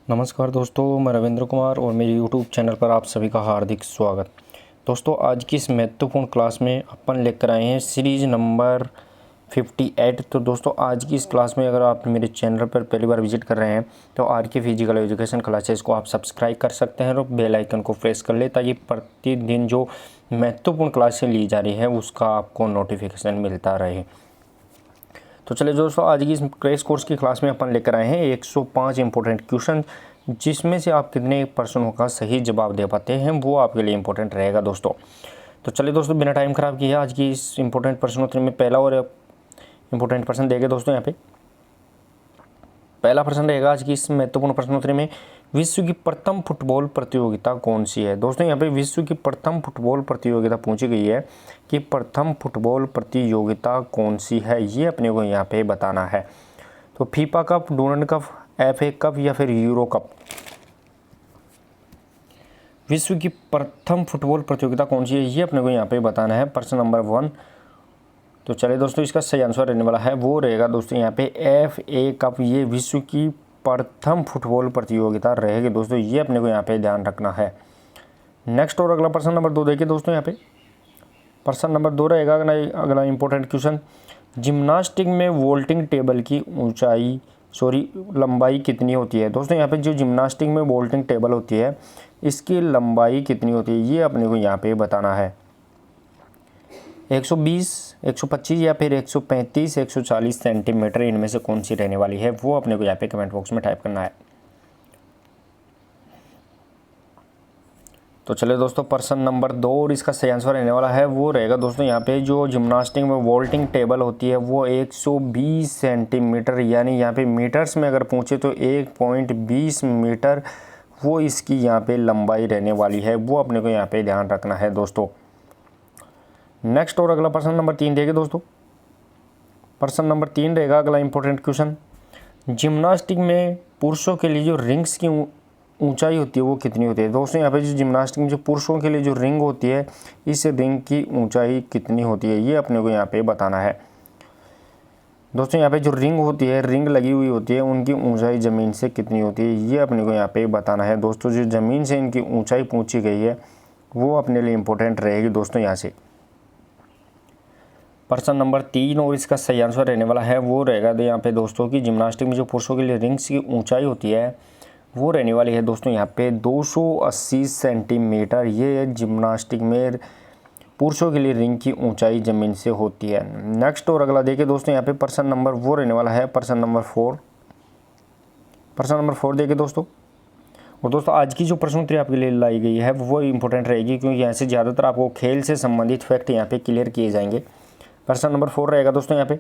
नमस्कार दोस्तों, मैं रविंद्र कुमार और मेरे YouTube चैनल पर आप सभी का हार्दिक स्वागत। दोस्तों, आज की इस महत्वपूर्ण क्लास में अपन लेकर आए हैं सीरीज़ नंबर 58। तो दोस्तों, आज की इस क्लास में अगर आप मेरे चैनल पर पहली बार विजिट कर रहे हैं तो आर के फिजिकल एजुकेशन क्लासेस को आप सब्सक्राइब कर सकते हैं और बेल आइकन को प्रेस कर ले ताकि प्रतिदिन जो महत्वपूर्ण क्लासें ली जा रही है उसका आपको नोटिफिकेशन मिलता रहे। तो चलिए दोस्तों, आज की इस क्रैश कोर्स की क्लास में अपन लेकर आए हैं 105 इंपॉर्टेंट क्वेश्चन, जिसमें से आप कितने प्रश्नों का सही जवाब दे पाते हैं वो आपके लिए इंपॉर्टेंट रहेगा दोस्तों। तो चलिए दोस्तों, बिना टाइम खराब किए आज की इस इंपॉर्टेंट प्रश्नोत्तरी में पहला और इंपॉर्टेंट प्रश्न देंगे दोस्तों। यहाँ पे पहला प्रश्न रहेगा आज की इस महत्वपूर्ण प्रश्नोत्तरी में, विश्व की प्रथम फुटबॉल प्रतियोगिता कौन सी है। दोस्तों, यहाँ पे विश्व की प्रथम फुटबॉल प्रतियोगिता पूछी गई है कि प्रथम फुटबॉल प्रतियोगिता कौन सी है, ये अपने को यहाँ पे बताना है। तो FIFA cup, Durand cup, FA cup या फिर यूरो कप। विश्व की प्रथम फुटबॉल प्रतियोगिता कौन सी है, ये अपने को यहाँ पे बताना है, प्रश्न नंबर 1। तो चलिए दोस्तों, इसका सही आंसर रहने वाला है वो रहेगा दोस्तों यहाँ पे FA कप। ये विश्व की प्रथम फुटबॉल प्रतियोगिता रहेगी दोस्तों, ये अपने को यहाँ पे ध्यान रखना है। नेक्स्ट और अगला प्रश्न नंबर 2 देखिए दोस्तों। यहाँ पे प्रश्न नंबर 2 रहेगा अगला इंपॉर्टेंट क्वेश्चन, जिम्नास्टिक में वोल्टिंग टेबल की लंबाई कितनी होती है। दोस्तों, यहाँ पे जो जिम्नास्टिक में वोल्टिंग टेबल होती है इसकी लंबाई कितनी होती है, ये अपने को यहाँ पे बताना है। 120, 125 या फिर 135, 140 सेंटीमीटर, इनमें से कौन सी रहने वाली है वो अपने को यहाँ पे कमेंट बॉक्स में टाइप करना है। तो चलिए दोस्तों, प्रश्न नंबर 2 और इसका सही आंसर रहने वाला है वो रहेगा दोस्तों यहाँ पे जो जिम्नास्टिक में वोल्टिंग टेबल होती है वो 120 सेंटीमीटर, यानी यहाँ पे मीटर्स में अगर पूछे तो 1.20 मीटर वो इसकी यहाँ पे लंबाई रहने वाली है, वो अपने को यहाँ पे ध्यान रखना है दोस्तों। नेक्स्ट और अगला प्रश्न नंबर 3 देखिए दोस्तों। प्रश्न नंबर 3 रहेगा अगला इंपॉर्टेंट क्वेश्चन, जिम्नास्टिक में पुरुषों के लिए जो रिंग्स की ऊंचाई होती है वो कितनी होती है। दोस्तों, यहाँ पे जो जिम्नास्टिक में जो पुरुषों के लिए जो रिंग होती है इस रिंग की ऊंचाई कितनी होती है, ये अपने को यहाँ पे बताना है दोस्तों। यहाँ पे जो रिंग होती है, रिंग लगी हुई होती है, उनकी ऊंचाई ज़मीन से कितनी होती है, ये अपने को यहाँ पे बताना है दोस्तों। जो ज़मीन से इनकी ऊंचाई पूछी गई है वो अपने लिए इम्पोर्टेंट रहेगी दोस्तों। यहाँ से प्रश्न नंबर 3 और इसका सही आंसर रहने वाला है वो रहेगा यहाँ पे दोस्तों कि जिम्नास्टिक में जो पुरुषों के लिए रिंग्स की ऊंचाई होती है वो रहने वाली है दोस्तों यहाँ पे 280 सेंटीमीटर। ये जिम्नास्टिक में पुरुषों के लिए रिंग की ऊंचाई ज़मीन से होती है। नेक्स्ट और अगला देखिए दोस्तों, यहाँ पे प्रश्न नंबर वो रहने वाला है प्रश्न नंबर 4। प्रश्न नंबर 4 देखिए दोस्तों। और दोस्तों, आज की जो प्रश्नोत्तरी आपके लिए लाई गई है वो इंपॉर्टेंट रहेगी क्योंकि यहाँ से ज़्यादातर आपको खेल से संबंधित फैक्ट यहाँ पे क्लियर किए जाएंगे। प्रश्न नंबर 4 रहेगा दोस्तों यहाँ पे,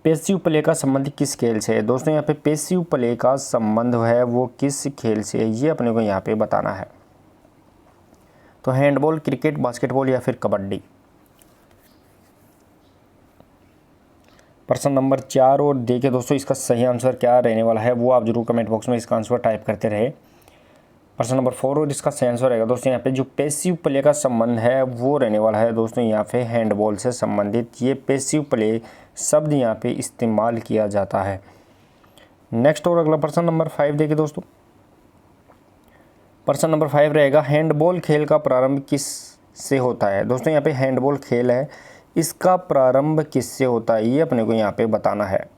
पेसिव प्ले का संबंध किस खेल से है। दोस्तों, यहाँ पे पेसिव प्ले का संबंध है वो किस खेल से है, ये अपने को यहाँ पे बताना है। तो हैंडबॉल, क्रिकेट, बास्केटबॉल या फिर कबड्डी। प्रश्न नंबर 4 और देखिए दोस्तों, इसका सही आंसर क्या रहने वाला है वो आप जरूर कमेंट बॉक्स में इसका आंसर टाइप करते रहे। प्रश्न नंबर 4 और इसका सही आंसर रहेगा दोस्तों यहाँ पे जो पेसिव प्ले का संबंध है वो रहने वाला है दोस्तों यहाँ पे हैंडबॉल से संबंधित। ये पेसिव प्ले शब्द यहाँ पे इस्तेमाल किया जाता है। नेक्स्ट और अगला प्रश्न नंबर 5 देखिए दोस्तों। प्रश्न नंबर 5 रहेगा, हैंडबॉल खेल का प्रारंभ किस से होता है। दोस्तों, यहाँ पे हैंडबॉल खेल है, इसका प्रारंभ किससे होता है, ये अपने को यहाँ पे बताना है।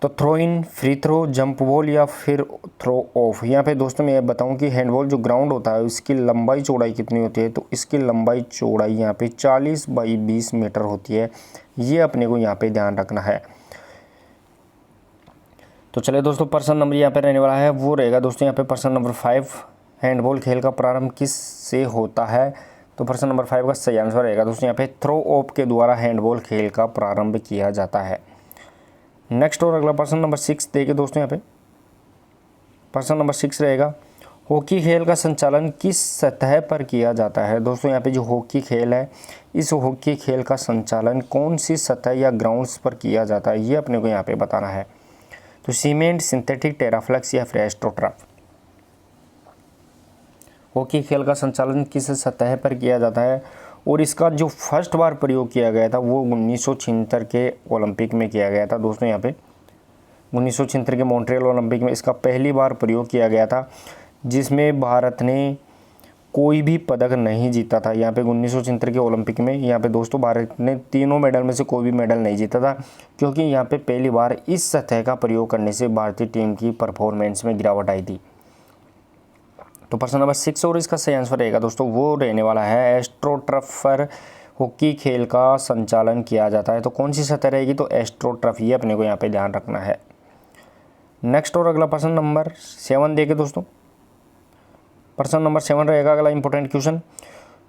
तो throw in, free throw, jump ball या फिर थ्रो ऑफ। यहाँ पे दोस्तों मैं बताऊं कि हैंडबॉल जो ग्राउंड होता है उसकी लंबाई चौड़ाई कितनी होती है, तो इसकी लंबाई चौड़ाई यहाँ पे 40 बाई 20 मीटर होती है, ये अपने को यहाँ पे ध्यान रखना है। तो चलिए दोस्तों, प्रश्न नंबर यहाँ पे रहने वाला है वो रहेगा दोस्तों यहाँ पे प्रश्न नंबर 5, हैंडबॉल खेल का प्रारंभ किस से होता है। तो प्रश्न नंबर 5 का सही आंसर रहेगा दोस्तों यहाँ पे थ्रो ऑफ के द्वारा हैंडबॉल खेल का प्रारंभ किया जाता है। नेक्स्ट और अगला प्रश्न नंबर 6 देखिए दोस्तों। यहाँ पे प्रश्न नंबर 6 रहेगा, हॉकी खेल का संचालन किस सतह पर किया जाता है। दोस्तों, यहाँ पे जो हॉकी खेल है इस हॉकी खेल का संचालन कौन सी सतह या ग्राउंड्स पर किया जाता है, ये अपने को यहाँ पे बताना है। तो सीमेंट, सिंथेटिक, टेराफ्लेक्स या फिर एस्ट्रोटर्फ। हॉकी खेल का संचालन किस सतह पर किया जाता है और इसका जो फर्स्ट बार प्रयोग किया गया था वो 1976 के ओलंपिक में किया गया था दोस्तों यहाँ पे। 1976 के मॉन्ट्रियल ओलंपिक में इसका पहली बार प्रयोग किया गया था, जिसमें भारत ने कोई भी पदक नहीं जीता था। यहाँ पे 1976 के ओलंपिक में यहाँ पे दोस्तों भारत ने तीनों मेडल में से कोई भी मेडल नहीं जीता था, क्योंकि यहाँ पे पहली बार इस सतह का प्रयोग करने से भारतीय टीम की परफॉर्मेंस में गिरावट आई थी। तो प्रश्न नंबर 6 और इसका सही आंसर रहेगा दोस्तों वो रहने वाला है एस्ट्रोटर्फ पर हॉकी खेल का संचालन किया जाता है। तो कौन सी सतह रहेगी? तो एस्ट्रोटर्फ, ये अपने को यहाँ पे ध्यान रखना है। नेक्स्ट और अगला प्रश्न नंबर 7 देखे दोस्तों। प्रश्न नंबर 7 रहेगा अगला इंपॉर्टेंट क्वेश्चन,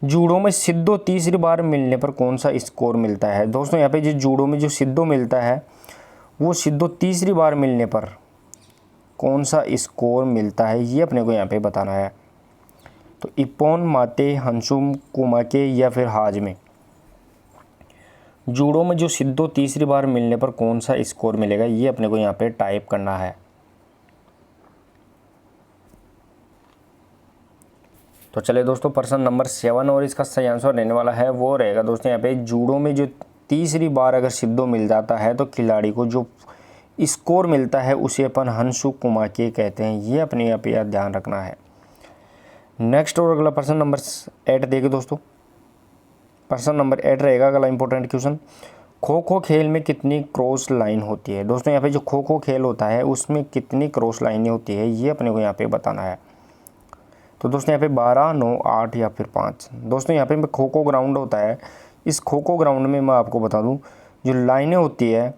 जूडो में सिद्धो तीसरी बार मिलने पर कौन सा स्कोर मिलता है? दोस्तों यहाँ पे जो जूडो में जो सिद्धो मिलता है वो सिद्धो तीसरी बार मिलने पर कौन सा स्कोर मिलता है, ये अपने को यहाँ पे बताना है। तो इपोन, माते, हंसुम, कुमाके या फिर हाज में जूडो में जो सिद्धो तीसरी बार मिलने पर कौन सा स्कोर मिलेगा, ये अपने को यहाँ पे टाइप करना है। तो चलिए दोस्तों प्रश्न नंबर 7 और इसका सही आंसर रहने वाला है वो रहेगा दोस्तों यहाँ पे जूडो में जो तीसरी बार अगर सिद्धो मिल जाता है तो खिलाड़ी को जो स्कोर मिलता है उसे अपन हंसु कुमाके कहते हैं, ये अपने यहाँ पे ध्यान रखना है। नेक्स्ट और अगला प्रश्न नंबर 8 देखिए दोस्तों। प्रश्न नंबर 8 रहेगा अगला इंपॉर्टेंट क्वेश्चन, खो खो खेल में कितनी क्रॉस लाइन होती है? दोस्तों यहाँ पे जो खो खो खेल होता है उसमें कितनी क्रॉस लाइनें होती है, ये अपने को यहाँ पे बताना है। तो दोस्तों यहाँ पे 12, 9, 8 या फिर 5। दोस्तों यहाँ पे खो खो ग्राउंड होता है, इस खो खो ग्राउंड में मैं आपको बता दूँ जो लाइनें होती है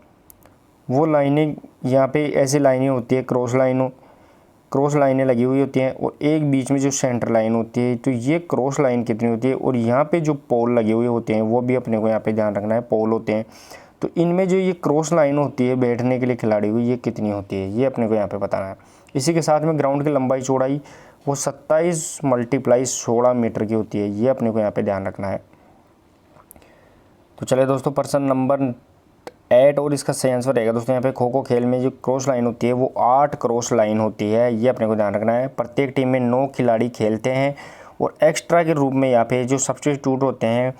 वो लाइनें यहाँ पे ऐसी लाइनें होती है, क्रॉस लाइनें लगी हुई होती हैं और एक बीच में जो सेंटर लाइन होती है, तो ये क्रॉस लाइन कितनी होती है? और यहाँ पे जो पोल लगे हुए होते हैं वो भी अपने को यहाँ पे ध्यान रखना है, पोल होते हैं। तो इनमें जो ये क्रॉस लाइन होती है बैठने के लिए खिलाड़ी को, ये कितनी होती है, ये अपने को यहाँ पे बताना है। इसी के साथ में ग्राउंड की लंबाई चौड़ाई वो 27 × 16 मीटर की होती है, ये अपने को यहाँ पे ध्यान रखना है। तो चलिए दोस्तों प्रश्न नंबर 8 और इसका सही आंसर रहेगा दोस्तों यहाँ पे खो खो खेल में जो क्रॉस लाइन होती है वो 8 क्रॉस लाइन होती है, ये अपने को ध्यान रखना है। प्रत्येक टीम में 9 खिलाड़ी खेलते हैं और एक्स्ट्रा के रूप में यहाँ पे जो सब्स्टिट्यूट होते हैं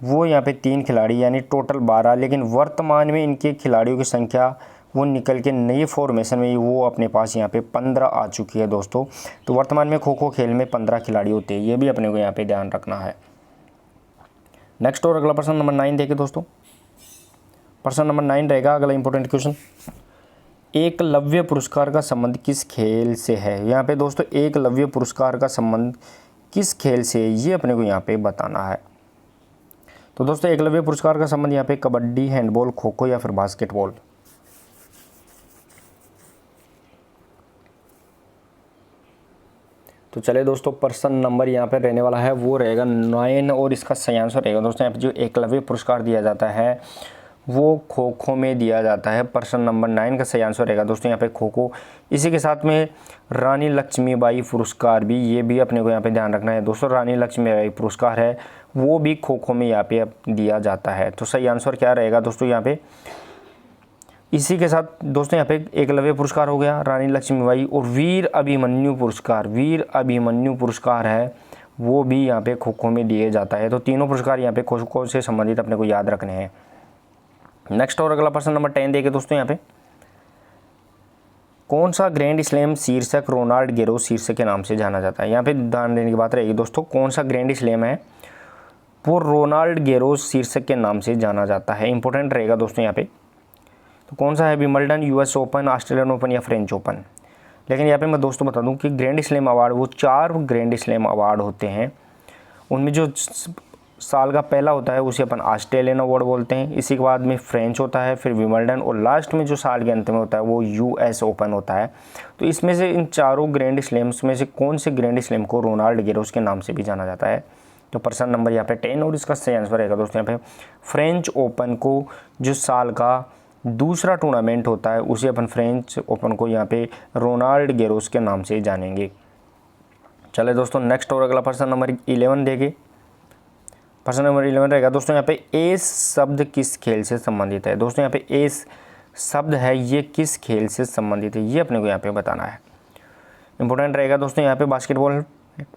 वो यहाँ पे 3 खिलाड़ी, यानी टोटल 12। लेकिन वर्तमान में इनके खिलाड़ियों की संख्या वो निकल के नई फॉर्मेशन में वो अपने पास यहाँ पे 15 आ चुकी है दोस्तों। तो वर्तमान में खो खो खेल में 15 खिलाड़ी होते हैं, ये भी अपने को यहाँ पे ध्यान रखना है। नेक्स्ट और अगला प्रश्न नंबर 9 देखिए दोस्तों। प्रश्न नंबर 9 रहेगा अगला इंपॉर्टेंट क्वेश्चन, एकलव्य पुरस्कार का संबंध किस खेल से है? यहाँ पे दोस्तों एकलव्य पुरस्कार का संबंध किस खेल से है, ये अपने को यहाँ पे बताना है। तो दोस्तों एकलव्य पुरस्कार का संबंध यहाँ पे कबड्डी, हैंडबॉल, खो खो या फिर बास्केटबॉल। तो चले दोस्तों प्रश्न नंबर यहाँ पे रहने वाला है वो रहेगा 9 और इसका सही आंसर रहेगा दोस्तों यहाँ पे जो एकलव्य पुरस्कार दिया जाता है वो खो खो में दिया जाता है। प्रश्न नंबर 9 का सही आंसर रहेगा दोस्तों यहाँ पे खो खो। इसी के साथ में रानी लक्ष्मीबाई पुरस्कार भी, ये भी अपने को यहाँ पे ध्यान रखना है दोस्तों। रानी लक्ष्मीबाई पुरस्कार है वो भी खो खो में यहाँ पे दिया जाता है। तो सही आंसर क्या रहेगा दोस्तों यहाँ पे? इसी के साथ दोस्तों यहाँ पे एकलव्य पुरस्कार हो गया, रानी लक्ष्मीबाई, और वीर अभिमन्यु पुरस्कार है वो भी यहाँ पे खो खो में दिए जाता है। तो तीनों पुरस्कार यहाँ पे खो खो से संबंधित अपने को याद रखने हैं। नेक्स्ट और अगला प्रश्न नंबर 10 देखिए दोस्तों यहाँ पे, कौन सा ग्रैंड स्लैम शीर्षक रोनाल्ड गैरोस शीर्षक के नाम से जाना जाता है? यहाँ पे ध्यान देने की बात रहेगी दोस्तों, कौन सा ग्रैंड स्लैम है वो रोनाल्ड गैरोस शीर्षक के नाम से जाना जाता है, इंपॉर्टेंट रहेगा दोस्तों यहाँ पे। तो कौन सा है? Wimbledon, US open, Australian open या फ्रेंच ओपन। लेकिन यहाँ पे मैं दोस्तों बता दूं कि ग्रैंड स्लैम अवार्ड वो 4 ग्रैंड स्लैम अवार्ड होते हैं। उनमें जो साल का पहला होता है उसे अपन ऑस्ट्रेलियन अवार्ड बोलते हैं, इसी के बाद में फ्रेंच होता है, फिर विंबलडन, और लास्ट में जो साल के अंत में होता है वो US ओपन होता है। तो इसमें से इन चारों ग्रैंड स्लैम्स में से कौन से ग्रैंड स्लैम को रोनाल्ड गैरोस के नाम से भी जाना जाता है? तो प्रश्न नंबर यहाँ पे 10 और इसका सही आंसर रहेगा दोस्तों यहाँ पे फ्रेंच ओपन को, जो साल का दूसरा टूर्नामेंट होता है उसे अपन फ्रेंच ओपन को यहाँ पे रोनाल्ड गैरोस के नाम से जानेंगे। चले दोस्तों नेक्स्ट और अगला प्रश्न नंबर 11 देखें। प्रश्न नंबर 11 रहेगा दोस्तों यहाँ पे एस शब्द किस खेल से संबंधित है? दोस्तों यहाँ पे एस शब्द है ये किस खेल से संबंधित है, ये अपने को यहाँ पे बताना है। इंपॉर्टेंट रहेगा दोस्तों यहाँ पे बास्केटबॉल,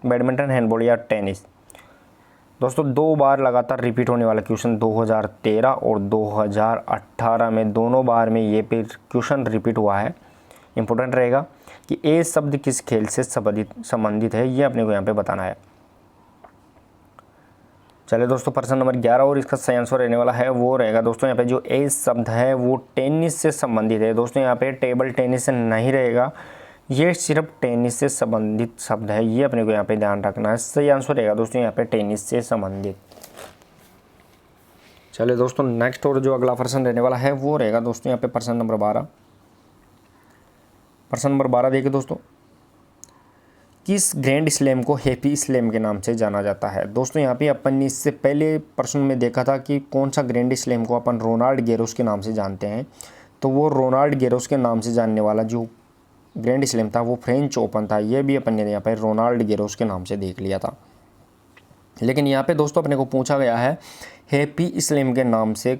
बैडमिंटन, हैंडबॉल या टेनिस। दोस्तों 2 बार लगातार रिपीट होने वाला क्वेश्चन 2013 और 2018 में दोनों बार में ये क्वेश्चन रिपीट हुआ है। इंपॉर्टेंट रहेगा कि ए शब्द किस खेल से संबंधित है, ये अपने को यहाँ पे बताना है। चलिए दोस्तों प्रश्न नंबर 11 और इसका सही आंसर रहने वाला है वो रहेगा दोस्तों यहाँ पे जो ए शब्द है वो टेनिस से संबंधित है। दोस्तों यहाँ पे टेबल टेनिस से नहीं रहेगा, ये सिर्फ टेनिस से संबंधित शब्द है, ये अपने को यहाँ पे ध्यान रखना है। सही आंसर रहेगा दोस्तों यहाँ पे टेनिस से संबंधित। चलिए दोस्तों नेक्स्ट और जो अगला प्रश्न रहने वाला है वो रहेगा दोस्तों यहाँ पे प्रश्न नंबर 12। प्रश्न नंबर 12 देखिए दोस्तों, किस ग्रैंड स्लैम को हैप्पी स्लैम के नाम से जाना जाता है। दोस्तों यहाँ पे अपन ने इससे पहले प्रश्न में देखा था कि कौन सा ग्रैंड स्लैम को अपन रोनाल्ड गैरोस के नाम से जानते हैं, तो वो रोनाल्ड गैरोस के नाम से जानने वाला जो ग्रैंड स्लैम था वो फ्रेंच ओपन था। ये भी अपन ने यहाँ पे रोनाल्ड गैरोस के नाम से देख लिया था। लेकिन यहाँ पे दोस्तों अपने को पूछा गया है हैप्पी स्लैम के नाम से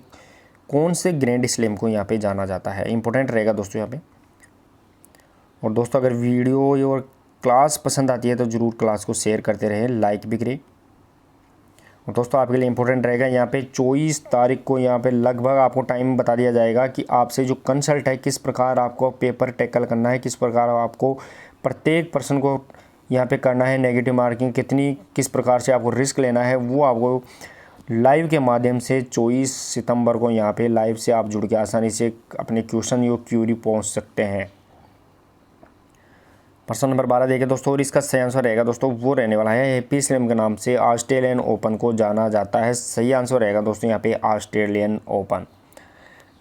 कौन से ग्रैंड स्लैम को यहाँ पे जाना जाता है। इंपॉर्टेंट रहेगा दोस्तों यहाँ पे। और दोस्तों अगर वीडियो और क्लास पसंद आती है तो ज़रूर क्लास को शेयर करते रहें, लाइक भी करें। और दोस्तों आपके लिए इंपॉर्टेंट रहेगा यहाँ पे 24 तारीख को यहाँ पे लगभग आपको टाइम बता दिया जाएगा कि आपसे जो कंसल्ट है किस प्रकार आपको पेपर टैकल करना है, किस प्रकार आपको प्रत्येक पर्सन को यहाँ पे करना है, नेगेटिव मार्किंग कितनी, किस प्रकार से आपको रिस्क लेना है, वो आपको लाइव के माध्यम से 24 सितंबर को यहाँ पे लाइव से आप जुड़ के आसानी से अपने क्वेश्चन या क्यूरी पहुँच सकते हैं। प्रश्न नंबर 12 देखिए दोस्तों और इसका सही आंसर रहेगा दोस्तों वो रहने वाला है हैप्पी स्लैम के नाम से ऑस्ट्रेलियन ओपन को जाना जाता है। सही आंसर रहेगा दोस्तों यहाँ पे ऑस्ट्रेलियन ओपन।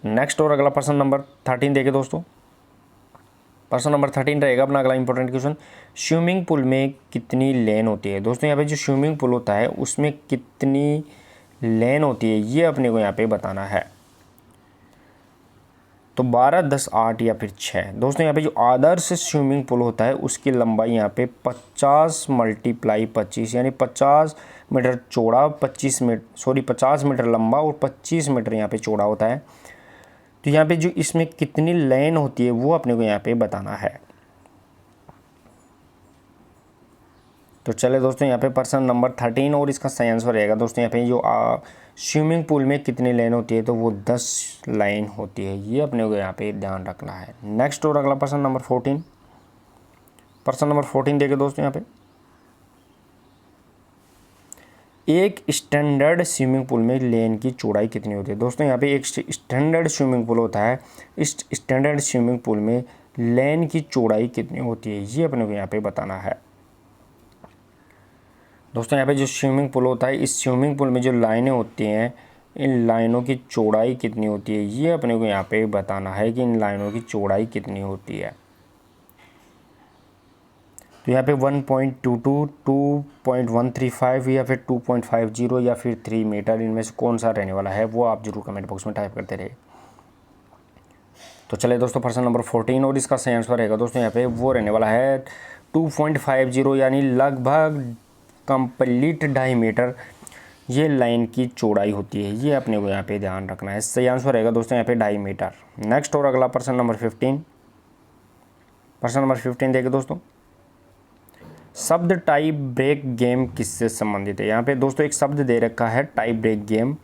नेक्स्ट और अगला प्रश्न नंबर 13 देखिए दोस्तों। प्रश्न नंबर 13 रहेगा अपना अगला इंपॉर्टेंट क्वेश्चन, स्विमिंग पूल में कितनी लेन होती है। दोस्तों यहाँ पे जो स्विमिंग पूल होता है उसमें कितनी लेन होती है, ये अपने को यहाँ पे बताना है। तो 12, 10, 8 या फिर 6। दोस्तों यहाँ पे जो आदर्श स्विमिंग पूल होता है उसकी लंबाई यहाँ पे 50 × 25 यानी 50 मीटर चौड़ा 50 मीटर लंबा और 25 मीटर यहाँ पे चौड़ा होता है। तो यहाँ पे जो इसमें कितनी लेन होती है वो अपने को यहाँ पे बताना है। तो चले दोस्तों यहाँ पे प्रश्न नंबर 13 और इसका सही आंसर रहेगा दोस्तों यहाँ पे जो स्विमिंग पूल में कितनी लाइन होती है, तो वो 10 लाइन होती है, ये अपने को यहाँ पे ध्यान रखना है। नेक्स्ट और अगला प्रश्न नंबर 14। प्रश्न नंबर 14 देखिए दोस्तों यहाँ पे, एक स्टैंडर्ड स्विमिंग पूल में लेन की चौड़ाई कितनी होती है। दोस्तों यहाँ पे एक स्टैंडर्ड स्विमिंग पूल होता है, इस स्टैंडर्ड स्विमिंग पूल में लेन की चौड़ाई कितनी होती है, ये अपने को यहाँ पे बताना है। दोस्तों यहाँ पे जो स्विमिंग पूल होता है, इस स्विमिंग पूल में जो लाइनें होती हैं, इन लाइनों की चौड़ाई कितनी होती है, ये अपने को यहाँ पे बताना है कि इन लाइनों की चौड़ाई कितनी होती है। तो यहाँ पे 1.22, 2.135 या फिर 2.50 या फिर 3 मीटर, इनमें से कौन सा रहने वाला है वो आप जरूर कमेंट बॉक्स में टाइप करते रहे। तो चलिए दोस्तों प्रश्न नंबर 14 और इसका सही आंसर रहेगा दोस्तों यहाँ पे वो रहने वाला है 2.50 यानी लगभग कंप्लीट 2.5 मीटर ये लाइन की चौड़ाई होती है, ये अपने को यहाँ पे ध्यान रखना है। सही आंसर रहेगा दोस्तों यहाँ पे 2.5 मीटर। नेक्स्ट और अगला प्रश्न नंबर 15। प्रश्न नंबर 15 देखिए दोस्तों, शब्द टाई ब्रेक गेम किससे संबंधित है। यहाँ पे दोस्तों एक शब्द दे रखा है टाई ब्रेक गेम,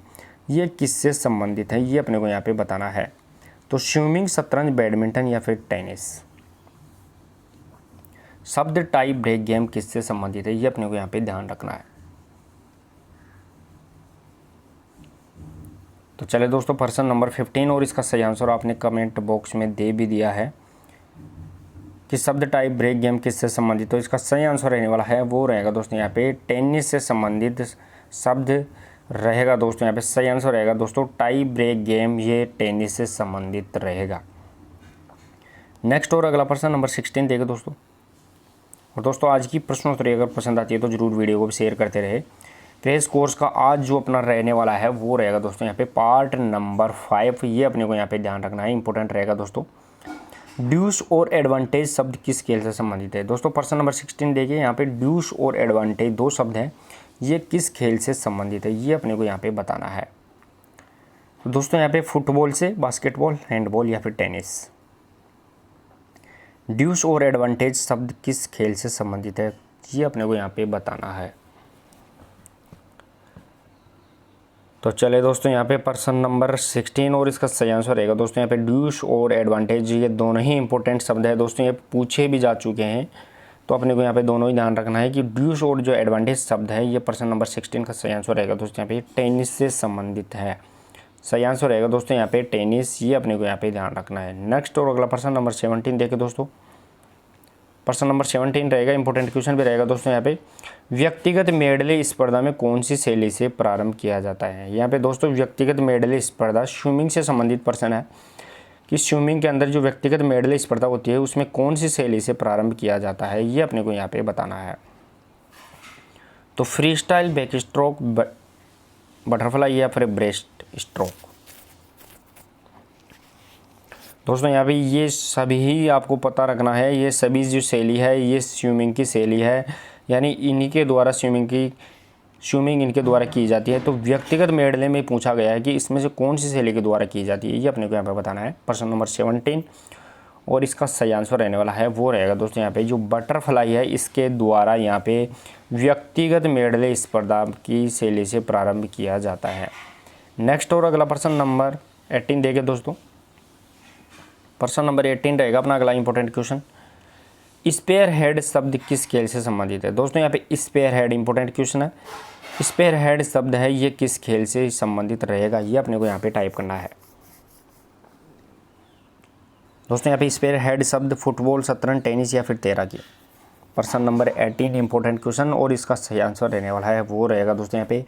ये किससे संबंधित है, ये अपने को यहाँ पे बताना है। तो स्विमिंग, शतरंज, बैडमिंटन या फिर टेनिस। शब्द टाई ब्रेक गेम किससे संबंधित है, ये अपने को यहाँ पे ध्यान रखना है। तो चले दोस्तों प्रश्न नंबर 15 और इसका सही आंसर आपने कमेंट बॉक्स में दे भी दिया है कि शब्द टाइप ब्रेक गेम किससे संबंधित। तो इसका सही आंसर रहने वाला है वो रहेगा दोस्तों यहाँ पे टेनिस से संबंधित शब्द रहेगा। दोस्तों यहाँ पे सही आंसर रहेगा दोस्तों टाई ब्रेक गेम, ये टेनिस से संबंधित रहेगा। नेक्स्ट और अगला प्रश्न नंबर 16 देखिए दोस्तों। और दोस्तों आज की प्रश्नोत्तरी अगर पसंद आती है तो ज़रूर वीडियो को भी शेयर करते रहे। क्रेश कोर्स का आज जो अपना रहने वाला है वो रहेगा दोस्तों यहाँ पे पार्ट नंबर 5, ये अपने को यहाँ पे ध्यान रखना है, इंपॉर्टेंट रहेगा दोस्तों। ड्यूस और एडवांटेज शब्द किस खेल से संबंधित है। दोस्तों प्रश्न नंबर 16 देखिए, यहाँ पे ड्यूस और एडवांटेज 2 शब्द हैं, ये किस खेल से संबंधित है, ये अपने को यहाँ पे बताना है। तो दोस्तों यहाँ पे फुटबॉल से, बास्केटबॉल, हैंडबॉल या फिर टेनिस। ड्यूस और एडवांटेज शब्द किस खेल से संबंधित है, ये अपने को यहाँ पे बताना है। तो चले दोस्तों यहाँ पे पर्सन नंबर 16 और इसका सही आंसर रहेगा दोस्तों यहाँ पे ड्यूश और एडवांटेज, ये दोनों ही इंपॉर्टेंट शब्द है दोस्तों, ये पूछे भी जा चुके हैं। तो अपने को यहाँ पे दोनों ही ध्यान रखना है कि ड्यूश और जो एडवांटेज शब्द है ये पर्सन नंबर 16 का सही आंसर रहेगा दोस्तों यहाँ पे टेनिस से संबंधित है। सही आंसर रहेगा दोस्तों यहाँ पे टेनिस, ये अपने को यहाँ पे ध्यान रखना है। नेक्स्ट और अगला पर्सन नंबर 17 देखे दोस्तों। पर्सन नंबर 17 रहेगा, इंपॉर्टेंट क्वेश्चन भी रहेगा दोस्तों यहाँ पे व्यक्तिगत मेडले स्पर्धा में कौन सी शैली से प्रारंभ किया जाता है। यहाँ पे दोस्तों व्यक्तिगत मेडले स्पर्धा स्विमिंग से संबंधित प्रश्न है कि स्विमिंग के अंदर जो व्यक्तिगत मेडले स्पर्धा होती है उसमें कौन सी शैली से प्रारंभ किया जाता है, ये अपने को यहाँ पे बताना है। तो free style, back stroke, butterfly या फिर ब्रेस्ट स्ट्रोक। दोस्तों यहाँ पे ये सभी ही आपको पता रखना है, ये सभी जो शैली है ये स्विमिंग की शैली है, यानी इन्हीं के द्वारा स्विमिंग इनके द्वारा की जाती है। तो व्यक्तिगत मेडले में पूछा गया है कि इसमें से कौन सी शैली के द्वारा की जाती है, ये अपने को यहाँ पे बताना है। पर्सन नंबर 17 और इसका सही आंसर रहने वाला है वो रहेगा दोस्तों यहाँ पे जो बटरफ्लाई है, इसके द्वारा यहाँ पे व्यक्तिगत मेडले स्पर्धा की शैली से प्रारंभ किया जाता है। नेक्स्ट और अगला पर्सन नंबर 18 देखे दोस्तों। पर्सन नंबर 18 रहेगा अपना अगला इंपॉर्टेंट क्वेश्चन, स्पेयर हेड शब्द किस खेल से संबंधित है। दोस्तों यहाँ पे स्पेयर हेड इंपॉर्टेंट क्वेश्चन है, स्पेयर हेड शब्द है ये किस खेल से संबंधित रहेगा, ये अपने को यहाँ पे टाइप करना है। दोस्तों यहाँ पे स्पेयर हेड शब्द फुटबॉल, शतरंज, टेनिस या फिर तैराकी। पर्सन नंबर 18 इंपॉर्टेंट क्वेश्चन और इसका सही आंसर रहने वाला है वो रहेगा दोस्तों यहाँ पे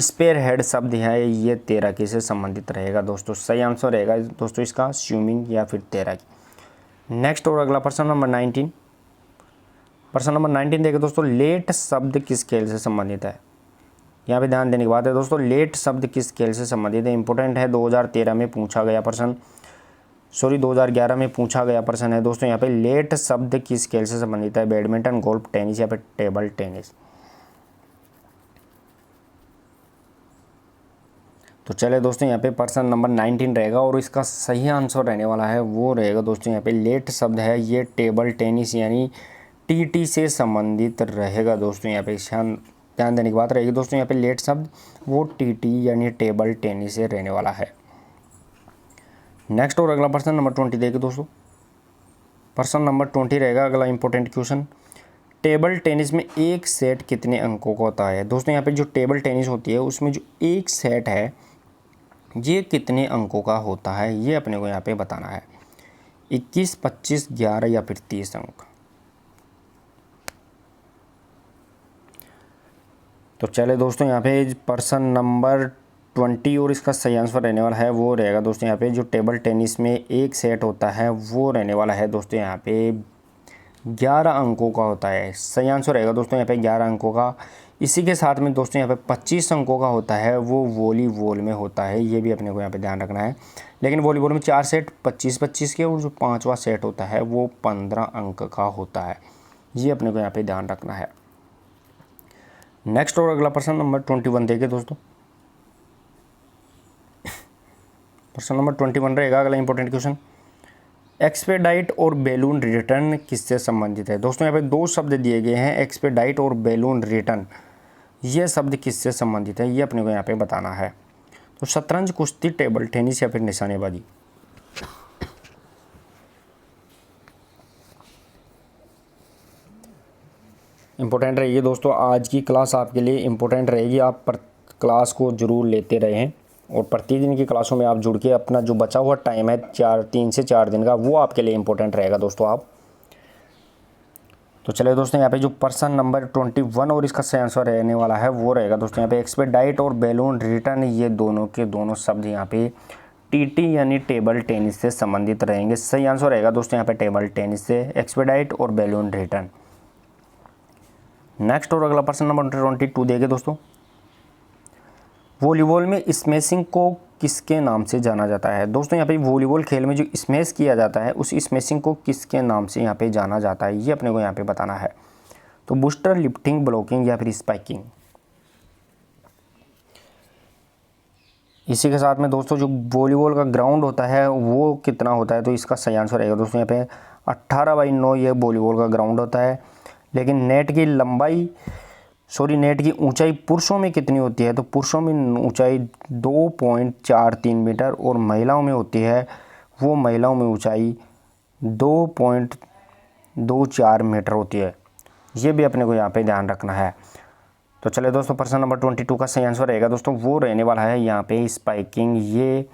स्पेयर हेड शब्द है ये तैराकी से संबंधित रहेगा दोस्तों। सही आंसर रहेगा दोस्तों इसका स्विमिंग या फिर तैराकी। नेक्स्ट और अगला पर्सन नंबर 19। पर्सन नंबर 19 देखें दोस्तों, लेट शब्द किस खेल से संबंधित है। यहाँ पे ध्यान देने की बात है दोस्तों, लेट शब्द किस खेल से संबंधित है, इंपॉर्टेंट है। 2013 में पूछा गया प्रश्न, 2011 में पूछा गया प्रश्न है दोस्तों यहाँ पे लेट शब्द किस खेल से संबंधित है, बैडमिंटन, गोल्फ, टेनिस या फिर टेबल टेनिस। तो चले दोस्तों यहाँ पे पर्सन नंबर 19 रहेगा और इसका सही आंसर रहने वाला है वो रहेगा दोस्तों यहाँ पे लेट शब्द है ये टेबल टेनिस यानी टीटी से संबंधित रहेगा दोस्तों। यहाँ पे ध्यान देने की बात रहेगी दोस्तों, यहाँ पे लेट शब्द वो टीटी यानी टेबल टेनिस से रहने वाला है। नेक्स्ट और अगला पर्सन नंबर 20 देखिए दोस्तों। पर्सन नंबर 20 रहेगा अगला इंपॉर्टेंट क्वेश्चन, टेबल टेनिस में एक सेट कितने अंकों का होता है। दोस्तों यहाँ पे जो टेबल टेनिस होती है उसमें जो एक सेट है ये कितने अंकों का होता है, ये अपने को यहाँ पे बताना है। 21, 25, 11 या फिर 30 अंक। तो चले दोस्तों यहाँ पे पर्सन नंबर 20 और इसका सही आंसर रहने वाला है वो रहेगा दोस्तों यहाँ पे जो टेबल टेनिस में एक सेट होता है वो रहने वाला है दोस्तों यहाँ पे 11 अंकों का होता है। सही आंसर रहेगा दोस्तों यहाँ पे 11 अंकों का। इसी के साथ में दोस्तों यहाँ पे 25 अंकों का होता है वो वॉलीबॉल में होता है, ये भी अपने को यहाँ पे ध्यान रखना है। लेकिन वॉलीबॉल में 4 सेट 25-25 के और जो 5वां सेट होता है वो 15 अंक का होता है, ये अपने को यहाँ पे ध्यान रखना है। नेक्स्ट और अगला पर्सन नंबर 21 देखिए दोस्तों। पर्सन नंबर 21 रहेगा अगला इंपॉर्टेंट क्वेश्चन, एक्सपेडाइट और बैलून रिटर्न किससे संबंधित है। दोस्तों यहाँ पे दो शब्द दिए गए हैं, एक्सपेडाइट और बैलून रिटर्न, ये शब्द किससे संबंधित है, ये अपने को यहाँ पे बताना है। तो शतरंज, कुश्ती, टेबल टेनिस या फिर निशानेबाजी। इंपॉर्टेंट रहेगी दोस्तों, आज की क्लास आपके लिए इंपॉर्टेंट रहेगी। आप क्लास को ज़रूर लेते रहें और प्रतिदिन की क्लासों में आप जुड़ के अपना जो बचा हुआ टाइम है 3 से 4 दिन का वो आपके लिए इंपॉर्टेंट रहेगा दोस्तों आप। तो चलिए दोस्तों यहाँ पे जो पर्सन नंबर 21 और इसका सही आंसर रहने वाला है वो रहेगा दोस्तों यहाँ पे एक्सपेडाइट और बैलून रिटर्न, ये दोनों के दोनों शब्द यहाँ पे टीटी यानी टेबल टेनिस से संबंधित रहेंगे। सही आंसर रहेगा दोस्तों यहाँ पे टेबल टेनिस से एक्सपेडाइट और बैलून रिटर्न। नेक्स्ट और अगला पर्सन नंबर 22 देखे दोस्तों, वॉलीबॉल में स्मैशिंग को किसके नाम से जाना जाता है। दोस्तों यहाँ पे वॉलीबॉल खेल में जो स्मैश किया जाता है उस स्मैशिंग को किसके नाम से यहाँ पे जाना जाता है, ये अपने को यहाँ पे बताना है। तो बूस्टर, लिफ्टिंग, ब्लॉकिंग या फिर स्पाइकिंग। इसी के साथ में दोस्तों जो वॉलीबॉल का ग्राउंड होता है वो कितना होता है, तो इसका सही आंसर रहेगा दोस्तों यहाँ पे 18/9 ये वॉलीबॉल का ग्राउंड होता है। लेकिन नेट की लंबाई सॉरी नेट की ऊंचाई पुरुषों में कितनी होती है, तो पुरुषों में ऊंचाई 2.43 मीटर और महिलाओं में होती है, वो महिलाओं में ऊंचाई 2.24 मीटर होती है। ये भी अपने को यहाँ पे ध्यान रखना है। तो चले दोस्तों, प्रश्न नंबर 22 का सही आंसर रहेगा दोस्तों वो रहने वाला है यहाँ पे स्पाइकिंग। ये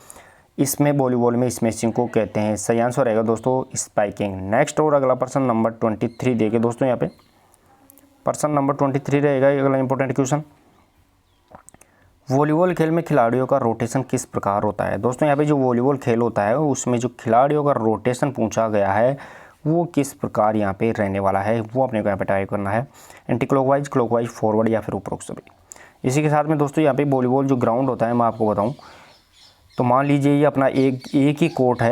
इसमें वॉलीबॉल में स्मैशिंग को कहते हैं। सही आंसर रहेगा दोस्तों स्पाइकिंग। नेक्स्ट और अगला प्रश्न नंबर 23 देखिए दोस्तों, यहाँ पे प्रश्न नंबर 23 रहेगा अगला इंपॉर्टेंट क्वेश्चन। वॉलीबॉल खेल में खिलाड़ियों का रोटेशन किस प्रकार होता है। दोस्तों यहाँ पे जो वॉलीबॉल खेल होता है उसमें जो खिलाड़ियों का रोटेशन पूछा गया है वो किस प्रकार यहाँ पे रहने वाला है, वो अपने को यहाँ पे टाइप करना है। एंटी क्लॉकवाइज, क्लॉकवाइज, फॉरवर्ड या फिर उपरोक्त सभी। इसी के साथ में दोस्तों यहाँ पे वॉलीबॉल जो ग्राउंड होता है मैं आपको बताऊँ तो मान लीजिए ये अपना एक ही कोर्ट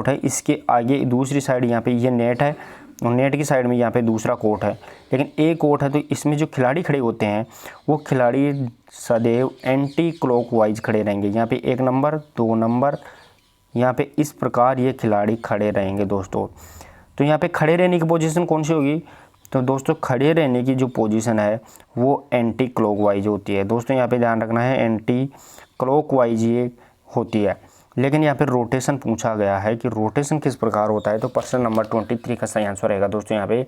है, इसके आगे दूसरी साइड यहाँ पे ये नेट है और नेट की साइड में यहाँ पे दूसरा कोर्ट है, लेकिन एक कोर्ट है तो इसमें जो खिलाड़ी खड़े होते हैं वो खिलाड़ी सदैव एंटी क्लॉकवाइज खड़े रहेंगे। यहाँ पे 1 नंबर 2 नंबर यहाँ पे इस प्रकार ये खिलाड़ी खड़े रहेंगे दोस्तों। तो यहाँ पे खड़े रहने की पोजीशन कौन सी होगी, तो दोस्तों खड़े रहने की जो पोजीशन है वो एंटी क्लॉकवाइज होती है। दोस्तों यहाँ पे ध्यान रखना है एंटी क्लॉकवाइज ये होती है। लेकिन यहाँ पे रोटेशन पूछा गया है कि रोटेशन किस प्रकार होता है, तो प्रश्न नंबर 23 का सही आंसर रहेगा दोस्तों यहाँ पे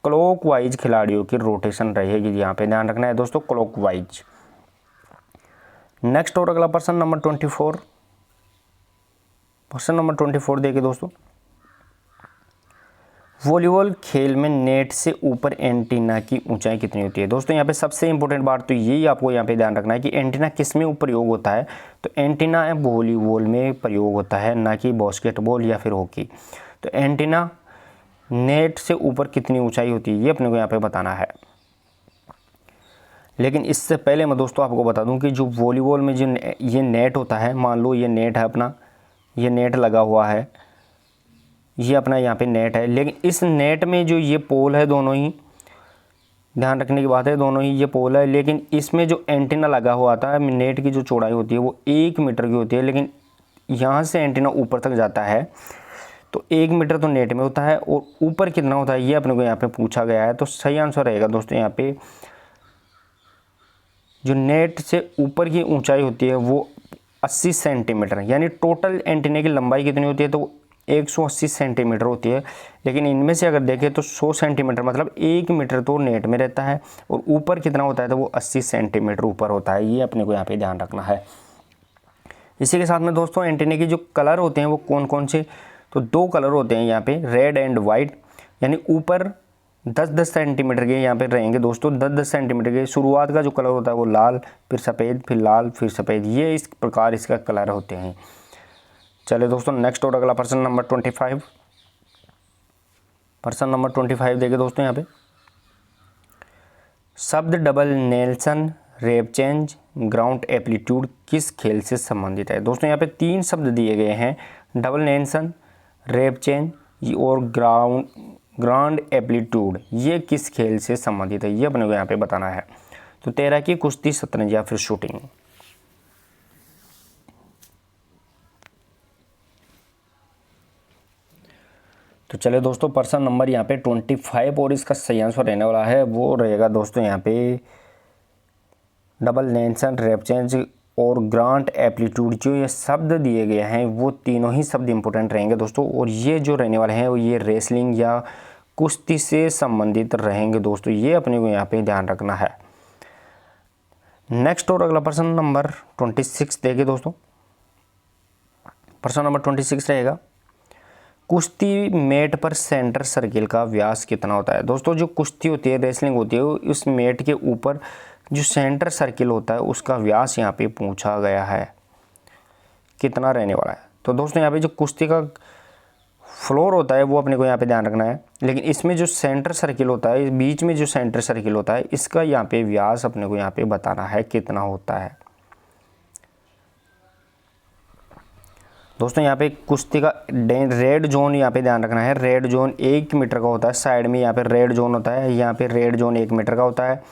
क्लॉकवाइज खिलाड़ियों की रोटेशन रहेगी। यहाँ पे ध्यान रखना है दोस्तों क्लॉकवाइज। नेक्स्ट और अगला प्रश्न नंबर 24, प्रश्न नंबर 24 देखिए दोस्तों। वॉलीबॉल खेल में नेट से ऊपर एंटीना की ऊंचाई कितनी होती है। दोस्तों यहाँ पे सबसे इंपॉर्टेंट बात तो यही आपको यहाँ पे ध्यान रखना है कि एंटीना किस में प्रयोग होता है, तो एंटीना वॉलीबॉल में प्रयोग होता है, ना कि बास्केटबॉल या फिर हॉकी। तो एंटीना नेट से ऊपर कितनी ऊंचाई होती है ये अपने को यहाँ पे बताना है। लेकिन इससे पहले मैं दोस्तों आपको बता दूं कि जो वॉलीबॉल में जो ये नेट होता है, मान लो ये नेट है अपना, ये नेट लगा हुआ है, ये अपना यहाँ पे नेट है, लेकिन इस नेट में जो ये पोल है दोनों ही ध्यान रखने की बात है, दोनों ही ये पोल है, लेकिन इसमें जो एंटीना लगा हुआ आता है नेट की जो चौड़ाई होती है वो 1 मीटर की होती है, लेकिन यहाँ से एंटीना ऊपर तक जाता है तो 1 मीटर तो नेट में होता है और ऊपर कितना होता है ये अपने को यहाँ पे पूछा गया है। तो सही आंसर रहेगा दोस्तों यहाँ पे जो नेट से ऊपर की ऊंचाई होती है वो 80 सेंटीमीटर, यानी टोटल एंटीना की लंबाई कितनी होती है तो 180 सेंटीमीटर होती है। लेकिन इनमें से अगर देखें तो 100 सेंटीमीटर मतलब 1 मीटर तो नेट में रहता है और ऊपर कितना होता है तो वो 80 सेंटीमीटर ऊपर होता है। ये अपने को यहाँ पे ध्यान रखना है। इसी के साथ में दोस्तों एंटीना के जो कलर होते हैं वो कौन कौन से, तो 2 कलर होते हैं यहाँ पे, रेड एंड वाइट, यानी ऊपर 10-10 सेंटीमीटर के यहाँ पे रहेंगे दोस्तों। 10-10 सेंटीमीटर के शुरुआत का जो कलर होता है वो लाल, फिर सफ़ेद, फिर लाल, फिर सफ़ेद, ये इस प्रकार इसका कलर होते हैं। चलिए दोस्तों नेक्स्ट और अगला प्रश्न नंबर 25, प्रश्न नंबर 25 देखिए दोस्तों यहाँ पे। शब्द डबल नेल्सन रेपचेंज ग्राउंड एप्लीट्यूड किस खेल से संबंधित है। दोस्तों यहाँ पे 3 शब्द दिए गए हैं, डबल नेल्सन, रेपचेंज और ग्राउंड एप्लीट्यूड, ये किस खेल से संबंधित है ये अपने को यहाँ पे बताना है। तो तैराकी, कुश्ती, शतरंज या फिर शूटिंग। तो चले दोस्तों प्रश्न नंबर यहाँ पे 25 और इसका सही आंसर रहने वाला है वो रहेगा दोस्तों यहाँ पे डबल नेल्सन रेपचेंज और ग्रांट एप्लीट्यूड। जो ये शब्द दिए गए हैं वो तीनों ही शब्द इंपॉर्टेंट रहेंगे दोस्तों, और ये जो रहने वाले हैं वो ये रेसलिंग या कुश्ती से संबंधित रहेंगे दोस्तों। ये अपने को यहाँ पे ध्यान रखना है। नेक्स्ट और अगला प्रश्न नंबर 26 देखिए दोस्तों। प्रश्न नंबर 26 रहेगा, कुश्ती मैट पर सेंटर सर्किल का व्यास कितना होता है। दोस्तों जो कुश्ती होती है, रेसलिंग होती है, उस मैट के ऊपर जो सेंटर सर्किल होता है उसका व्यास यहाँ पे पूछा गया है कितना रहने वाला है। तो दोस्तों यहाँ पे जो कुश्ती का फ्लोर होता है वो अपने को यहाँ पे ध्यान रखना है, लेकिन इसमें जो सेंटर सर्किल होता है, बीच में जो सेंटर सर्किल होता है, इसका यहाँ पे व्यास अपने को यहाँ पे बताना है कितना होता है। दोस्तों यहाँ पे कुश्ती का रेड जोन यहाँ पे ध्यान रखना है, रेड जोन 1 मीटर का होता है, साइड में यहाँ पे रेड जोन होता है, यहाँ पे रेड जोन 1 मीटर का होता है।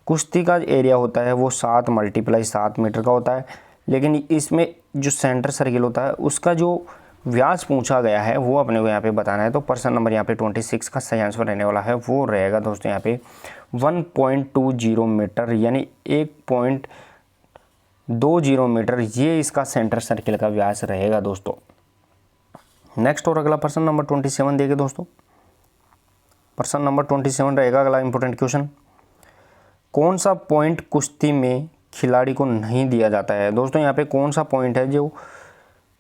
कुश्ती का एरिया होता है वो 7 × 7 मीटर का होता है, लेकिन इसमें जो सेंटर सर्किल होता है उसका जो व्यास पूछा गया है वो अपने को यहाँ पे बताना है। तो प्रश्न नंबर यहाँ पे 26 का सही आंसर रहने वाला है वो रहेगा दोस्तों यहाँ पे 1.20 मीटर यानी 1.20 मीटर, ये इसका सेंटर सर्किल का व्यास रहेगा दोस्तों। नेक्स्ट और अगला प्रश्न नंबर 27 देखिए दोस्तों। प्रश्न नंबर 27 रहेगा अगला इंपॉर्टेंट क्वेश्चन। कौन सा पॉइंट कुश्ती में खिलाड़ी को नहीं दिया जाता है? दोस्तों यहाँ पे कौन सा पॉइंट है जो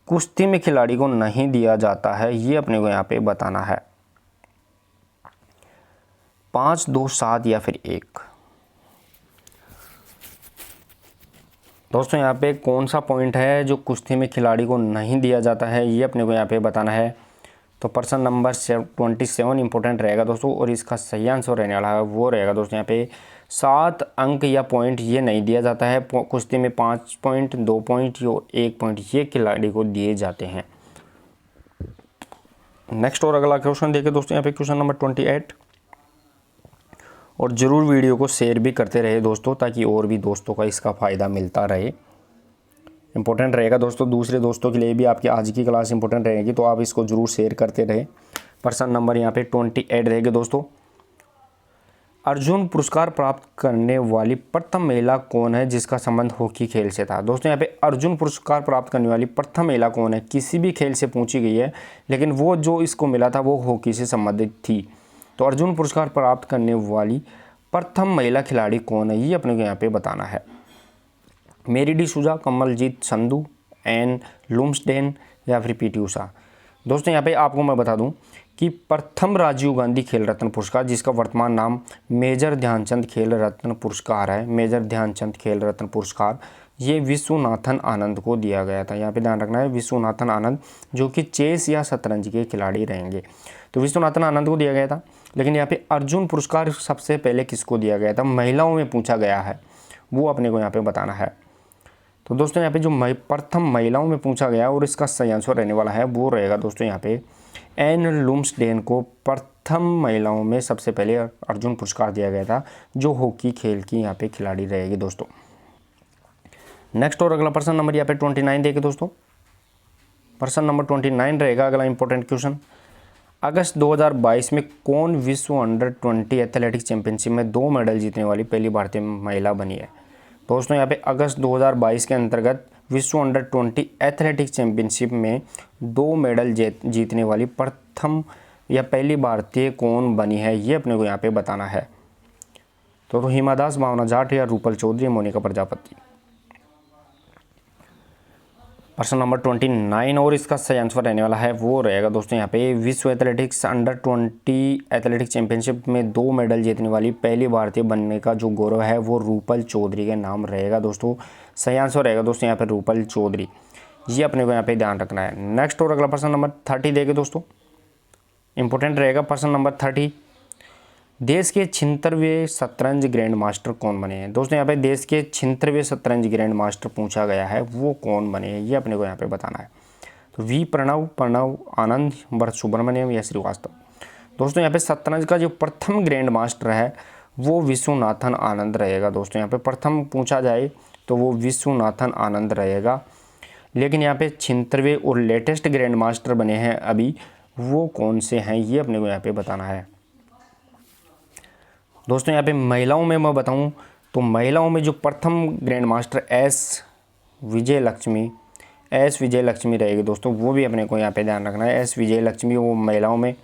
कुश्ती में खिलाड़ी को नहीं दिया जाता है, ये अपने को यहाँ पे बताना है। 5, 2, 7 या फिर 1। दोस्तों यहाँ पे कौन सा पॉइंट है जो कुश्ती में खिलाड़ी को नहीं दिया जाता है, ये अपने को यहाँ पे बताना है। तो प्रश्न नंबर 27 इंपॉर्टेंट रहेगा दोस्तों, और इसका सही आंसर रहने वाला है वो रहेगा दोस्तों यहाँ पे 7 अंक या पॉइंट ये नहीं दिया जाता है कुश्ती में। 5 पॉइंट, 2 पॉइंट या 1 पॉइंट ये खिलाड़ी को दिए जाते हैं। नेक्स्ट और अगला क्वेश्चन देखिए दोस्तों यहाँ पे क्वेश्चन नंबर 28। और ज़रूर वीडियो को शेयर भी करते रहे दोस्तों, ताकि और भी दोस्तों का इसका फ़ायदा मिलता रहे। इंपॉर्टेंट रहेगा दोस्तों, दूसरे दोस्तों के लिए भी आपकी आज की क्लास इंपॉर्टेंट रहेगी, तो आप इसको ज़रूर शेयर करते रहे। प्रश्न नंबर यहाँ पे 28 रहेगा दोस्तों। अर्जुन पुरस्कार प्राप्त करने वाली प्रथम महिला कौन है जिसका संबंध हॉकी खेल से था? दोस्तों यहाँ पे अर्जुन पुरस्कार प्राप्त करने वाली प्रथम महिला कौन है, किसी भी खेल से पूछी गई है, लेकिन वो जो इसको मिला था वो हॉकी से संबंधित थी। तो अर्जुन पुरस्कार प्राप्त करने वाली प्रथम महिला खिलाड़ी कौन है, ये अपने को यहाँ पे बताना है। मेरी डिसूजा, कमलजीत संधू, एन लुम्सडेन या फिर पीटी उषा। दोस्तों यहाँ पे आपको मैं बता दूं कि प्रथम राजीव गांधी खेल रत्न पुरस्कार, जिसका वर्तमान नाम मेजर ध्यानचंद खेल रत्न पुरस्कार है, मेजर ध्यानचंद खेल रत्न पुरस्कार, ये विश्वनाथन आनंद को दिया गया था। यहाँ पे ध्यान रखना है, विश्वनाथन आनंद जो कि चेस या शतरंज के खिलाड़ी रहेंगे। तो विश्वनाथन आनंद को दिया गया था। लेकिन यहाँ पे अर्जुन पुरस्कार सबसे पहले किसको दिया गया था, महिलाओं में पूछा गया है, वो अपने को यहाँ पे बताना है। तो दोस्तों यहाँ पे जो प्रथम महिलाओं में पूछा गया और इसका सही आंसर रहने वाला है वो रहेगा दोस्तों यहाँ पे एन लुम्सडेन को प्रथम महिलाओं में सबसे पहले अर्जुन पुरस्कार दिया गया था, जो हॉकी खेल की यहाँ पे खिलाड़ी रहेगी दोस्तों। नेक्स्ट और अगला प्रश्न नंबर यहाँ पे 29 देखिए दोस्तों। प्रश्न नंबर 29 रहेगा अगला इंपॉर्टेंट क्वेश्चन। अगस्त 2022 में कौन विश्व अंडर-20 एथलेटिक्स चैंपियनशिप में 2 मेडल जीतने वाली पहली भारतीय महिला बनी है? दोस्तों यहाँ पे अगस्त 2022 के अंतर्गत विश्व अंडर-20 एथलेटिक्स चैंपियनशिप में 2 मेडल जीतने वाली प्रथम या पहली भारतीय कौन बनी है, ये अपने को यहाँ पे बताना है। तो हिमा दास, भावना जाट या रूपल चौधरी, मोनिका प्रजापति। प्रश्न नंबर 29 और इसका सही आंसर रहने वाला है वो रहेगा दोस्तों यहाँ पे विश्व एथलेटिक्स अंडर-20 एथलेटिक्स चैंपियनशिप में 2 मेडल जीतने वाली पहली भारतीय बनने का जो गौरव है वो रूपल चौधरी के नाम रहेगा दोस्तों। सही आंसर रहेगा दोस्तों यहाँ पे रूपल चौधरी, ये अपने को यहाँ पे ध्यान रखना है। नेक्स्ट और अगला प्रश्न नंबर 30 देखे दोस्तों, इंपॉर्टेंट रहेगा प्रश्न नंबर 30। देश के 76वें शतरंज ग्रैंड मास्टर कौन बने हैं? दोस्तों यहाँ पे देश के 76वें शतरंज ग्रैंड मास्टर पूछा गया है, वो कौन बने हैं, ये अपने को यहाँ पे बताना है। तो वी प्रणव आनंद, भरत सुब्रमण्यम या श्रीवास्तव। दोस्तों यहाँ पे शतरंज का जो प्रथम ग्रैंड मास्टर है वो विश्वनाथन आनंद रहेगा दोस्तों। यहाँ पे प्रथम पूछा जाए तो वो विश्वनाथन आनंद रहेगा। लेकिन यहाँ पे 76वें और लेटेस्ट ग्रैंड मास्टर बने हैं अभी, वो कौन से हैं, ये अपने को यहाँ पे बताना है। दोस्तों यहाँ पे महिलाओं में मैं बताऊं तो महिलाओं में जो प्रथम ग्रैंड मास्टर एस विजय लक्ष्मी रहेगी दोस्तों, वो भी अपने को यहाँ पे ध्यान रखना है। एस विजय लक्ष्मी वो महिलाओं में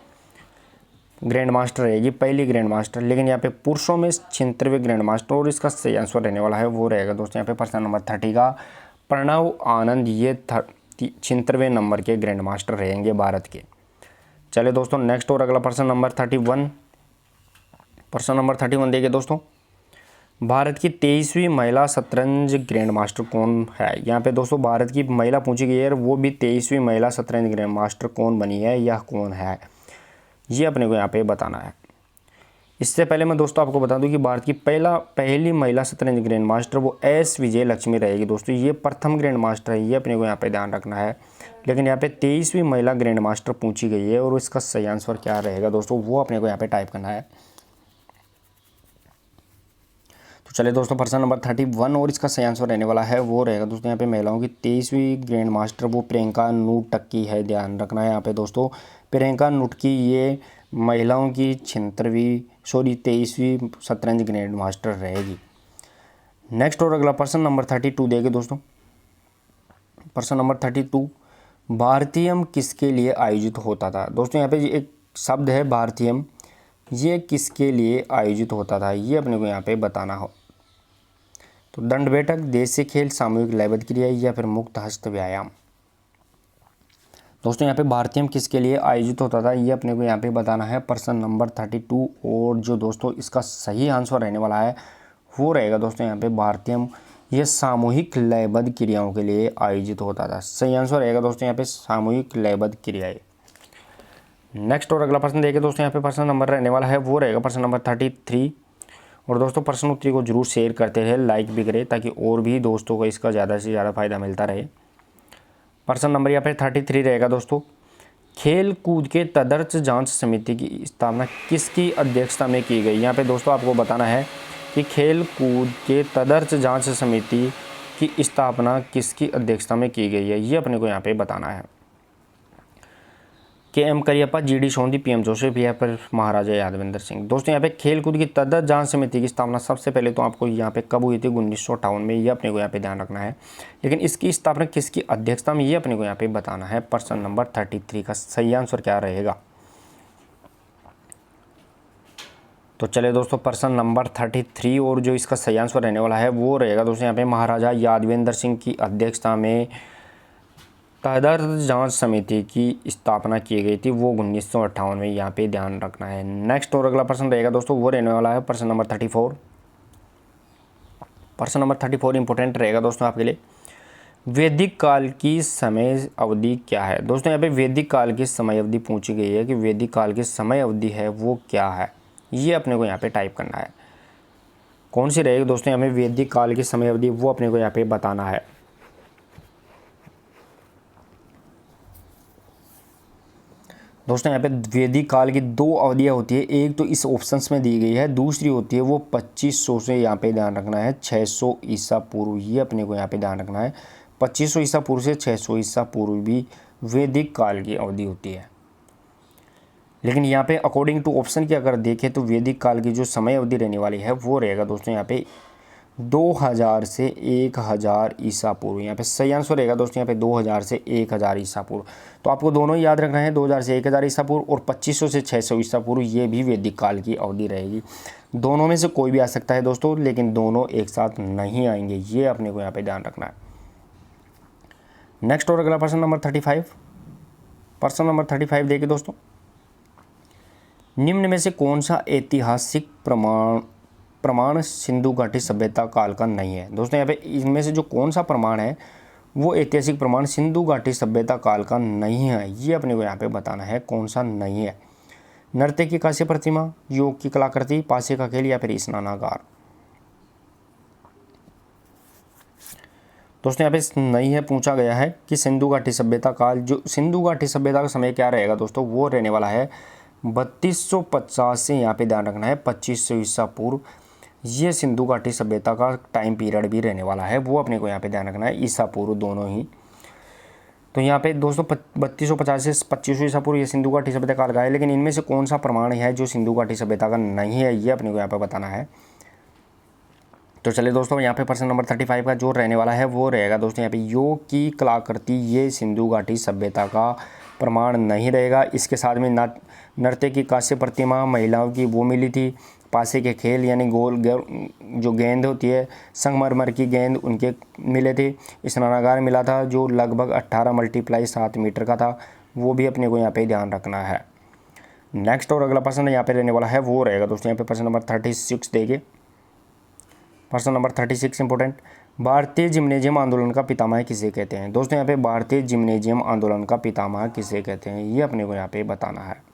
ग्रैंड मास्टर रहेगी, पहली ग्रैंड मास्टर। लेकिन यहाँ पे पुरुषों में 76वें ग्रैंड मास्टर, और इसका सही आंसर रहने वाला है वो रहेगा दोस्तों यहाँ पे प्रश्न नंबर 30 का प्रणव आनंद, ये 76वें नंबर के ग्रैंड मास्टर रहेंगे भारत के। चले दोस्तों नेक्स्ट और अगला प्रश्न नंबर 31। प्रश्न नंबर 31 देखिए दोस्तों, भारत की 23वीं महिला शतरंज ग्रैंड मास्टर कौन है? यहाँ पे दोस्तों भारत की महिला पूछी गई है, वो भी 23वीं महिला शतरंज ग्रैंड मास्टर कौन बनी है, यह कौन है, ये अपने को यहाँ पे बताना है। इससे पहले मैं दोस्तों आपको बता दूं कि भारत की पहली महिला शतरंज ग्रैंड मास्टर वो एस विजय लक्ष्मी रहेगी दोस्तों, ये प्रथम ग्रैंड मास्टर है, ये अपने को यहाँ पे ध्यान रखना है। लेकिन यहाँ पे 23वीं महिला ग्रैंड मास्टर पूछी गई है, और इसका सही आंसर क्या रहेगा दोस्तों, वो अपने को यहाँ पे टाइप करना है। तो चलिए दोस्तों प्रश्न नंबर 31 और इसका सही आंसर रहने वाला है वो रहेगा दोस्तों यहाँ पे महिलाओं की 23वीं ग्रैंड मास्टर वो प्रियंका नूटक्की है। ध्यान रखना है यहाँ पे दोस्तों, प्रियंका नूटक्की ये महिलाओं की 23वीं शतरंज ग्रैंड मास्टर रहेगी। नेक्स्ट और अगला प्रश्न नंबर 32 देंगे दोस्तों। प्रश्न नंबर 32, भारतीयम किसके लिए आयोजित होता था। दोस्तों यहाँ पे एक शब्द है भारतीयम, ये किसके लिए आयोजित होता था ये अपने को यहाँ पे बताना हो। तो दंड बैठक, देशी खेल, सामूहिक लयबद्ध क्रिया या फिर मुक्त हस्त व्यायाम। दोस्तों यहाँ पे भारतीयम किसके लिए आयोजित होता था ये अपने को यहाँ पे बताना है प्रश्न नंबर 32। और जो दोस्तों इसका सही आंसर रहने वाला है वो रहेगा दोस्तों यहाँ पे भारतीयम ये सामूहिक लयबद्ध क्रियाओं के लिए आयोजित होता था। सही आंसर रहेगा दोस्तों यहाँ पे सामूहिक लयबद्ध क्रियाएं। नेक्स्ट और अगला प्रश्न देखिए दोस्तों यहाँ पे प्रश्न नंबर रहने वाला है वो रहेगा प्रश्न नंबर 33। और दोस्तों प्रश्न उत्तरी को जरूर शेयर करते रहे, लाइक भी करें ताकि और भी दोस्तों को इसका ज़्यादा से ज़्यादा फायदा मिलता रहे। प्रश्न नंबर यहाँ पे 33 रहेगा दोस्तों, खेल कूद के तदर्थ जांच समिति की स्थापना किसकी अध्यक्षता में की गई। यहाँ पे दोस्तों आपको बताना है कि खेल कूद के तदर्थ जांच समिति की स्थापना किसकी अध्यक्षता में की गई है ये अपने को यहाँ पे बताना है। K M. Cariappa, G D. Sondhi, P M. Joseph या फिर महाराजा यादवेंद्र सिंह। दोस्तों यहाँ पे खेल कूद की तदर्थ जांच समिति की स्थापना सबसे पहले तो आपको यहाँ पे कब हुई थी 1958 में, ये अपने को यहाँ पे ध्यान रखना है। लेकिन इसकी स्थापना किसकी अध्यक्षता में ये अपने को यहाँ पे बताना है। प्रश्न नंबर 33 का सही आंसर क्या रहेगा। तो चलिए दोस्तों प्रश्न नंबर 33 और जो इसका सही आंसर रहने वाला है वो रहेगा दोस्तों यहाँ पे महाराजा यादवेंद्र सिंह की अध्यक्षता में तदर्थ जांच समिति की स्थापना की गई थी, वो 1958 में, यहाँ पे ध्यान रखना है। नेक्स्ट और अगला प्रश्न रहेगा दोस्तों वो रहने वाला है प्रश्न नंबर 34। प्रश्न नंबर 34 इंपॉर्टेंट रहेगा दोस्तों आपके लिए। वैदिक काल की समय अवधि क्या है। दोस्तों यहाँ पे वैदिक काल की समय अवधि पूछी गई है कि वैदिक काल की समय अवधि है वो क्या है, ये अपने को यहाँ पे टाइप करना है। कौन सी रहेगी दोस्तों यहाँ पे वैदिक काल की समय अवधि, वो अपने को यहाँ पे बताना है। दोस्तों यहाँ पे वैदिक काल की दो अवधियाँ होती है, एक तो इस ऑप्शंस में दी गई है, दूसरी होती है वो 2500 से यहाँ पे ध्यान रखना है 600 ईसा पूर्व, ये अपने को यहाँ पे ध्यान रखना है। 2500 ईसा पूर्व से 600 ईसा पूर्व भी वैदिक काल की अवधि होती है। लेकिन यहाँ पे अकॉर्डिंग टू ऑप्शन की अगर देखें तो वैदिक काल की जो समय अवधि रहने वाली है वो रहेगा दोस्तों यहाँ पे 2000 से 1000 ईसा पूर्व। यहाँ पे सही आंसर रहेगा दोस्तों यहाँ पे 2000 से 1000 ईसा पूर्व। तो आपको दोनों ही याद रखना है, 2000 से 1000 ईसा पूर्व और 2500 से 600 ईसा पूर्व, ये भी वैदिक काल की अवधि रहेगी। दोनों में से कोई भी आ सकता है दोस्तों, लेकिन दोनों एक साथ नहीं आएंगे, ये अपने को यहाँ पे ध्यान रखना है। नेक्स्ट और अगला प्रश्न नंबर 35। प्रश्न नंबर 35 देखिए दोस्तों, निम्न में से कौन सा ऐतिहासिक प्रमाण सिंधु घाटी सभ्यता काल का नहीं है। दोस्तों यहाँ पे इनमें से जो कौन सा प्रमाण है वो ऐतिहासिक प्रमाण सिंधु घाटी सभ्यता काल का नहीं है, ये अपने को यहाँ पे बताना है कौन सा नहीं है। नृत्य की कांस्य प्रतिमा, योग की कलाकृति, पासे का खेल या फिर स्नानागार। दोस्तों यहाँ पे नहीं है, पूछा गया है कि सिंधु घाटी सभ्यता काल, जो सिंधु घाटी सभ्यता का समय क्या रहेगा दोस्तों, वो रहने वाला है 3250 से यहाँ पे ध्यान रखना है 2500 ईसा पूर्व, ये सिंधु घाटी सभ्यता का टाइम पीरियड भी रहने वाला है, वो अपने को यहाँ पे ध्यान रखना है, ईसा पूर्व दोनों ही। तो यहाँ पे दोस्तों 3250 से 2500 ईसा पूर्व ये सिंधु घाटी सभ्यता काल का है, लेकिन इनमें से कौन सा प्रमाण है जो सिंधु घाटी सभ्यता का नहीं है, ये अपने को यहाँ पे बताना है। तो चलिए दोस्तों यहाँ पे प्रश्न नंबर 35 का जो रहने वाला है वो रहेगा दोस्तों यहाँ पे योग की कलाकृति, ये सिंधु घाटी सभ्यता का प्रमाण नहीं रहेगा। इसके साथ में नृत्य की कांस्य प्रतिमा महिलाओं की वो मिली थी, पासे के खेल यानी गोल जो गेंद होती है संगमरमर की गेंद उनके मिले थे, स्नानागार मिला था जो लगभग 18x7 मीटर का था, वो भी अपने को यहाँ पे ध्यान रखना है। नेक्स्ट और अगला प्रश्न यहाँ पे रहने वाला है वो रहेगा दोस्तों यहाँ पे प्रश्न नंबर 36 देखिए। प्रश्न नंबर 36 इंपॉर्टेंट, भारतीय जिम्नेजियम आंदोलन का पितामह किसे कहते हैं। दोस्तों यहाँ पे भारतीय जिम्नेजियम आंदोलन का पितामह किसे कहते हैं, ये अपने को यहाँ पे बताना है।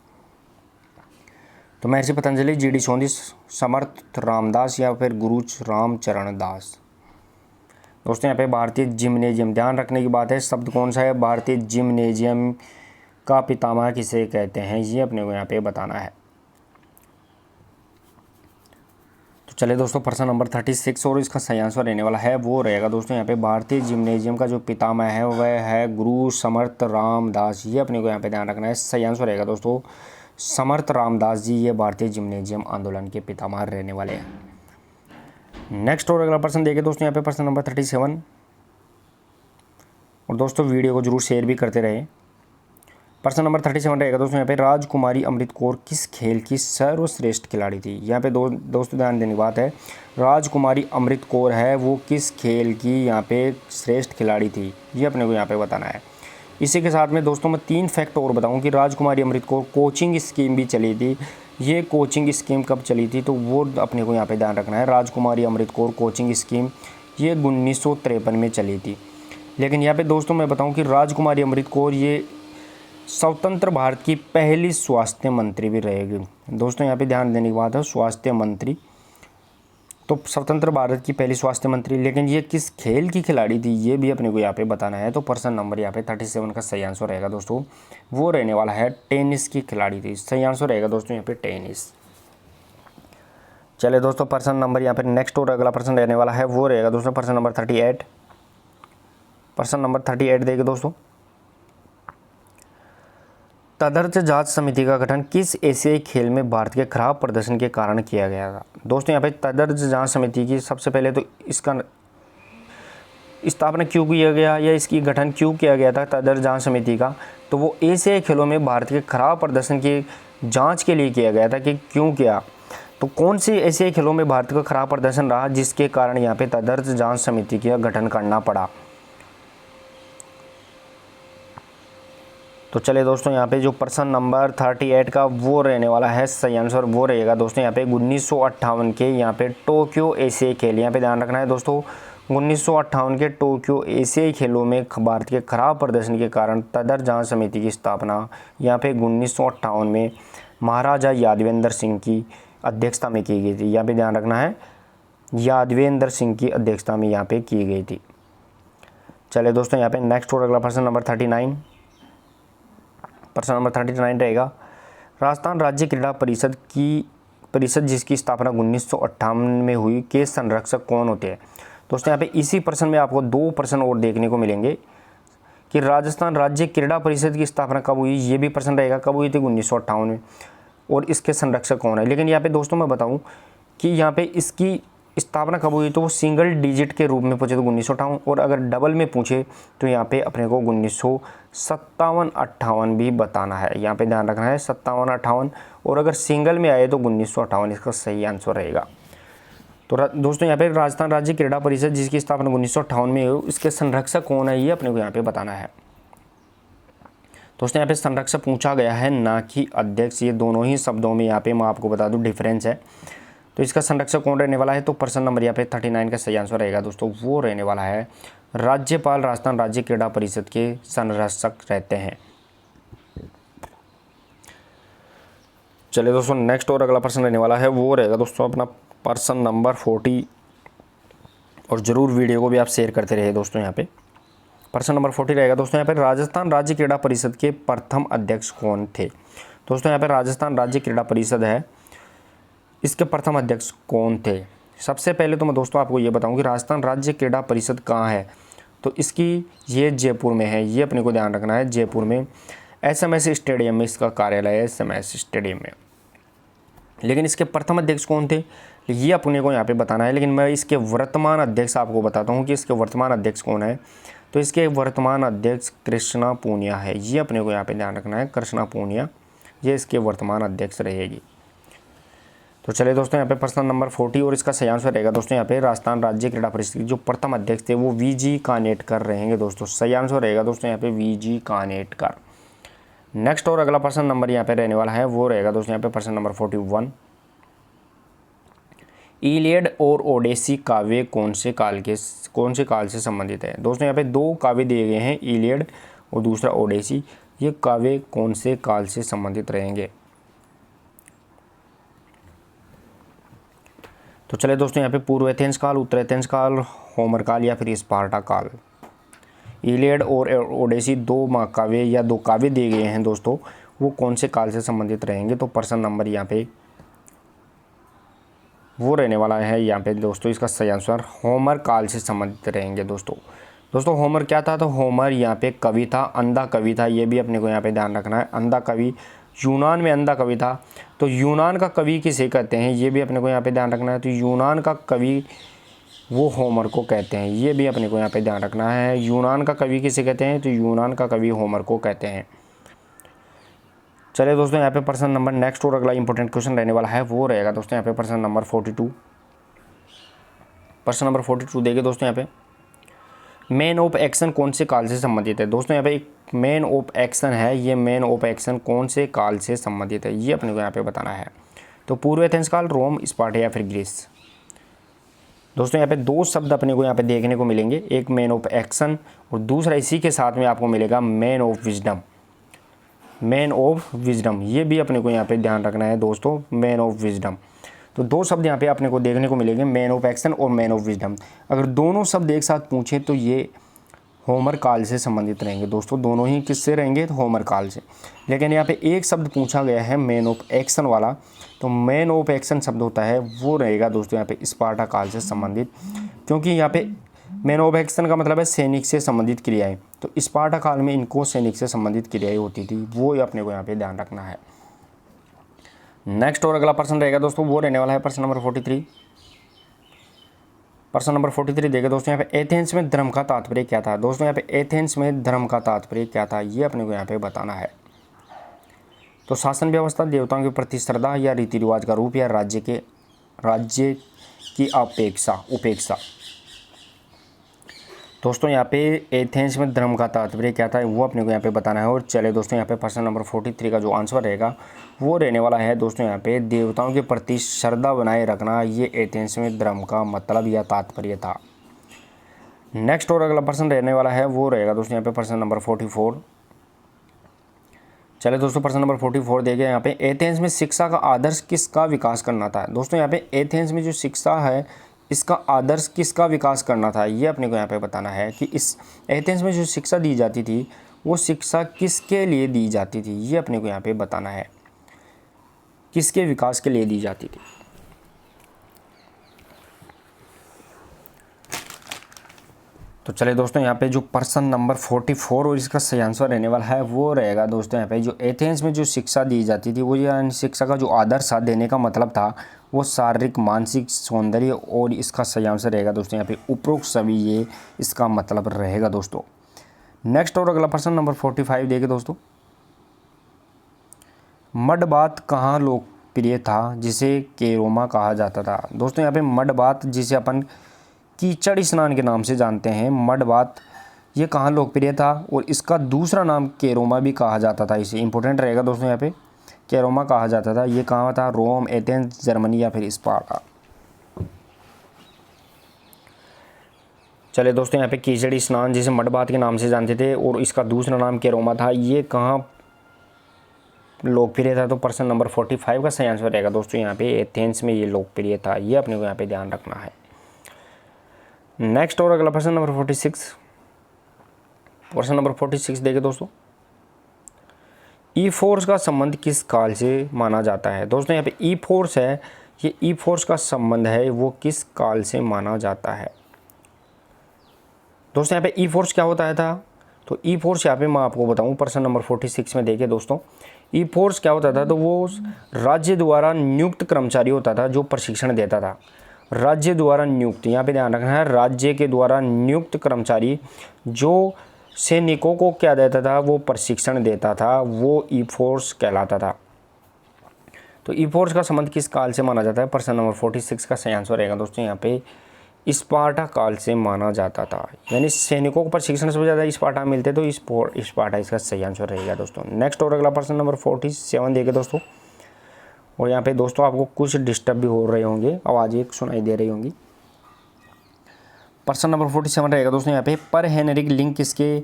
तो महर्षि पतंजलि, जी.डी. सोंधी, समर्थ रामदास या फिर गुरु रामचरण दास। दोस्तों यहाँ पे भारतीय जिम्नेजियम, ध्यान रखने की बात है शब्द कौन सा है, भारतीय जिम्नेजियम का पितामह किसे कहते हैं, ये अपने को यहाँ पे बताना है। तो चलिए दोस्तों प्रश्न नंबर 36 और इसका सही आंसर रहने वाला है वो रहेगा दोस्तों यहाँ पे भारतीय जिम्नेजियम का जो पितामह है वह है गुरु समर्थ रामदास। ये अपने को यहाँ पे ध्यान रखना है। सही आंसर रहेगा दोस्तों समर्थ रामदास जी, ये भारतीय जिम्नेजियम आंदोलन के पितामह रहने वाले हैं। नेक्स्ट और अगला प्रश्न देखें दोस्तों यहाँ पे प्रश्न नंबर 37। और दोस्तों वीडियो को जरूर शेयर भी करते रहे। प्रश्न नंबर 37 रहेगा दोस्तों यहाँ पे राजकुमारी अमृत कौर किस खेल की सर्वश्रेष्ठ खिलाड़ी थी। यहाँ पे दोस्तों ध्यान देने की बात है, राजकुमारी अमृत कौर है वो किस खेल की यहाँ पे श्रेष्ठ खिलाड़ी थी, ये अपने को यहाँ पे बताना है। इसी के साथ में दोस्तों मैं 3 फैक्ट और बताऊँ कि राजकुमारी अमृत कौर कोचिंग स्कीम भी चली थी। ये कोचिंग स्कीम कब चली थी तो वो अपने को यहाँ पर ध्यान रखना है। राजकुमारी अमृत कौर कोचिंग स्कीम ये 1953 में चली थी। लेकिन यहाँ पे दोस्तों मैं बताऊँ कि राजकुमारी अमृत कौर ये स्वतंत्र भारत की पहली स्वास्थ्य मंत्री भी रहेगी। दोस्तों यहाँ पे ध्यान देने की बात है, स्वास्थ्य मंत्री तो स्वतंत्र भारत की पहली स्वास्थ्य मंत्री। लेकिन ये किस खेल की खिलाड़ी थी ये भी अपने को यहाँ पे बताना है। तो प्रश्न नंबर यहाँ पे 37 का सही आंसर रहेगा दोस्तों वो रहने वाला है टेनिस की खिलाड़ी थी। सही आंसर रहेगा दोस्तों यहाँ पे टेनिस। चलिए दोस्तों प्रश्न नंबर यहाँ पे नेक्स्ट और अगला प्रश्न रहने वाला है वो रहेगा दोस्तों प्रश्न नंबर 38। प्रश्न नंबर 38 देखिए दोस्तों, तदर्थ जांच समिति का गठन किस एशियाई खेल में भारत के खराब प्रदर्शन के कारण किया गया था। दोस्तों यहाँ पे तदर्थ जांच समिति की सबसे पहले तो इसका स्थापना क्यों किया गया या इसकी गठन क्यों किया गया था तदर्थ जांच समिति का, तो वो एशियाई खेलों में भारत के खराब प्रदर्शन की जांच के लिए किया गया था। कि क्यों किया, तो कौन सी एशियाई खेलों में भारत का खराब प्रदर्शन रहा जिसके कारण यहाँ पे तदर्थ जांच समिति का गठन करना पड़ा। तो चलिए दोस्तों यहाँ पे जो प्रश्न नंबर 38 का वो रहने वाला है सही आंसर वो रहेगा दोस्तों यहाँ पे 1958 के यहाँ पे टोक्यो एशियाई खेल। यहाँ पे ध्यान रखना है दोस्तों 1958 के टोक्यो एशियाई खेलों में भारत के खराब प्रदर्शन के कारण तदर्थ जांच समिति की स्थापना यहाँ पे 1958 में महाराजा यादवेंद्र सिंह की अध्यक्षता में की गई थी। यहाँ पे ध्यान रखना है यादवेंद्र सिंह की अध्यक्षता में यहाँ पे की गई थी। चलिए दोस्तों यहाँ पे नेक्स्ट और अगला प्रश्न नंबर 39। प्रश्न नंबर 39 रहेगा राजस्थान राज्य क्रीड़ा परिषद जिसकी स्थापना 1958 में हुई के संरक्षक कौन होते हैं। दोस्तों यहाँ पे इसी प्रश्न में आपको 2 प्रश्न और देखने को मिलेंगे कि राजस्थान राज्य क्रीड़ा परिषद की स्थापना कब हुई, ये भी प्रश्न रहेगा कब हुई थी 1958 में, और इसके संरक्षक कौन है। लेकिन यहाँ पे दोस्तों मैं बताऊँ कि यहाँ पे इसकी स्थापना कब हुई तो वो सिंगल डिजिट के रूप में पूछे तो 1958, और अगर डबल में पूछे तो यहाँ पे अपने को 1957-58 भी बताना है। यहाँ पे ध्यान रखना है 57-58, और अगर सिंगल में आए तो 1958 इसका सही आंसर रहेगा। तो दोस्तों यहाँ पे राजस्थान राज्य क्रीड़ा परिषद जिसकी स्थापना 1958 में हुई इसके संरक्षक कौन है ये अपने को यहाँ पे बताना है। दोस्तों यहाँ पे संरक्षक पूछा गया है ना कि अध्यक्ष, ये दोनों ही शब्दों में यहाँ पे मैं आपको बता दूँ डिफरेंस है। तो इसका संरक्षक कौन रहने वाला है, तो प्रश्न नंबर यहाँ पे 39 का सही आंसर रहेगा दोस्तों वो रहने वाला है राज्यपाल राजस्थान राज्य क्रीड़ा परिषद के संरक्षक रहते हैं। चलिए दोस्तों नेक्स्ट और अगला प्रश्न रहने वाला है वो रहेगा दोस्तों अपना प्रश्न नंबर 40, और ज़रूर वीडियो को भी आप शेयर करते रहिए दोस्तों। यहाँ पे प्रश्न नंबर 40 रहेगा दोस्तों यहाँ पे राजस्थान राज्य क्रीड़ा परिषद के प्रथम अध्यक्ष कौन थे। दोस्तों यहाँ पे राजस्थान राज्य क्रीड़ा परिषद है, इसके प्रथम अध्यक्ष कौन थे। सबसे पहले तो मैं दोस्तों आपको ये बताऊं कि राजस्थान राज्य क्रीड़ा परिषद कहाँ है, तो इसकी ये जयपुर में है। ये अपने को ध्यान रखना है जयपुर में SMS स्टेडियम में इसका कार्यालय है, SMS स्टेडियम में। लेकिन इसके प्रथम अध्यक्ष कौन थे ये अपने को यहाँ पे बताना है। लेकिन मैं इसके वर्तमान अध्यक्ष आपको बताता हूँ कि इसके वर्तमान अध्यक्ष कौन है। तो इसके वर्तमान अध्यक्ष कृष्णा पूनिया है। ये अपने को यहाँ पे ध्यान रखना है, कृष्णा पूनिया ये इसके वर्तमान अध्यक्ष रहेगी। तो चलिए दोस्तों यहाँ पे प्रश्न नंबर 40 और इसका सही आंसर रहेगा दोस्तों यहाँ पे राजस्थान राज्य क्रीड़ा परिषद के जो प्रथम अध्यक्ष थे वो VG कानेटकर रहेंगे दोस्तों। सही आंसर रहेगा दोस्तों यहाँ पे VG कानेटकर। नेक्स्ट और अगला प्रश्न नंबर यहाँ पे रहने वाला है वो रहेगा दोस्तों यहाँ पे प्रश्न नंबर 41। इलियड और ओडेसी काव्य कौन से काल से संबंधित है। दोस्तों यहाँ पे 2 काव्य दिए गए हैं, इलियड और दूसरा ओडेसी। ये काव्य कौन से काल से संबंधित रहेंगे। तो चलिए दोस्तों यहाँ पे पूर्व एथेंस काल, उत्तर एथेंस काल, होमर काल या फिर स्पार्टा काल। इलियड और ओडेसी 2 महाकाव्य या 2 काव्य दिए गए हैं दोस्तों, वो कौन से काल से संबंधित रहेंगे। तो प्रश्न नंबर यहाँ पे वो रहने वाला है यहाँ पे दोस्तों इसका सही आंसर होमर काल से संबंधित रहेंगे दोस्तों होमर क्या था, तो होमर यहाँ पे कवि था, अंधा कवि था, ये भी अपने को यहाँ पे ध्यान रखना है। अंधा कवि, यूनान में अंधा कवि था, तो यूनान का कवि किसे कहते हैं ये भी अपने को यहाँ पे ध्यान रखना है। तो यूनान का कवि वो होमर को कहते हैं, ये भी अपने को यहाँ पे ध्यान रखना है। यूनान का कवि किसे कहते हैं, तो यूनान का कवि होमर को कहते हैं। चलिए दोस्तों यहाँ पे प्रश्न नंबर नेक्स्ट और अगला इंपॉर्टेंट क्वेश्चन रहने वाला है वो रहेगा दोस्तों यहाँ पे प्रश्न नंबर 42। प्रश्न नंबर 42 देखिए दोस्तों यहाँ पे मैन ऑफ एक्शन कौन से काल से संबंधित है। दोस्तों यहाँ पे एक मैन ऑफ एक्शन है, ये मैन ऑफ एक्शन कौन से काल से संबंधित है ये अपने को यहाँ पे बताना है। तो पूर्व एथेंस काल, रोम, स्पार्टा या फिर ग्रीस। दोस्तों यहाँ पे दो शब्द अपने को यहाँ पे देखने को मिलेंगे, एक मैन ऑफ एक्शन और दूसरा इसी के साथ में आपको मिलेगा man of wisdom. Man of wisdom ये भी अपने को यहाँ पे ध्यान रखना है दोस्तों, मैन ऑफ विजडम। तो दो शब्द यहाँ पे अपने को देखने को मिलेंगे, मैन ऑफ एक्शन और मैन ऑफ विजडम। अगर दोनों शब्द एक साथ पूछे तो ये होमर काल से संबंधित रहेंगे दोस्तों, दोनों ही किससे रहेंगे, तो होमर काल से। लेकिन यहाँ पे एक शब्द पूछा गया है मैन ऑफ एक्शन वाला, तो मैन ऑफ एक्शन शब्द होता है वो रहेगा दोस्तों यहाँ पे स्पार्टा काल से संबंधित, क्योंकि यहाँ पे मैन ऑफ एक्शन का मतलब है सैनिक से संबंधित क्रियाएं, तो स्पार्टा काल में इनको सैनिक से संबंधित क्रियाएं होती थी, वो अपने को यहाँ पे ध्यान रखना है। नेक्स्ट और अगला प्रश्न रहेगा दोस्तों वो रहने वाला है प्रश्न नंबर 43। प्रश्न नंबर 43 देखिए दोस्तों यहाँ पे एथेंस में धर्म का तात्पर्य क्या था। दोस्तों यहाँ पे एथेंस में धर्म का तात्पर्य क्या था ये अपने को यहाँ पे बताना है। तो शासन व्यवस्था, देवताओं के प्रति श्रद्धा या रीति रिवाज का रूप या राज्य की उपेक्षा। दोस्तों यहाँ पे एथेंस में धर्म का तात्पर्य क्या था वो अपने को यहाँ पे बताना है। और चले दोस्तों यहाँ पे प्रश्न नंबर 43 का जो आंसर रहेगा वो रहने वाला है दोस्तों यहाँ पे देवताओं के प्रति श्रद्धा बनाए रखना, ये एथेंस में धर्म का मतलब या तात्पर्य था। नेक्स्ट और अगला प्रश्न रहने वाला है वो रहेगा दोस्तों यहाँ पे प्रश्न नंबर 44। चले दोस्तों प्रश्न नंबर 44 देखिए यहाँ पे एथेंस में शिक्षा का आदर्श किसका विकास करना था। दोस्तों यहाँ पे एथेंस में जो शिक्षा है इसका आदर्श किसका विकास करना था ये अपने को यहाँ पे बताना है कि इस एथेंस में जो शिक्षा दी जाती थी वो शिक्षा किसके लिए दी जाती थी ये अपने को यहाँ पे बताना है, किसके विकास के लिए दी जाती थी। तो चले दोस्तों यहाँ पे जो प्रश्न नंबर 44 और इसका सही आंसर रहने वाला है वो रहेगा दोस्तों यहाँ पे जो एथेंस में जो शिक्षा दी जाती थी वो यानी शिक्षा का जो आदर्श था देने का मतलब था वो शारीरिक मानसिक सौंदर्य, और इसका सही आंसर रहेगा दोस्तों यहाँ पे उपरोक्त सभी, ये इसका मतलब रहेगा दोस्तों। नेक्स्ट और अगला प्रश्न नंबर 45 देखिए दोस्तों, मड बाथ कहाँ लोकप्रिय था जिसे केरोमा कहा जाता था। दोस्तों यहाँ पे मड बाथ जिसे अपन कीचड़ स्नान के नाम से जानते हैं, मड बाथ ये कहाँ लोकप्रिय था और इसका दूसरा नाम केरोमा भी कहा जाता था। इसे इंपॉर्टेंट रहेगा दोस्तों यहाँ पे केरोमा कहा जाता था, ये कहाँ था, रोम, एथेंस, जर्मनी या फिर स्पार्टा। चले दोस्तों यहाँ पे कीचड़ स्नान जिसे मड बाथ के नाम से जानते थे और इसका दूसरा नाम केरोमा था, ये कहाँ लोकप्रिय था। तो प्रश्न नंबर 45 का सही आंसर रहेगा दोस्तों यहाँ पे एथेंस में ये लोकप्रिय था, ये अपने को यहाँ पे ध्यान रखना है। नेक्स्ट और अगला प्रश्न नंबर 46। प्रश्न नंबर 46 देखिए दोस्तों, ई फोर्स का संबंध किस काल से माना जाता है। दोस्तों यहाँ पे ई फोर्स है, ये ई फोर्स का संबंध है वो किस काल से माना जाता है। दोस्तों यहाँ पे ई फोर्स क्या होता है था, तो ई फोर्स यहाँ पे मैं आपको बताऊँ प्रश्न नंबर 46 में देखिए दोस्तों, ई फोर्स क्या होता था, तो वो राज्य द्वारा नियुक्त कर्मचारी होता था जो प्रशिक्षण देता था। राज्य द्वारा नियुक्त, यहाँ पे ध्यान रखना है, राज्य के द्वारा नियुक्त कर्मचारी जो सैनिकों को क्या देता था, वो प्रशिक्षण देता था, वो ई फोर्स कहलाता था। तो ई फोर्स का संबंध किस काल से माना जाता है। प्रश्न नंबर 46 का सही आंसर रहेगा दोस्तों यहाँ पे स्पार्टा काल से माना जाता था, यानी सैनिकों को प्रशिक्षण से ज़्यादा स्पार्टा मिलते तो स्पार्टा इसका सही आंसर रहेगा दोस्तों। नेक्स्ट और अगला प्रश्न नंबर 47 देखिए दोस्तों, और यहाँ पे दोस्तों आपको कुछ डिस्टर्ब भी हो रहे होंगे, आवाज़ एक सुनाई दे रही होंगी। प्रश्न नंबर 47 रहेगा दोस्तों यहाँ पे पर हेनरिक लिंग किसके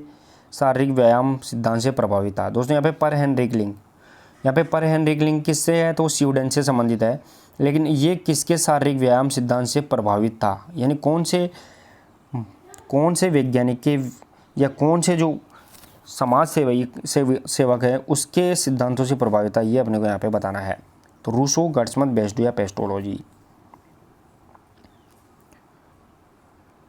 शारीरिक व्यायाम सिद्धांत से प्रभावित था। दोस्तों यहाँ पे पर हेनरिक लिंग, यहाँ पे पर हेनरिक लिंग किससे है, तो स्वीडन से संबंधित है, लेकिन ये किसके शारीरिक व्यायाम सिद्धांत से प्रभावित था, यानी कौन से वैज्ञानिक के या कौन से जो समाज सेवक है उसके सिद्धांतों से प्रभावित था, ये अपने को यहाँ पे बताना है। तो रूसो, गर्ट्समन, बेस्डो या पेस्टोलॉजी।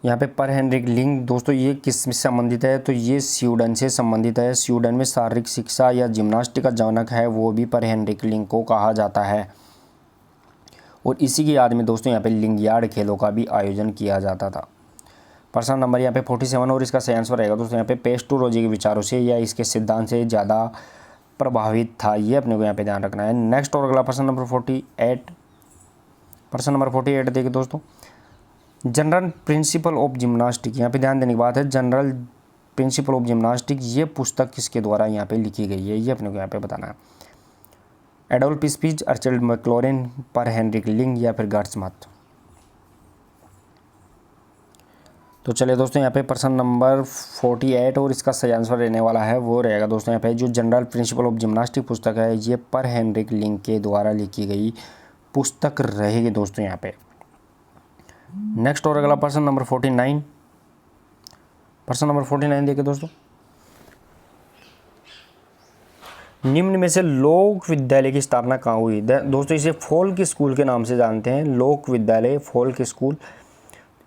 यहाँ पे पर हेनरिक लिंक दोस्तों ये किस से संबंधित है, तो ये स्वीडन से संबंधित है। स्वीडन में शारीरिक शिक्षा या जिम्नास्टिक का जनक है वो भी पर हेनरिक लिंक को कहा जाता है। और इसी की याद में दोस्तों यहाँ पे लिंगयार्ड खेलों का भी आयोजन किया जाता था। प्रश्न नंबर यहाँ पे 47 और इसका सही आंसर रहेगा दोस्तों यहाँ पे पेस्टोरोजी के विचारों से या इसके सिद्धांत से ज़्यादा प्रभावित था, ये अपने को यहाँ पे ध्यान रखना है। नेक्स्ट और अगला प्रश्न नंबर 48। प्रश्न नंबर 48 देखिए दोस्तों, जनरल प्रिंसिपल ऑफ जिम्नास्टिक, यहाँ पे ध्यान देने की बात है, जनरल प्रिंसिपल ऑफ जिम्नास्टिक ये पुस्तक किसके द्वारा यहाँ पे लिखी गई है, ये अपने को यहाँ पे बताना है। एडोल्फ स्पीच, अर्चिल्ड मैक्लॉरेन, पर हेनरिक लिंक या फिर गर्ट्समथ। तो चलिए दोस्तों यहाँ पे प्रश्न नंबर 48 और इसका सही आंसर रहने वाला है वो रहेगा दोस्तों यहाँ पे जो जनरल प्रिंसिपल ऑफ जिम्नास्टिक पुस्तक है ये पर हेनरिक लिंक के द्वारा लिखी गई पुस्तक रहेगी दोस्तों यहाँ पे। नेक्स्ट और अगला प्रश्न नंबर 49। प्रश्न नंबर 49 देखिए दोस्तों, निम्न में से लोक विद्यालय की स्थापना कहाँ हुई। दोस्तों इसे फोल्क स्कूल के नाम से जानते हैं, लोक विद्यालय फोल्क स्कूल,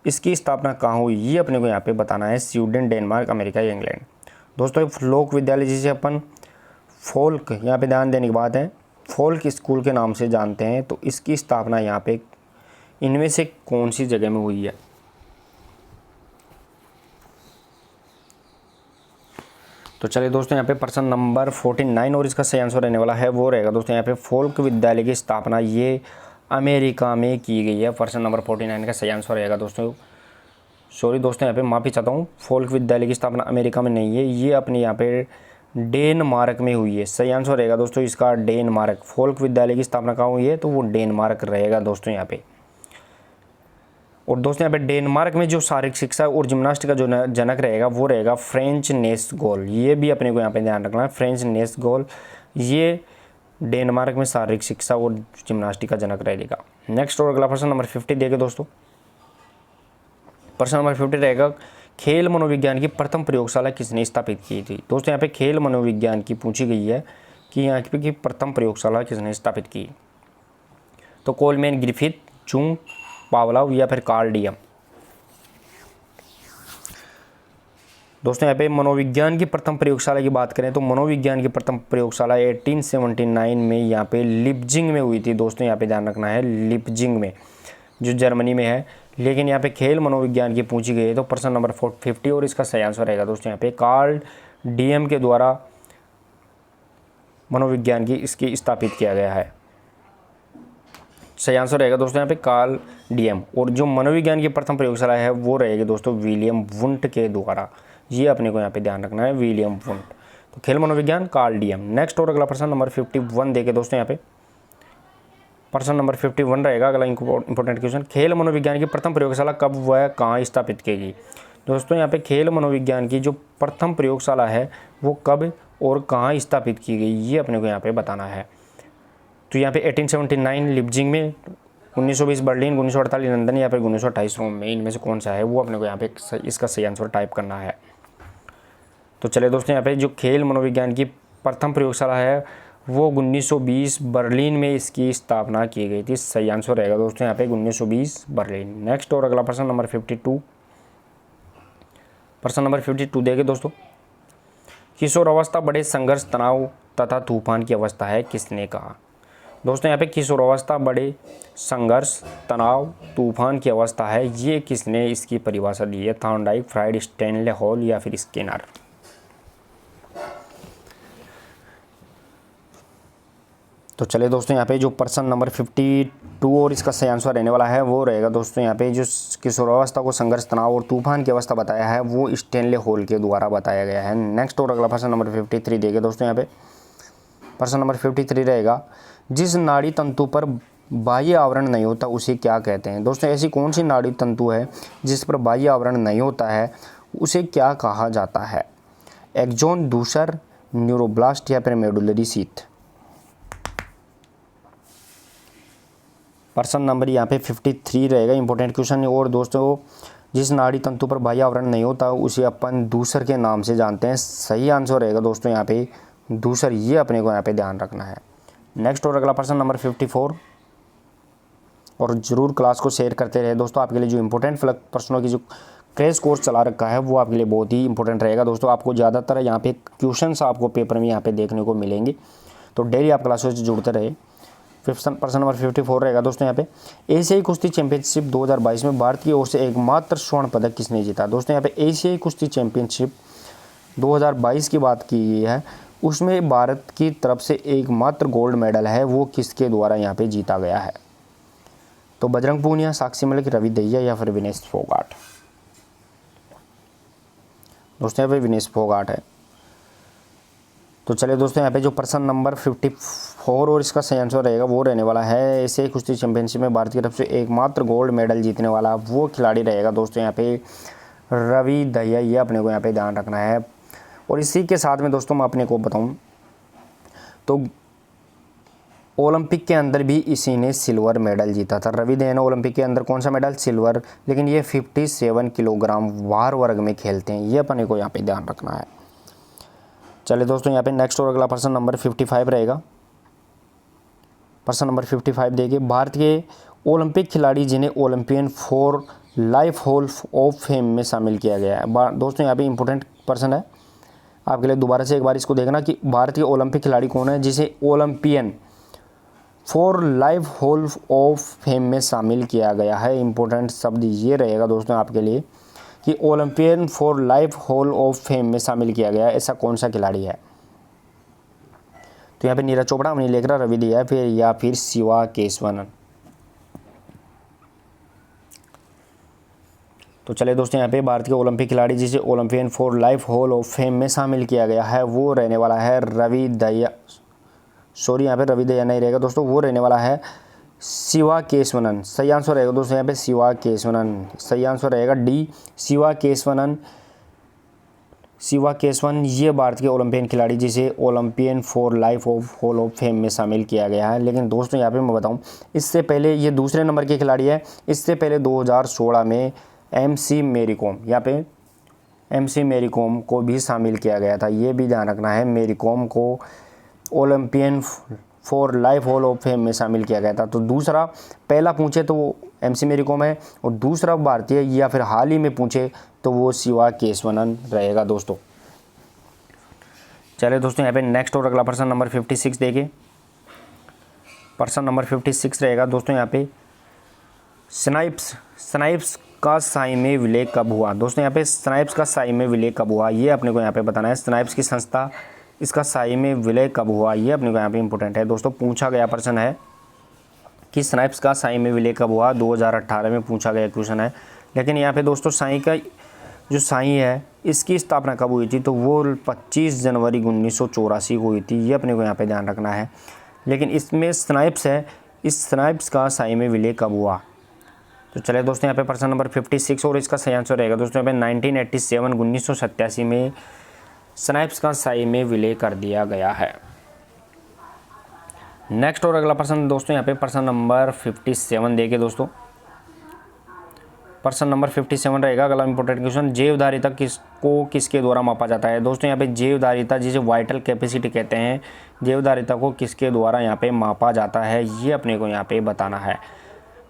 इसकी स्थापना कहाँ हुई ये अपने को यहाँ पे बताना है। स्वीडन, डेनमार्क, अमेरिका या इंग्लैंड। दोस्तों लोक विद्यालय जिसे अपन फोल्क, यहाँ पे ध्यान देने की बात है, फोल्क स्कूल के नाम से जानते हैं, तो इसकी स्थापना यहाँ पे इनमें से कौन सी जगह में हुई है। तो चलिए दोस्तों यहाँ पे प्रश्न नंबर 49 और इसका सही आंसर रहने वाला है वो रहेगा दोस्तों यहाँ पे फोल्क विद्यालय की स्थापना ये अमेरिका में की गई है। प्रश्न नंबर 49 का सही आंसर रहेगा दोस्तों, सॉरी दोस्तों यहाँ पे माफ़ी चाहता हूँ, फोल्क विद्यालय की स्थापना अमेरिका में नहीं है, ये अपने यहाँ पे डेनमार्क में हुई है। सही आंसर रहेगा दोस्तों इसका डेनमार्क। फोल्क विद्यालय की स्थापना कहाँ हुई है, तो वो डेनमार्क रहेगा दोस्तों यहाँ पे। और दोस्तों यहाँ पे डेनमार्क में जो शारीरिक शिक्षा और जिम्नास्टिक का जो जनक रहेगा वो रहेगा फ्रेंच नेस्गोल, ये भी अपने को यहाँ पे ध्यान रखना है। फ्रेंच नेस्गोल ये डेनमार्क में शारीरिक शिक्षा और जिम्नास्टिक का जनक रहेगा। नेक्स्ट और अगला प्रश्न नंबर 50 देखिए दोस्तों, प्रश्न नंबर 50 रहेगा खेल मनोविज्ञान की प्रथम प्रयोगशाला किसने स्थापित की थी। दोस्तों यहाँ पे खेल मनोविज्ञान की पूछी गई है कि यहाँ पे की प्रथम प्रयोगशाला किसने स्थापित की, तो कोलमैन, ग्रिफिथ, जूंग, पावलोव या फिर कार्ल डीएम। दोस्तों यहाँ पे मनोविज्ञान की प्रथम प्रयोगशाला की बात करें तो मनोविज्ञान की प्रथम प्रयोगशाला 1879 में यहाँ पे लिप्जिंग में हुई थी। दोस्तों यहाँ पे ध्यान रखना है लिप्जिंग में, जो जर्मनी में है। लेकिन यहाँ पे खेल मनोविज्ञान की पूछी गई है तो प्रश्न नंबर 50 और इसका सही आंसर रहेगा दोस्तों यहाँ पे कार्ल डीएम के द्वारा मनोविज्ञान की इसकी स्थापित किया गया है। सही आंसर रहेगा दोस्तों यहाँ पे कार्ल डीएम। और जो मनोविज्ञान की प्रथम प्रयोगशाला है वो रहेगी दोस्तों विलियम वुंट के द्वारा, ये अपने को यहाँ पे ध्यान रखना है, विलियम वुंट। तो खेल मनोविज्ञान कार्ल डीएम। नेक्स्ट और अगला प्रश्न नंबर 51 देखे दोस्तों यहाँ पे प्रश्न नंबर 51 रहेगा अगला इंपॉर्टेंट क्वेश्चन, खेल मनोविज्ञान की प्रथम प्रयोगशाला कब व कहाँ स्थापित की गई। दोस्तों यहाँ पे खेल मनोविज्ञान की जो प्रथम प्रयोगशाला है वो कब और कहाँ स्थापित की गई ये अपने को यहाँ पे बताना है। तो यहाँ पे 1879 लिप्जिंग में, 1920 बर्लिन, 1948 लंदन या फिर 1928 रोम में, इनमें से कौन सा है वो अपने को यहाँ पे इसका सही आंसर टाइप करना है। तो चलिए दोस्तों यहाँ पे जो खेल मनोविज्ञान की प्रथम प्रयोगशाला है वो 1920 बर्लिन में इसकी स्थापना की गई थी। सही आंसर रहेगा दोस्तों यहाँ पे 1920 बर्लिन। नेक्स्ट और अगला प्रश्न नंबर 52। प्रश्न नंबर 52 देखिए दोस्तों, किशोर अवस्था बड़े संघर्ष, तनाव तथा तूफान की अवस्था है किसने कहा। दोस्तों यहाँ पे किशोर अवस्था बड़े संघर्ष, तनाव, तूफान की अवस्था है, ये किसने इसकी परिभाषा दी है। थॉर्नडाइक, फ्राइड, स्टैनले हॉल या फिर स्किनर। तो चलिए दोस्तों यहाँ पे जो प्रश्न नंबर 52 और इसका सही आंसर रहने वाला है वो रहेगा दोस्तों यहाँ पे जो किशोरावस्था को संघर्ष, तनाव और तूफान की अवस्था बताया है वो स्टैनले हॉल के द्वारा बताया गया है। नेक्स्ट और अगला प्रश्न नंबर 53 देखिए दोस्तों यहाँ पे प्रश्न नंबर 53 रहेगा, जिस नाड़ी तंतु पर बाह्य आवरण नहीं होता उसे क्या कहते हैं। दोस्तों ऐसी कौन सी नाड़ी तंतु है जिस पर बाह्य आवरण नहीं होता है, उसे क्या कहा जाता है। एक्सोन, दूसर, न्यूरोब्लास्ट या फिर मेडुलरी शीथ। प्रश्न नंबर यहाँ पे 53 रहेगा, इंपॉर्टेंट क्वेश्चन। और दोस्तों जिस नाड़ी तंतु पर बाह्य आवरण नहीं होता उसे अपन दूसर के नाम से जानते हैं। सही आंसर रहेगा दोस्तों यहाँ पे दूसर, ये अपने को यहाँ पे ध्यान रखना है। नेक्स्ट और अगला प्रश्न नंबर 54। और ज़रूर क्लास को शेयर करते रहे दोस्तों, आपके लिए जो इंपॉर्टेंट प्रश्नों की जो क्रैश कोर्स चला रखा है वो आपके लिए बहुत ही इंपॉर्टेंट रहेगा दोस्तों। आपको ज़्यादातर यहाँ पे क्वेश्चंस आपको पेपर में यहाँ पे देखने को मिलेंगे, तो डेली आप क्लासों से जुड़ते रहे। पर्सन नंबर 54 रहेगा दोस्तों यहाँ पे एशियाई कुश्ती चैंपियनशिप 2022 में भारत की ओर से एकमात्र स्वर्ण पदक किसने जीता। दोस्तों यहाँ पे एशियाई कुश्ती चैंपियनशिप 2022 की बात की गई है, उसमें भारत की तरफ से एकमात्र गोल्ड मेडल है वो किसके द्वारा यहाँ पे जीता गया है। तो बजरंग पूनिया, साक्षी मलिक, रवि दहिया या फिर विनेश फोगाट। दोस्तों यहाँ पे विनेश फोगाट है। तो चलिए दोस्तों यहाँ पे जो प्रश्न नंबर 54 और इसका सही आंसर रहेगा वो रहने वाला है एशियाई कुश्ती चैंपियनशिप में भारत की तरफ से एकमात्र गोल्ड मेडल जीतने वाला वो खिलाड़ी रहेगा दोस्तों यहाँ पे रवि दहिया। ये अपने को यहाँ पे ध्यान रखना है। और इसी के साथ में दोस्तों मैं अपने को बताऊँ तो ओलंपिक के अंदर भी इसी ने सिल्वर मेडल जीता था। रवि दहिया ने ओलंपिक के अंदर कौन सा मेडल, सिल्वर, लेकिन ये 57 किलोग्राम भार वर्ग में खेलते हैं। ये अपने को यहाँ पे ध्यान रखना है। चलिए दोस्तों यहाँ पे नेक्स्ट और अगला प्रश्न नंबर 55 रहेगा। प्रश्न नंबर 55 देखिए, भारत के ओलंपिक खिलाड़ी जिन्हें Olympian for life hall of fame में शामिल किया गया है। दोस्तों यहाँ पे इंपॉर्टेंट प्रश्न है आपके लिए, दोबारा से एक बार इसको देखना कि भारत के ओलंपिक खिलाड़ी कौन है जिसे Olympian for life hall of fame में शामिल किया गया है। इंपॉर्टेंट शब्द ये रहेगा दोस्तों आपके लिए कि Olympian for life hall of fame में शामिल किया गया है, ऐसा कौन सा खिलाड़ी है। तो यहाँ पे नीरज चोपड़ा, अवनी लेखरा, रवि दहिया फिर या फिर शिवा केशवनन। तो चलिए दोस्तों यहाँ पे भारत के ओलंपिक खिलाड़ी जिसे Olympian for life hall of fame में शामिल किया गया है वो रहने वाला है रवि दहिया। सॉरी यहाँ पे रवि दहिया नहीं रहेगा दोस्तों, वो रहने वाला है शिवा केशवनन। सही आंसर रहेगा दोस्तों यहाँ पे शिवा केशवनन। सही आंसर रहेगा डी, शिवा केशवनन। शिवा केशवन ये भारत के ओलंपियन खिलाड़ी जिसे Olympian for life of hall of fame में शामिल किया गया है। लेकिन दोस्तों यहाँ पे मैं बताऊँ इससे पहले ये दूसरे नंबर के खिलाड़ी है। इससे पहले 2016 में MC मैरी कॉम, यहाँ पे MC मैरी कॉम को भी शामिल किया गया था। ये भी ध्यान रखना है, मैरी कॉम को Olympian for life hall of fame में शामिल किया गया था। तो दूसरा, पहला पूछे तो वो MC मैरी कॉम है और दूसरा भारतीय या फिर हाल ही में पूछे तो वो शिवा केशवनन रहेगा दोस्तों। चलिए दोस्तों यहाँ पे नेक्स्ट और अगला प्रश्न नंबर 56 देखिए। प्रश्न नंबर 56 रहेगा दोस्तों यहाँ पे स्नाइप्स का साई में विलय कब हुआ। दोस्तों यहाँ पे स्नाइप्स का साई में विलय कब हुआ ये अपने को यहाँ पे बताना है। स्नाइप्स की संस्था इसका साई में विलय कब हुआ ये अपने को यहाँ पे इंपॉर्टेंट है दोस्तों। पूछा गया प्रश्न है कि स्नाइप्स का साई में विलय कब हुआ, 2018 में पूछा गया क्वेश्चन है। लेकिन यहाँ पे दोस्तों साई का जो साई है इसकी स्थापना कब हुई थी तो वो 25 जनवरी 1984 को हुई थी। ये अपने को यहाँ पे ध्यान रखना है। लेकिन इसमें स्नाइप्स है, इस स्नाइप्स का साई में विलय कब हुआ। तो चलिए दोस्तों यहाँ पे प्रश्न नंबर 56 और इसका सही आंसर रहेगा दोस्तों यहाँ पे 1987 में स्नाइप्स का साई में विलय कर दिया गया है। नेक्स्ट और अगला प्रश्न दोस्तों यहाँ पे प्रश्न नंबर 57 देखिए दोस्तों। प्रश्न नंबर 57 रहेगा अगला इंपॉर्टेंट क्वेश्चन, जैवधारिता किसके द्वारा मापा जाता है। दोस्तों यहाँ पे जैवधारिता जिसे वाइटल कैपेसिटी कहते हैं, जैवधारिता को किसके द्वारा यहाँ पे मापा जाता है ये अपने को यहाँ पे बताना है।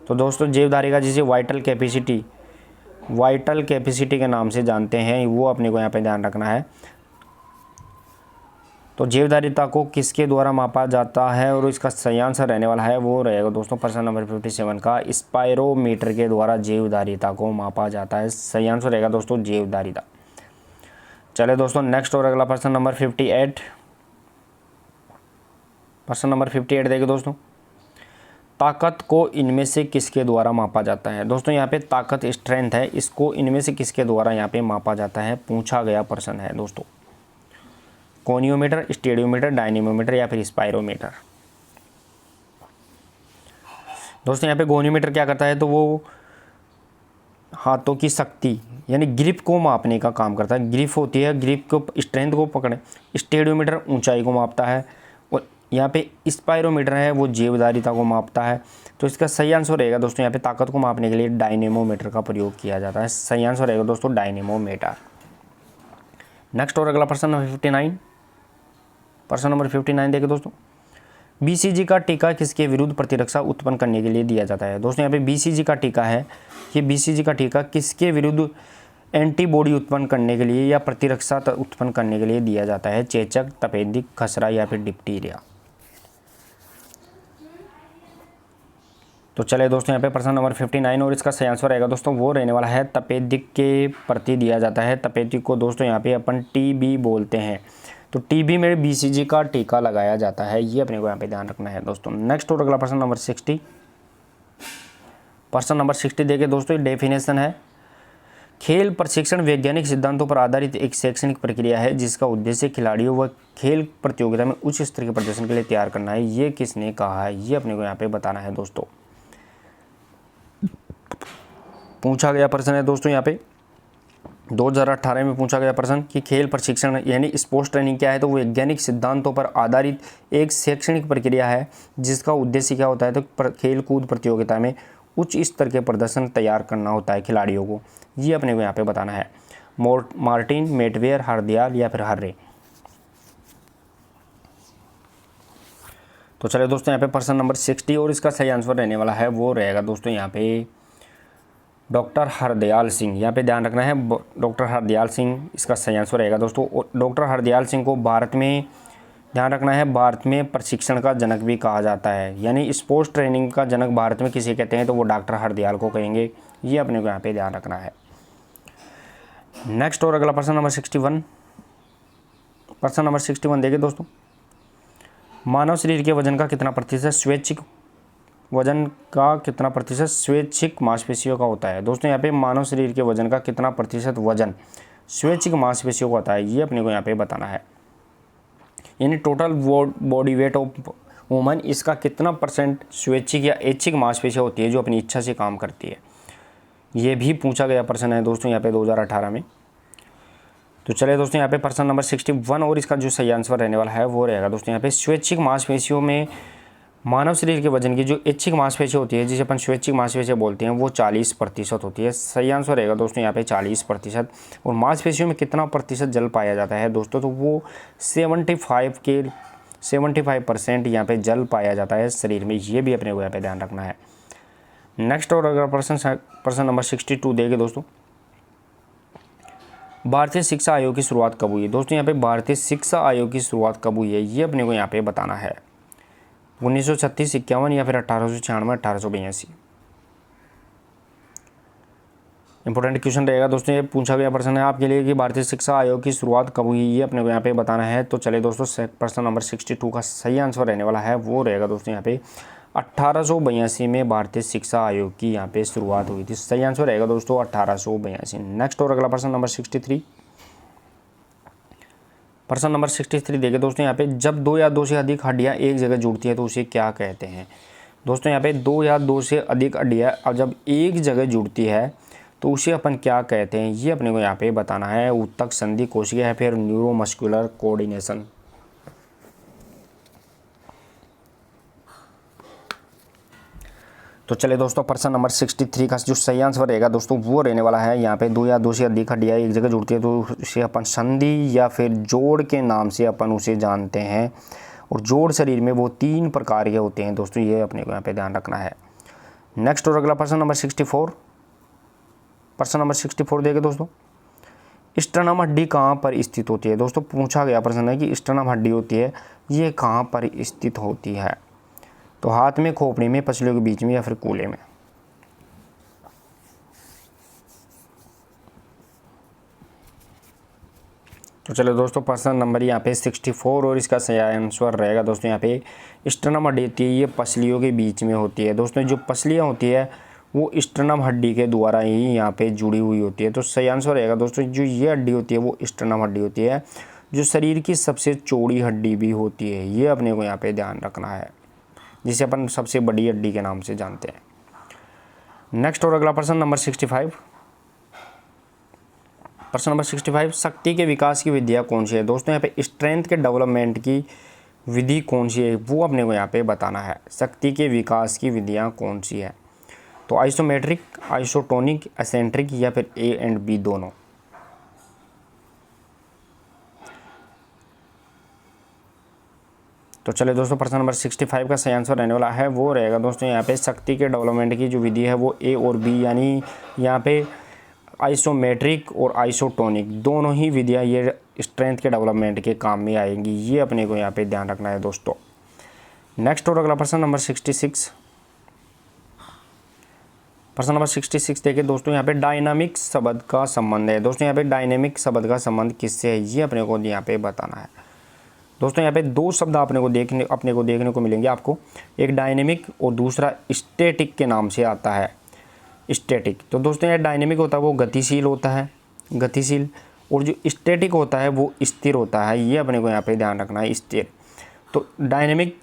तो दोस्तों जैवधारिता जिसे वाइटल कैपेसिटी के नाम से जानते हैं वो अपने को यहाँ पे ध्यान रखना है। तो जैवधारिता को किसके द्वारा मापा जाता है और इसका सही आंसर रहने वाला है वो रहेगा दोस्तों प्रश्न नंबर 57 का स्पायरोमीटर के द्वारा जैवधारिता को मापा जाता है। सही आंसर रहेगा दोस्तों जैवधारिता। चले दोस्तों नेक्स्ट और अगला प्रश्न नंबर 58। प्रश्न नंबर 58 देखिए दोस्तों, ताकत को इनमें से किसके द्वारा मापा जाता है। दोस्तों यहाँ पे ताकत स्ट्रेंथ है, इसको इनमें से किसके द्वारा यहाँ पे मापा जाता है पूछा गया प्रश्न है दोस्तों। कोनियोमीटर, स्टेडियोमीटर, डायनेमोमीटर या फिर स्पायरोमीटर। दोस्तों यहाँ पे गोनियोमीटर क्या करता है तो वो हाथों की शक्ति यानी ग्रिप को मापने का काम करता है। ग्रिप होती है, ग्रिप को स्ट्रेंथ को पकड़े। स्टेडियोमीटर ऊंचाई को मापता है और यहाँ पे स्पायरोमीटर है वो जैवधारिता को मापता है। तो इसका सही आंसर रहेगा दोस्तों यहाँ पे ताकत को मापने के लिए डायनेमोमीटर का प्रयोग किया जाता है। सही आंसर रहेगा दोस्तों डायनेमोमीटर। नेक्स्ट और अगला प्रश्न नंबर 59। प्रश्न नंबर 59 देखिए दोस्तों, BCG का टीका किसके विरुद्ध प्रतिरक्षा उत्पन्न करने के लिए दिया जाता है। दोस्तों यहाँ पे BCG का टीका है, ये BCG का टीका किसके विरुद्ध एंटीबॉडी उत्पन्न करने के लिए या प्रतिरक्षा उत्पन्न करने के लिए दिया जाता है? चेचक, तपेदिक, खसरा या फिर डिप्टीरिया। तो चले दोस्तों यहाँ पे प्रश्न नंबर 59 और इसका सही आंसर रहेगा दोस्तों वो रहने वाला है तपेदिक के प्रति दिया जाता है। तपेदिक को दोस्तों यहाँ पे अपन टीबी बोलते हैं। तो टीबी में बीसीजी का टीका लगाया जाता है, ये अपने को यहाँ पे ध्यान रखना है दोस्तों। नेक्स्ट और अगला प्रश्न नंबर 60। प्रश्न नंबर 60 देखिए दोस्तों, डेफिनेशन है खेल प्रशिक्षण वैज्ञानिक सिद्धांतों पर आधारित एक शैक्षणिक प्रक्रिया है जिसका उद्देश्य खिलाड़ियों व खेल प्रतियोगिता में उच्च स्तर के प्रदर्शन के लिए तैयार करना है। ये किसने कहा है, ये अपने को यहाँ पे बताना है दोस्तों। पूछा गया प्रश्न है दोस्तों यहाँ पे 2018 में पूछा गया प्रश्न कि खेल प्रशिक्षण यानी स्पोर्ट्स ट्रेनिंग क्या है, तो वैज्ञानिक सिद्धांतों पर आधारित एक शैक्षणिक प्रक्रिया है जिसका उद्देश्य क्या होता है, तो खेल कूद प्रतियोगिता में उच्च स्तर के प्रदर्शन तैयार करना होता है खिलाड़ियों को। ये अपने को यहाँ पे बताना है। मार्टिन, मेटवेयर, हरदयाल या फिर हर्रे। तो चलिए दोस्तों यहाँ पे प्रश्न नंबर 60 और इसका सही आंसर रहने वाला है वो रहेगा दोस्तों यहाँ पे डॉक्टर हरदयाल सिंह। यहाँ पे ध्यान रखना है डॉक्टर हरदयाल सिंह इसका सही आंसर रहेगा दोस्तों। डॉक्टर हरदयाल सिंह को भारत में ध्यान रखना है भारत में प्रशिक्षण का जनक भी कहा जाता है, यानी स्पोर्ट्स ट्रेनिंग का जनक भारत में किसे कहते हैं, तो वो डॉक्टर हरदयाल को कहेंगे। ये अपने को यहाँ पे ध्यान रखना है। नेक्स्ट और अगला प्रश्न नंबर 61। प्रश्न नंबर 61 देखिए दोस्तों, मानव शरीर के वजन का कितना प्रतिशत स्वैच्छिक वजन का कितना प्रतिशत स्वैच्छिक मांसपेशियों का होता है। दोस्तों यहाँ पे मानव शरीर के वजन का कितना प्रतिशत वजन स्वैच्छिक मांसपेशियों का होता है, ये अपने को यहाँ पे बताना है। यानी total body weight of woman, इसका कितना परसेंट स्वैच्छिक या ऐच्छिक मांसपेशियाँ होती है जो अपनी इच्छा से काम करती है। ये भी पूछा गया प्रश्न है दोस्तों यहाँ पे 2018 में। तो चलिए दोस्तों यहाँ पे प्रश्न नंबर 61 और इसका जो सही आंसर रहने वाला है वो रहेगा दोस्तों यहाँ पे स्वैच्छिक मांसपेशियों में मानव शरीर के वजन की जो ऐच्छिक मांसपेशी होती है जिसे अपन स्वैच्छिक मांसपेशियाँ बोलते हैं वो 40% होती है। सही आंसर रहेगा दोस्तों यहाँ पे 40%। और मांसपेशियों में कितना प्रतिशत जल पाया जाता है दोस्तों, तो वो 75% यहाँ पे जल पाया जाता है शरीर में। ये भी अपने को यहाँ पे ध्यान रखना है। नेक्स्ट और अगर प्रश्न नंबर 62 देखिए दोस्तों, भारतीय शिक्षा आयोग की शुरुआत कब हुई है। दोस्तों यहाँ पे भारतीय शिक्षा आयोग की शुरुआत कब हुई है, ये अपने को यहाँ पे बताना है। 1936, 51 या फिर 1896, 1882। इंपॉर्टेंट क्वेश्चन रहेगा दोस्तों, ये पूछा गया प्रश्न है आपके लिए कि भारतीय शिक्षा आयोग की शुरुआत कब हुई, ये अपने को यहाँ पे बताना है। तो चले दोस्तों प्रश्न नंबर 62 का सही आंसर रहने वाला है वो रहेगा दोस्तों यहाँ पे 1882 में भारतीय शिक्षा आयोग की यहाँ पे शुरुआत हुई थी। सही आंसर रहेगा दोस्तों 1882। नेक्स्ट और अगला प्रश्न नंबर 63। प्रश्न नंबर 63 देखिए दोस्तों यहाँ पे, जब दो या दो से अधिक हड्डियाँ एक जगह जुड़ती है तो उसे क्या कहते हैं। दोस्तों यहाँ पे दो या दो से अधिक हड्डियाँ और जब एक जगह जुड़ती है तो उसे अपन क्या कहते हैं, ये अपने को यहाँ पे बताना है। ऊतक, संधि, कोशिका या फिर न्यूरोमस्कुलर कोऑर्डिनेशन। तो चले दोस्तों प्रश्न नंबर 63 का जो सही आंसर रहेगा दोस्तों वो रहने वाला है यहाँ पे दो या दो से अधिक हड्डियाँ एक जगह जुड़ती है तो उसे अपन संधि या फिर जोड़ के नाम से अपन उसे जानते हैं। और जोड़ शरीर में वो 3 प्रकार के होते हैं दोस्तों, ये अपने को यहाँ पे ध्यान रखना है। नेक्स्ट और अगला प्रश्न नंबर 64। प्रश्न नंबर 64 देखिए दोस्तों, स्टर्नम हड्डी कहाँ पर स्थित होती है। दोस्तों पूछा गया प्रश्न है कि स्टर्नम हड्डी होती है ये कहाँ पर स्थित होती है, तो हाथ में, खोपड़ी में, पसलियों के बीच में या फिर कूल्हे में। तो चलो दोस्तों प्रश्न नंबर यहाँ पे 64 और इसका सही आंसर रहेगा दोस्तों यहाँ पे स्टर्नम हड्डी होती है ये पसलियों के बीच में होती है। दोस्तों जो पसलियाँ होती है वो स्टर्नम हड्डी के द्वारा ही यहाँ पे जुड़ी हुई होती है। तो सही आंसर रहेगा दोस्तों जो ये हड्डी होती है वो स्टर्नम हड्डी होती है, जो शरीर की सबसे चौड़ी हड्डी भी होती है। ये अपने को यहाँ पे ध्यान रखना है, जिसे अपन सबसे बड़ी हड्डी के नाम से जानते हैं। नेक्स्ट और अगला प्रश्न नंबर 65। प्रश्न नंबर 65, शक्ति के विकास की विधियाँ कौन सी है। दोस्तों यहाँ पे स्ट्रेंथ के डेवलपमेंट की विधि कौन सी है वो अपने को यहाँ पे बताना है। शक्ति के विकास की विधियाँ कौन सी है, तो आइसोमेट्रिक, आइसोटोनिक, एसेंट्रिक या फिर ए एंड बी दोनों। तो चलिए दोस्तों प्रश्न नंबर 65 का सही आंसर रहने वाला है वो रहेगा दोस्तों यहाँ पे शक्ति के डेवलपमेंट की जो विधि है वो ए और बी, यानी यहाँ पे आइसोमेट्रिक और आइसोटोनिक दोनों ही विधियाँ ये स्ट्रेंथ के डेवलपमेंट के काम में आएंगी, ये अपने को यहाँ पे ध्यान रखना है दोस्तों। नेक्स्ट और अगला प्रश्न नंबर 66। प्रश्न नंबर 66 देखिए दोस्तों, यहाँ पे डायनामिक शब्द का संबंध है। दोस्तों यहाँ पे डायनामिक शब्द का संबंध किससे है, ये अपने को यहाँ पे बताना है। दोस्तों यहाँ पे दो शब्द अपने को देखने को मिलेंगे आपको, एक डायनेमिक और दूसरा स्टैटिक के नाम से आता है। स्टैटिक, तो दोस्तों यह डायनेमिक होता है वो गतिशील होता है, गतिशील, और जो स्टैटिक होता है वो स्थिर होता है, ये अपने को यहाँ पे ध्यान रखना है, स्थिर। तो डायनेमिक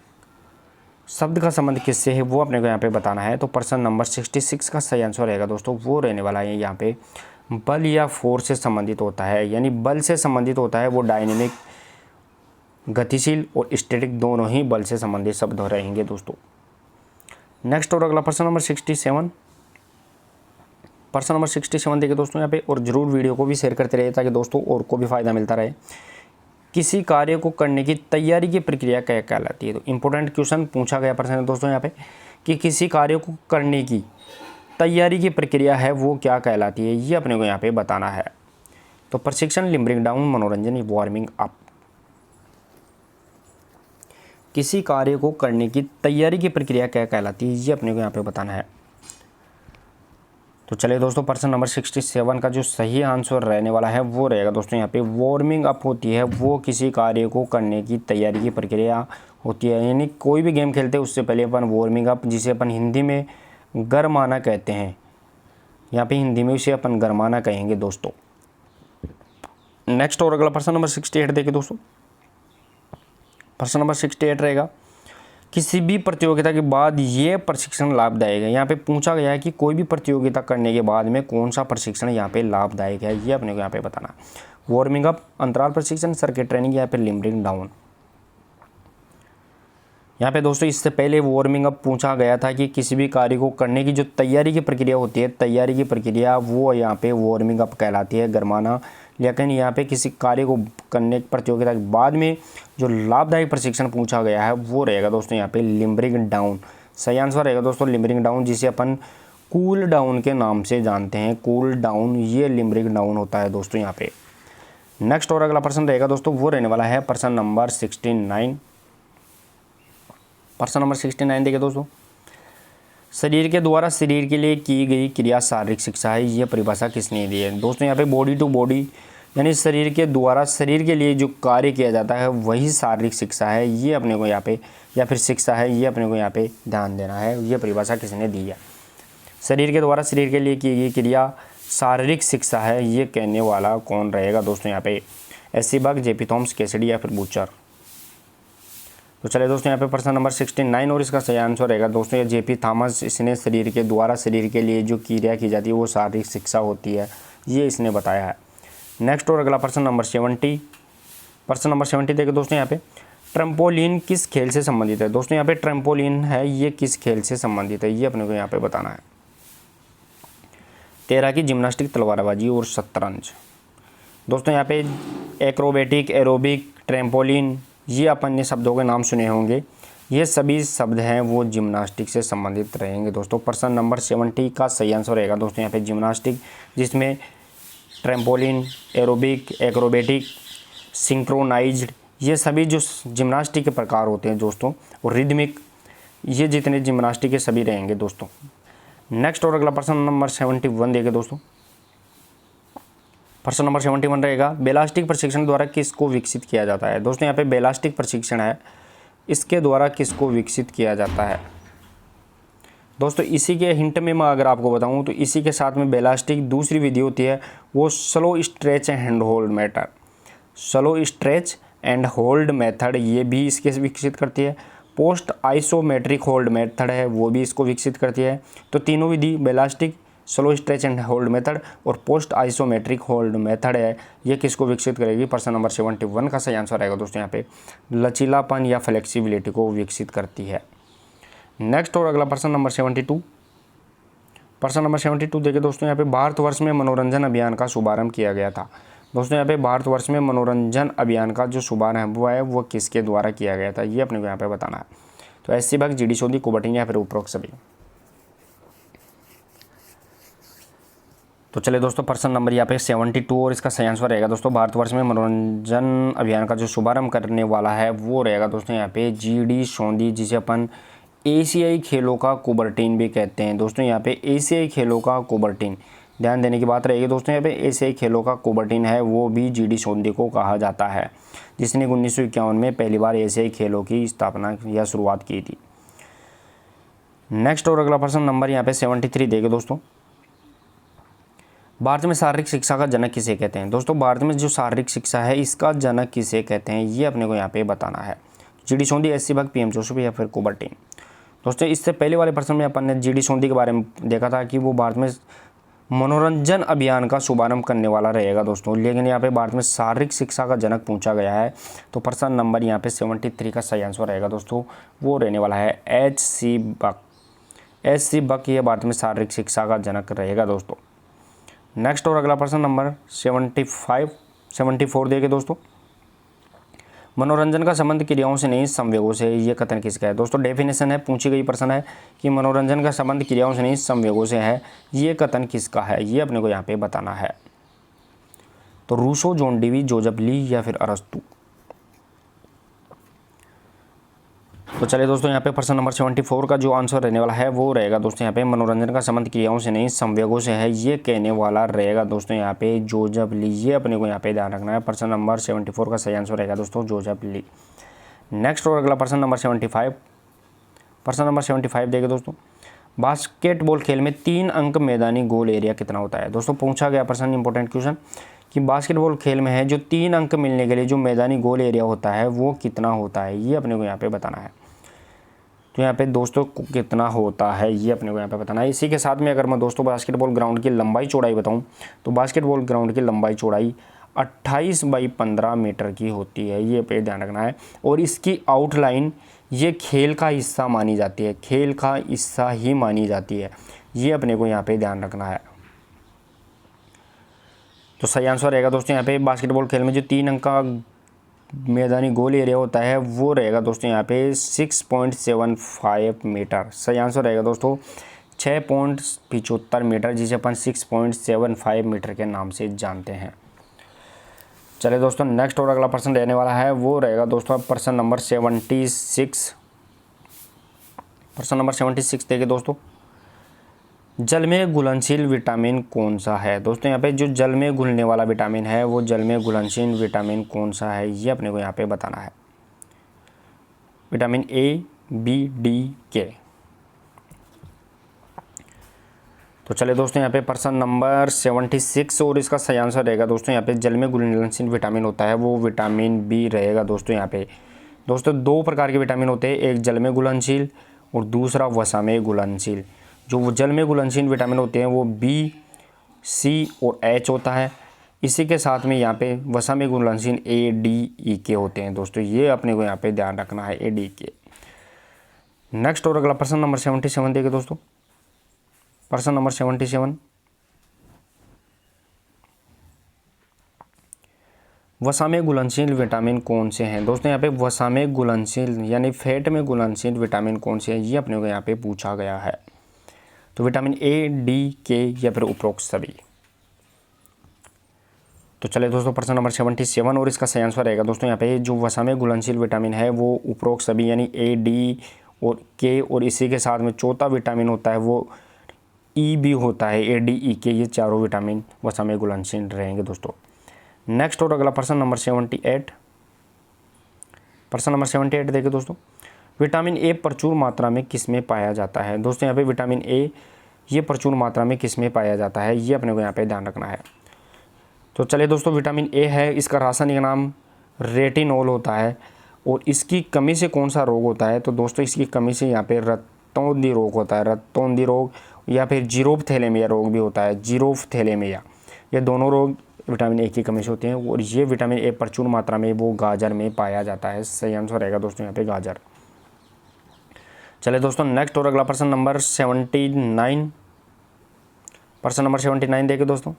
शब्द का संबंध किससे है वो अपने को यहाँ पे बताना है। तो प्रश्न नंबर 66 का सही आंसर रहेगा दोस्तों, वो रहने वाला है यहाँ पे बल या फोर्स से संबंधित होता है, यानी बल से संबंधित होता है वो डायनेमिक। गतिशील और स्टैटिक दोनों ही बल से संबंधित शब्द हो रहेंगे दोस्तों। नेक्स्ट और अगला प्रश्न नंबर 67। प्रश्न नंबर 67 देखिए दोस्तों यहाँ पे, और ज़रूर वीडियो को भी शेयर करते रहिए ताकि दोस्तों और को भी फ़ायदा मिलता रहे। किसी कार्य को करने की तैयारी की प्रक्रिया क्या कहलाती है। तो इंपॉर्टेंट क्वेश्चन पूछा गया प्रश्न है दोस्तों यहाँ पे कि किसी कार्य को करने की तैयारी की प्रक्रिया है वो क्या कहलाती है, ये अपने को यहाँ पे बताना है। तो प्रशिक्षण, लिम्बरिंग डाउन, मनोरंजन, वार्मिंग अप। किसी कार्य को करने की तैयारी की प्रक्रिया क्या कहलाती है, ये अपने को यहाँ पे बताना है। तो चलिए दोस्तों, प्रश्न नंबर 67 का जो सही आंसर रहने वाला है वो रहेगा दोस्तों यहाँ पे वार्मिंग अप होती है वो किसी कार्य को करने की तैयारी की प्रक्रिया होती है। यानी कोई भी गेम खेलते हैं उससे पहले अपन वार्मिंग अप, जिसे अपन हिंदी में गरमाना कहते हैं, यहाँ पे हिंदी में उसे अपन गरमाना कहेंगे दोस्तों। नेक्स्ट और अगला प्रश्न नंबर 68 देखिए दोस्तों, प्रश्न नंबर 68 रहेगा, किसी भी प्रतियोगिता के बाद ये प्रशिक्षण लाभदायक है। यहाँ पे पूछा गया है कि कोई भी प्रतियोगिता करने के बाद में कौन सा प्रशिक्षण यहाँ पे लाभदायक है, ये अपने को यहाँ पे बताना। वार्मिंग अप, अंतराल प्रशिक्षण, सर्किट ट्रेनिंग, या फिर लिम्बरिंग डाउन। यहाँ पे दोस्तों इससे पहले वार्मिंग अप पूछा गया था कि किसी भी कार्य को करने की जो तैयारी की प्रक्रिया होती है, तैयारी की प्रक्रिया वो यहाँ पे वार्मिंग अप कहलाती है, गरमाना। लेकिन यहाँ पे किसी कार्य को करने प्रतियोगिता के बाद में जो लाभदायक प्रशिक्षण पूछा गया है वो रहेगा दोस्तों यहाँ पे लिम्बरिंग डाउन। सही आंसर रहेगा दोस्तों लिम्बरिंग डाउन, जिसे अपन कूल डाउन के नाम से जानते हैं। कूल डाउन, ये लिम्बरिंग डाउन होता है दोस्तों यहाँ पे। नेक्स्ट और अगला प्रश्न रहेगा दोस्तों, वो रहने वाला है प्रश्न नंबर 69। प्रश्न नंबर 69 देखिए दोस्तों, शरीर के द्वारा शरीर के लिए की गई क्रिया शारीरिक शिक्षा है, ये परिभाषा किसने दी है। दोस्तों यहाँ पे बॉडी टू बॉडी, यानी शरीर के द्वारा शरीर के लिए जो कार्य किया जाता है वही शारीरिक शिक्षा है, ये अपने को यहाँ पे, या फिर शिक्षा है, ये अपने को यहाँ पे ध्यान देना है। ये परिभाषा किसने दी है, शरीर के द्वारा शरीर के लिए की गई क्रिया शारीरिक शिक्षा है, ये कहने वाला कौन रहेगा दोस्तों यहाँ पे, एस सी बग, जेपी थॉमस, कैसिडी, या फिर बूचर। तो चलिए दोस्तों यहाँ पे प्रश्न नंबर 69 और इसका सही आंसर रहेगा दोस्तों ये जेपी थॉमस। इसने शरीर के द्वारा शरीर के लिए जो क्रिया की जाती है वो शारीरिक शिक्षा होती है, ये इसने बताया है। नेक्स्ट और अगला प्रश्न नंबर 70। प्रश्न नंबर 70 देखिए दोस्तों यहाँ पे, ट्रम्पोलिन किस खेल से संबंधित है। दोस्तों यहाँ पे ट्रम्पोलिन है ये किस खेल से संबंधित है, ये अपने को यहाँ पे बताना है। तैराकी, जिम्नास्टिक, तलवारबाजी और शतरंज। दोस्तों यहाँ पे एक्रोबेटिक, एरोबिक, ट्रम्पोलिन, ये अपन ने शब्दों के नाम सुने होंगे, ये सभी शब्द हैं वो जिम्नास्टिक से संबंधित रहेंगे दोस्तों। प्रश्न नंबर 70 का सही आंसर रहेगा दोस्तों यहाँ पे जिम्नास्टिक, जिसमें ट्रम्पोलिन, एरोबिक, एक्रोबेटिक, सिंक्रोनाइज्ड, ये सभी जो जिम्नास्टिक के प्रकार होते हैं दोस्तों, और रिदमिक, ये जितने जिम्नास्टिक के सभी रहेंगे दोस्तों। नेक्स्ट और अगला प्रश्न नंबर 71 देखिए दोस्तों, प्रश्न नंबर 71 रहेगा, बेलास्टिक प्रशिक्षण द्वारा किसको विकसित किया जाता है। दोस्तों यहाँ पे बेलास्टिक प्रशिक्षण है, इसके द्वारा किसको विकसित किया जाता है। दोस्तों इसी के हिंट में मैं अगर आपको बताऊं तो इसी के साथ में बेलास्टिक दूसरी विधि होती है वो slow stretch and hold method. Slow stretch and hold method ये भी इसके विकसित करती है। पोस्ट आइसोमेट्रिक होल्ड मेथड है वो भी इसको विकसित करती है। तो तीनों विधि ballistic, slow stretch and hold method और पोस्ट आइसोमेट्रिक होल्ड मेथड है, ये किसको विकसित करेगी। प्रश्न नंबर 71 का सही आंसर रहेगा दोस्तों यहाँ पे लचीलापन या फ्लेक्सिबिलिटी को विकसित करती है। नेक्स्ट और अगला प्रश्न नंबर 72। प्रश्न नंबर 72 देखिए दोस्तों यहाँ पे भारतवर्ष में मनोरंजन अभियान का शुभारंभ किया गया था। दोस्तों यहाँ पे भारतवर्ष में मनोरंजन अभियान का जो शुभारंभ हुआ है वो किसके द्वारा किया गया था, ये अपने को यहाँ पे बताना है। तो एस सी बग, जी डी सोंधी, कुबटिंग या फिर उपरोक्त सभी। तो चलिए दोस्तों पर्सन नंबर यहाँ पे 72 और इसका सही आंसर रहेगा दोस्तों भारतवर्ष में मनोरंजन अभियान का जो शुभारंभ करने वाला है वो रहेगा दोस्तों यहाँ पे जीडी सोंधी, जिसे अपन एशियाई खेलों का कुबर्टीन भी कहते हैं। दोस्तों यहाँ पे एशियाई खेलों का कुबर्टीन ध्यान देने की बात रहेगी दोस्तों, यहाँ पे एशियाई खेलों का कुबर्टीन है वो भी जीडी सोंधी को कहा जाता है, जिसने 1951 में पहली बार एशियाई खेलों की स्थापना या शुरुआत की थी। नेक्स्ट और अगला पर्सन नंबर यहाँ पे 73 देगा दोस्तों। भारत में शारीरिक शिक्षा का जनक किसे कहते हैं? दोस्तों भारत में जो शारीरिक शिक्षा है इसका जनक किसे कहते हैं ये अपने को यहाँ पे बताना है। जीडी सोंधी, एससी भक्त, पीएम जोशी या फिर कुबर्टीन। दोस्तों इससे पहले वाले पर्सन में अपन ने जीडी सोंधी के बारे में देखा था कि वो भारत में मनोरंजन अभियान का शुभारंभ करने वाला रहेगा दोस्तों, लेकिन यहाँ पे भारत में शारीरिक शिक्षा का जनक पूछा गया है। तो पर्सन नंबर यहाँ पे 73 का सही आंसर रहेगा दोस्तों, वो रहने वाला है एच.सी. बक। एच.सी. बक ये भारत में शारीरिक शिक्षा का जनक रहेगा दोस्तों। नेक्स्ट और अगला पर्सन नंबर 74 देंगे दोस्तों। मनोरंजन का संबंध क्रियाओं से नहीं संवेगों से, ये कथन किसका है? दोस्तों डेफिनेशन है, पूछी गई प्रश्न है कि मनोरंजन का संबंध क्रियाओं से नहीं संवेगों से है, ये कथन किसका है ये अपने को यहाँ पे बताना है। तो रूसो, जॉन डीवी, जोसेफ ली या फिर अरस्तु। तो चलिए दोस्तों यहाँ पे पर्सन नंबर 74 का जो आंसर रहने वाला है वो रहेगा दोस्तों यहाँ पे मनोरंजन का संबंध क्रियाओं से नहीं संवेगों से है, ये कहने वाला रहेगा दोस्तों यहाँ पे जोसेफ ली। ये अपने को यहाँ पे ध्यान रखना है। पर्सन नंबर 74 का सही आंसर रहेगा दोस्तों जोसेफ ली। नेक्स्ट और अगला पर्सन नंबर 75। पर्सन नंबर 75 देखें दोस्तों। बास्केटबॉल खेल में 3 अंक मैदानी गोल एरिया कितना होता है? दोस्तों पूछा गया पर्सन इंपॉर्टेंट क्वेश्चन कि बास्केटबॉल खेल में है जो 3 अंक मिलने के लिए जो मैदानी गोल एरिया होता है वो कितना होता है, ये अपने को यहाँ पे बताना है। तो यहाँ पे दोस्तों कितना होता है ये अपने को यहाँ पे बताना है। इसी के साथ में अगर मैं दोस्तों बास्केटबॉल ग्राउंड की लंबाई चौड़ाई बताऊँ तो बास्केटबॉल ग्राउंड की लंबाई चौड़ाई 28x15 मीटर की होती है, ये पे ध्यान रखना है। और इसकी आउटलाइन ये खेल का हिस्सा मानी जाती है, खेल का हिस्सा ही मानी जाती है, ये अपने को यहाँ पे ध्यान रखना है। तो सही आंसर रहेगा दोस्तों यहाँ पे बास्केटबॉल खेल में जो 3 अंक का मैदानी गोल एरिया होता है वो रहेगा दोस्तों यहाँ पे 6.75 मीटर। सही आंसर रहेगा दोस्तों 6.75 मीटर, जिसे अपन 6.75 मीटर के नाम से जानते हैं। चलिए दोस्तों नेक्स्ट और अगला पर्सन रहने वाला है वो रहेगा दोस्तों पर्सन नंबर 76। पर्सन नंबर 76 देखिए दोस्तों। जल में घुलनशील विटामिन कौन सा है? दोस्तों यहाँ पे जो जल में घुलने वाला विटामिन है वो जल में घुलनशील विटामिन कौन सा है ये अपने को यहाँ पे बताना है। विटामिन ए, बी, डी, के। तो चलिए दोस्तों यहाँ पे पर्सन नंबर 76 और इसका सही आंसर रहेगा दोस्तों यहाँ पे जल में घुलनशील विटामिन होता है वो विटामिन बी रहेगा दोस्तों यहाँ पे। दोस्तों 2 प्रकार के विटामिन होते हैं, एक जल में घुलनशील और दूसरा वसा में घुलनशील। जो जल में घुलनशील विटामिन होते हैं वो बी, सी और एच होता है। इसी के साथ में यहाँ पे वसा में घुलनशील ए, डी, ई, के होते हैं दोस्तों, ये अपने को यहाँ पे ध्यान रखना है, ए, डी, के। नेक्स्ट और अगला पर्सन नंबर 77 देखिए दोस्तों। Person number 77। वसा में घुलनशील विटामिन कौन से हैं? दोस्तों यहाँ पे वसा में घुलनशील यानी फैट में घुलनशील विटामिन कौन से हैं ये अपने को यहाँ पे पूछा गया है। तो विटामिन ए, डी, के या फिर उपरोक्त सभी। तो चलिए दोस्तों पर्सन नंबर 77 और इसका सही आंसर रहेगा दोस्तों यहाँ पे जो वसा में घुलनशील विटामिन है वो उपरोक्त सभी यानी ए, डी और के, और इसी के साथ में चौथा विटामिन होता है वो ई भी होता है, ए, डी, ई, के, ये चारों विटामिन वसा में घुलनशील रहेंगे दोस्तों। नेक्स्ट और अगला पर्सन नंबर 78। पर्सन नंबर 78 देखिए दोस्तों। विटामिन ए प्रचुर मात्रा में किस में पाया जाता है? दोस्तों यहाँ पे विटामिन ए ये प्रचुर मात्रा में किस में पाया जाता है ये अपने को यहाँ पे ध्यान रखना है। तो चलिए दोस्तों विटामिन ए है, इसका रासायनिक नाम रेटिनॉल होता है। और इसकी कमी से कौन सा रोग होता है? तो दोस्तों इसकी कमी से यहाँ पे रक्तौंधी रोग होता है, रक्तौंधी रोग या फिर जीरोफ्थैलेमिया रोग भी होता है, जीरोफ्थैलेमिया। ये दोनों रोग विटामिन ए की कमी से होते हैं और ये विटामिन ए प्रचुर मात्रा में वो गाजर में पाया जाता है। सही आंसर रहेगा दोस्तों यहाँ पे गाजर। चलिए दोस्तों नेक्स्ट और अगला पर्सन नंबर 79। पर्सन नंबर 79 देखिए दोस्तों।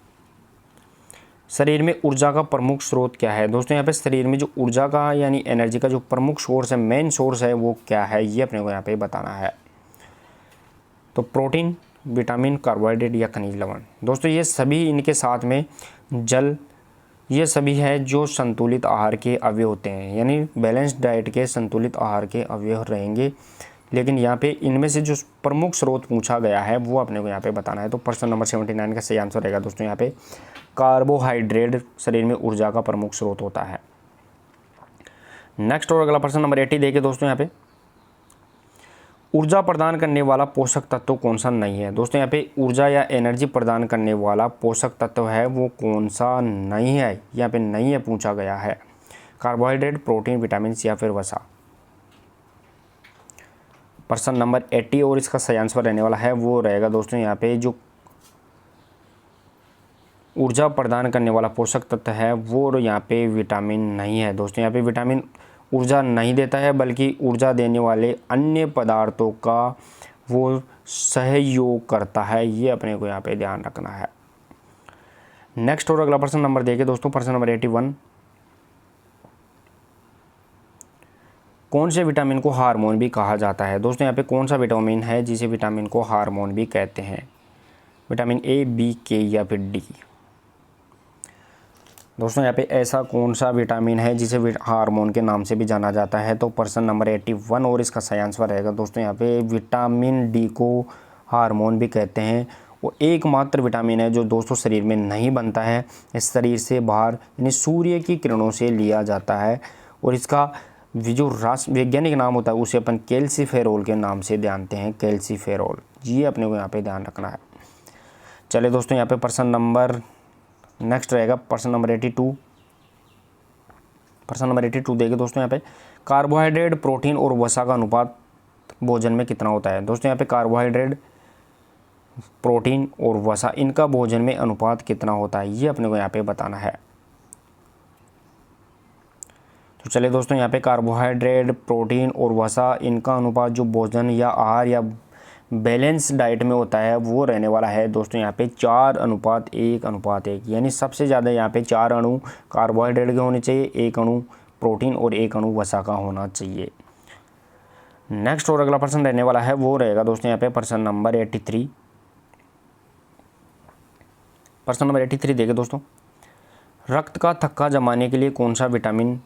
शरीर में ऊर्जा का प्रमुख स्रोत क्या है? दोस्तों यहाँ पे शरीर में जो ऊर्जा का यानी एनर्जी का जो प्रमुख सोर्स है, मेन सोर्स है वो क्या है ये अपने को यहाँ पे बताना है। तो प्रोटीन, विटामिन, कार्बोहाइड्रेट या खनिज लवण। दोस्तों ये सभी इनके साथ में जल, ये सभी है जो संतुलित आहार के अवयव होते हैं, यानी बैलेंस्ड डाइट के संतुलित आहार के अवयव रहेंगे। लेकिन यहाँ पे इनमें से जो प्रमुख स्रोत पूछा गया है वो अपने को यहाँ पे बताना है। तो प्रश्न नंबर 79 का सही आंसर रहेगा दोस्तों यहाँ पे कार्बोहाइड्रेट शरीर में ऊर्जा का प्रमुख स्रोत होता है। नेक्स्ट और अगला प्रश्न नंबर 80 देखिए दोस्तों यहाँ पे, ऊर्जा प्रदान करने वाला पोषक तत्व कौन सा नहीं है। दोस्तों यहाँ पे ऊर्जा या एनर्जी प्रदान करने वाला पोषक तत्व है वो कौन सा नहीं है, यहाँ पे नहीं है पूछा गया है। कार्बोहाइड्रेट, प्रोटीन, विटामिन या फिर वसा। प्रश्न नंबर 80 और इसका सही आंसर रहने वाला है वो रहेगा दोस्तों यहाँ पे जो ऊर्जा प्रदान करने वाला पोषक तत्व है वो यहाँ पे विटामिन नहीं है। दोस्तों यहाँ पे विटामिन ऊर्जा नहीं देता है, बल्कि ऊर्जा देने वाले अन्य पदार्थों का वो सहयोग करता है। ये अपने को यहाँ पे ध्यान रखना है। नेक्स्ट और अगला प्रश्न नंबर देखिए दोस्तों, प्रश्न नंबर 81, कौन से विटामिन को हार्मोन भी कहा जाता है। दोस्तों यहाँ पे कौन सा विटामिन है जिसे विटामिन को हार्मोन भी कहते हैं। विटामिन ए, बी, के या फिर डी। दोस्तों यहाँ पे ऐसा कौन सा विटामिन है जिसे हार्मोन के नाम से भी जाना जाता है। तो प्रश्न नंबर 81 और इसका सही आंसर रहेगा दोस्तों यहाँ पे विटामिन डी को हार्मोन भी कहते हैं। वो एकमात्र विटामिन है जो दोस्तों शरीर में नहीं बनता है, इस शरीर से बाहर यानी सूर्य की किरणों से लिया जाता है। और इसका जो वैज्ञानिक नाम होता है उसे अपन कैल्सीफेरोल के नाम से जानते हैं, कैल्सीफेरोल। ये अपने को यहाँ पे ध्यान रखना है। चलिए दोस्तों यहाँ पे प्रश्न नंबर नेक्स्ट रहेगा प्रश्न नंबर 82। प्रश्न नंबर 82 देखिए दोस्तों यहाँ पे, कार्बोहाइड्रेट, प्रोटीन और वसा का अनुपात भोजन में कितना होता है। दोस्तों यहाँ पे कार्बोहाइड्रेट, प्रोटीन और वसा इनका भोजन में अनुपात कितना होता है, ये अपने को यहाँ पे बताना है। तो चलिए दोस्तों यहाँ पे कार्बोहाइड्रेट, प्रोटीन और वसा इनका अनुपात जो भोजन या आहार या बैलेंस डाइट में होता है वो रहने वाला है दोस्तों यहाँ पे 4:1:1, यानी सबसे ज़्यादा यहाँ पे 4 अणु कार्बोहाइड्रेट के होने चाहिए, 1 अणु प्रोटीन और 1 अणु वसा का होना चाहिए। नेक्स्ट और अगला प्रश्न रहने वाला है वो रहेगा दोस्तों यहाँ पे प्रश्न नंबर 83। प्रश्न नंबर 83 देखिए दोस्तों, रक्त का थक्का जमाने के लिए कौन सा विटामिन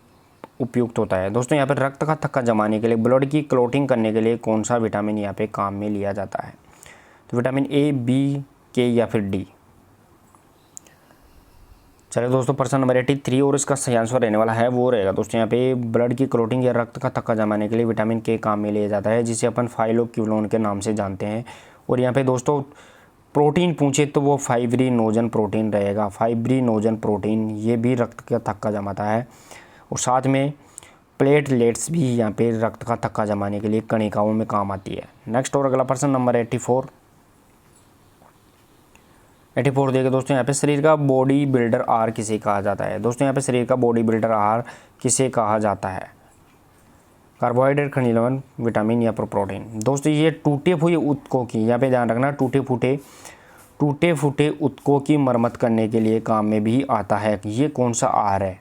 उपयुक्त होता है। दोस्तों यहाँ पे रक्त का थक्का जमाने के लिए, ब्लड की क्लॉटिंग करने के लिए कौन सा विटामिन यहाँ पे काम में लिया जाता है। तो विटामिन ए, बी, के या फिर डी। चलिए दोस्तों प्रश्न नंबर 83 और इसका सही आंसर रहने वाला है वो रहेगा दोस्तों यहाँ पे ब्लड की क्लॉटिंग या रक्त का थक्का जमाने के लिए विटामिन के काम में लिया जाता है, जिसे अपन फाइलोक्विनोन के नाम से जानते हैं। और यहाँ पे दोस्तों प्रोटीन पूछे तो वो फाइब्रिनोजन प्रोटीन रहेगा, फाइब्रिनोजन प्रोटीन, ये भी रक्त का थक्का जमाता है। और साथ में प्लेटलेट्स भी यहाँ पे रक्त का थक्का जमाने के लिए कणिकाओं में काम आती है। नेक्स्ट और अगला प्रश्न नंबर 84 देखिए दोस्तों यहाँ पे शरीर का बॉडी बिल्डर आहार किसे कहा जाता है। दोस्तों यहाँ पे शरीर का बॉडी बिल्डर आहार किसे कहा जाता है। कार्बोहाइड्रेट, खनिज लवण, विटामिन या प्रोटीन। दोस्तों ये टूटे हुए ऊतकों की, यहाँ पे ध्यान रखना, टूटे फूटे ऊतकों की मरम्मत करने के लिए काम में भी आता है। ये कौन सा आहार है।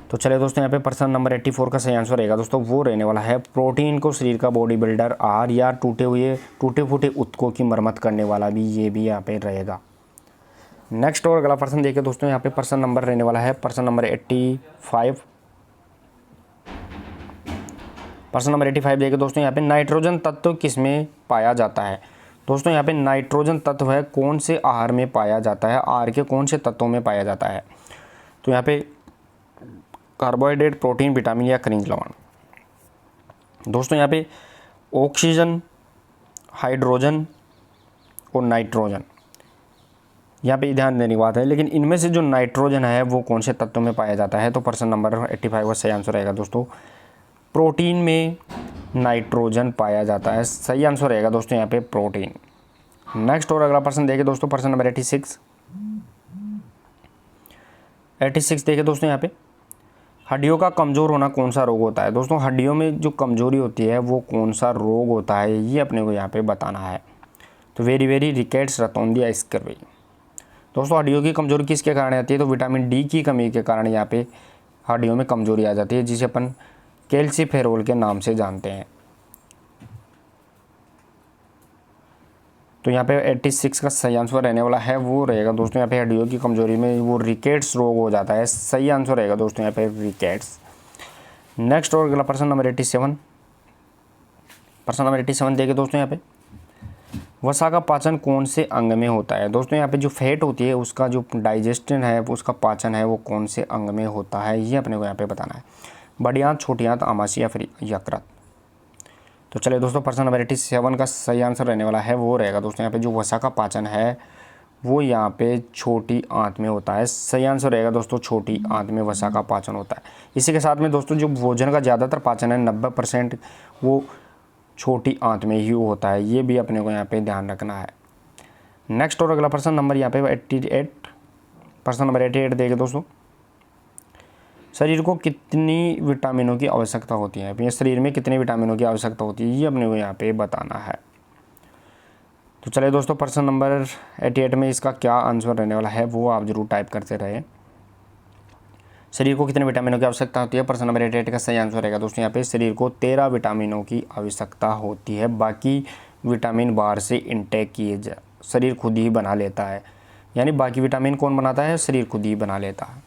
तो चलिए दोस्तों यहाँ पे प्रश्न नंबर 84 का सही आंसर रहेगा दोस्तों वो रहने वाला है प्रोटीन को शरीर का बॉडी बिल्डर आहार या टूटे फूटे ऊतकों की मरम्मत करने वाला भी, ये भी यहाँ पे रहेगा। नेक्स्ट और अगला प्रश्न देखिए दोस्तों यहाँ पे प्रश्न नंबर रहने वाला है प्रश्न नंबर 85। प्रश्न नंबर 85 देखिए दोस्तों यहाँ पे नाइट्रोजन तत्व किसमें पाया जाता है। दोस्तों यहाँ पे नाइट्रोजन तत्व है कौन से आहार में पाया जाता है, आहार के कौन से तत्वों में पाया जाता है। तो यहाँ पे कार्बोहाइड्रेट, प्रोटीन, विटामिन या खनिज लवण। दोस्तों यहाँ पे ऑक्सीजन, हाइड्रोजन और नाइट्रोजन, यहाँ पे ध्यान देने की बात है। लेकिन इनमें से जो नाइट्रोजन है वो कौन से तत्वों में पाया जाता है। तो प्रश्न नंबर 85 का सही आंसर रहेगा दोस्तों प्रोटीन में नाइट्रोजन पाया जाता है। सही आंसर रहेगा दोस्तों यहाँ पे प्रोटीन। नेक्स्ट और अगला प्रश्न देखिए दोस्तों प्रश्न नंबर 86 देखिए दोस्तों यहाँ पे हड्डियों का कमज़ोर होना कौन सा रोग होता है। दोस्तों हड्डियों में जो कमज़ोरी होती है वो कौन सा रोग होता है, ये अपने को यहाँ पे बताना है। तो वेरी रिकेट्स रतौंदिया स्कर्वी। दोस्तों हड्डियों की कमज़ोरी किसके कारण आती है। तो विटामिन डी की कमी के कारण यहाँ पे हड्डियों में कमज़ोरी आ जाती है, जिसे अपन कैल्सीफेरोल के नाम से जानते हैं। तो यहाँ पे 86 का सही आंसर रहने वाला है वो रहेगा दोस्तों यहाँ पे हड्डियों की कमजोरी में वो रिकेट्स रोग हो जाता है। सही आंसर रहेगा दोस्तों यहाँ पे रिकेट्स। नेक्स्ट और अगला प्रश्न नंबर 87। प्रश्न नंबर 87 देखिए दोस्तों यहाँ पे वसा का पाचन कौन से अंग में होता है। दोस्तों यहाँ पे जो फैट होती है उसका जो डाइजेशन है उसका पाचन है वो कौन से अंग में होता है, ये अपने को यहाँ पे बताना है। बड़ी आंत, छोटी आंत, आमाशय या फिर यकृत। तो चलिए दोस्तों प्रश्न नंबर 87 का सही आंसर रहने वाला है वो रहेगा दोस्तों यहाँ पे जो वसा का पाचन है वो यहाँ पे छोटी आंत में होता है। सही आंसर रहेगा दोस्तों छोटी आंत में वसा का पाचन होता है। इसी के साथ में दोस्तों जो भोजन का ज़्यादातर पाचन है 90% वो छोटी आंत में ही होता है, ये भी अपने को यहाँ पे ध्यान रखना है। नेक्स्ट और अगला प्रश्न नंबर यहाँ पे 88। प्रश्न नंबर 88 देखिए दोस्तों शरीर को कितनी विटामिनों की आवश्यकता होती है। अपने शरीर में कितने विटामिनों की आवश्यकता होती है ये अपने को यहाँ पे बताना है। तो चलिए दोस्तों प्रश्न नंबर 88 में इसका क्या आंसर रहने वाला है वो आप जरूर टाइप करते रहे। शरीर को कितने विटामिनों की आवश्यकता होती है। प्रश्न नंबर 88 का सही आंसर रहेगा दोस्तों यहाँ पे शरीर को 13 विटामिनों की आवश्यकता होती है। बाकी विटामिन बाहर से इंटेक किए जा शरीर खुद ही बना लेता है, यानी बाकी विटामिन कौन बनाता है, शरीर खुद ही बना लेता है।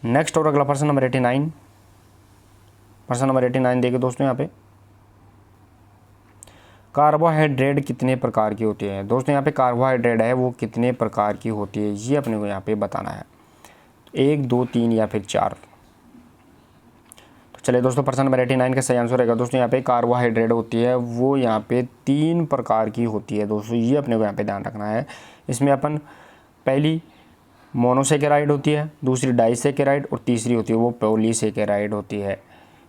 नेक्स्ट और अगला प्रश्न नंबर 89। प्रश्न नंबर 89 देखिए दोस्तों यहाँ पे कार्बोहाइड्रेट कितने प्रकार की होती है। दोस्तों यहाँ पे कार्बोहाइड्रेट है वो कितने प्रकार की होती है ये अपने को यहाँ पे बताना है। 1, 2, 3 या फिर 4। तो चलिए दोस्तों प्रश्न नंबर 89 का सही आंसर रहेगा दोस्तों यहाँ पे कार्बोहाइड्रेट होती है वो यहाँ पे 3 प्रकार की होती है दोस्तों, ये अपने को यहाँ पे ध्यान रखना है। इसमें अपन पहली मोनोसेकेराइड होती है, दूसरी डाइसेकेराइड और तीसरी होती है वो पॉलीसेकेराइड होती है,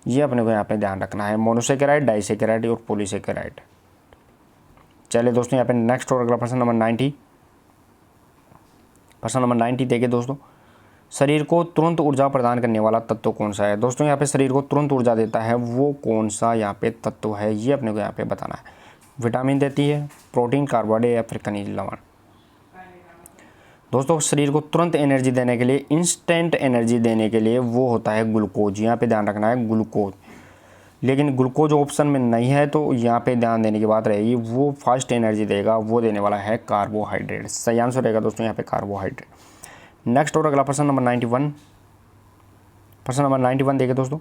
ये अपने को यहाँ पे ध्यान रखना है। मोनोसेकेराइड, डाइसेकेराइड और पॉलीसेकेराइड। चलिए दोस्तों यहाँ पे नेक्स्ट और अगला प्रश्न नंबर 90। प्रश्न नंबर 90 देखिए दोस्तों शरीर को तुरंत ऊर्जा प्रदान करने वाला तत्व कौन सा है। दोस्तों यहाँ पे शरीर को तुरंत ऊर्जा देता है वो कौन सा यहाँ पे तत्व है ये अपने को यहाँ पे बताना है। विटामिन देती है, प्रोटीन, कार्बोहाइड्रेट या फिर खनिज लवण। दोस्तों शरीर को तुरंत एनर्जी देने के लिए, इंस्टेंट एनर्जी देने के लिए वो होता है ग्लूकोज, यहाँ पे ध्यान रखना है ग्लूकोज। लेकिन ग्लूकोज ऑप्शन में नहीं है तो यहाँ पे ध्यान देने की बात रहेगी वो फास्ट एनर्जी देगा वो देने वाला है कार्बोहाइड्रेट। सही आंसर रहेगा दोस्तों यहाँ पे कार्बोहाइड्रेट। नेक्स्ट और अगला प्रश्न नंबर 91। प्रश्न नंबर 91 देखिए दोस्तों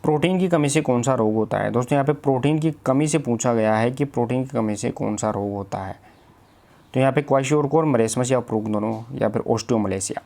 प्रोटीन की कमी से कौन सा रोग होता है। दोस्तों यहाँ पे प्रोटीन की कमी से पूछा गया है कि प्रोटीन की कमी से कौन सा रोग होता है। तो यहाँ पे क्वाशियोरकोर, मरेसमस या प्रूक दोनों या फिर ओस्टियोमलेशिया।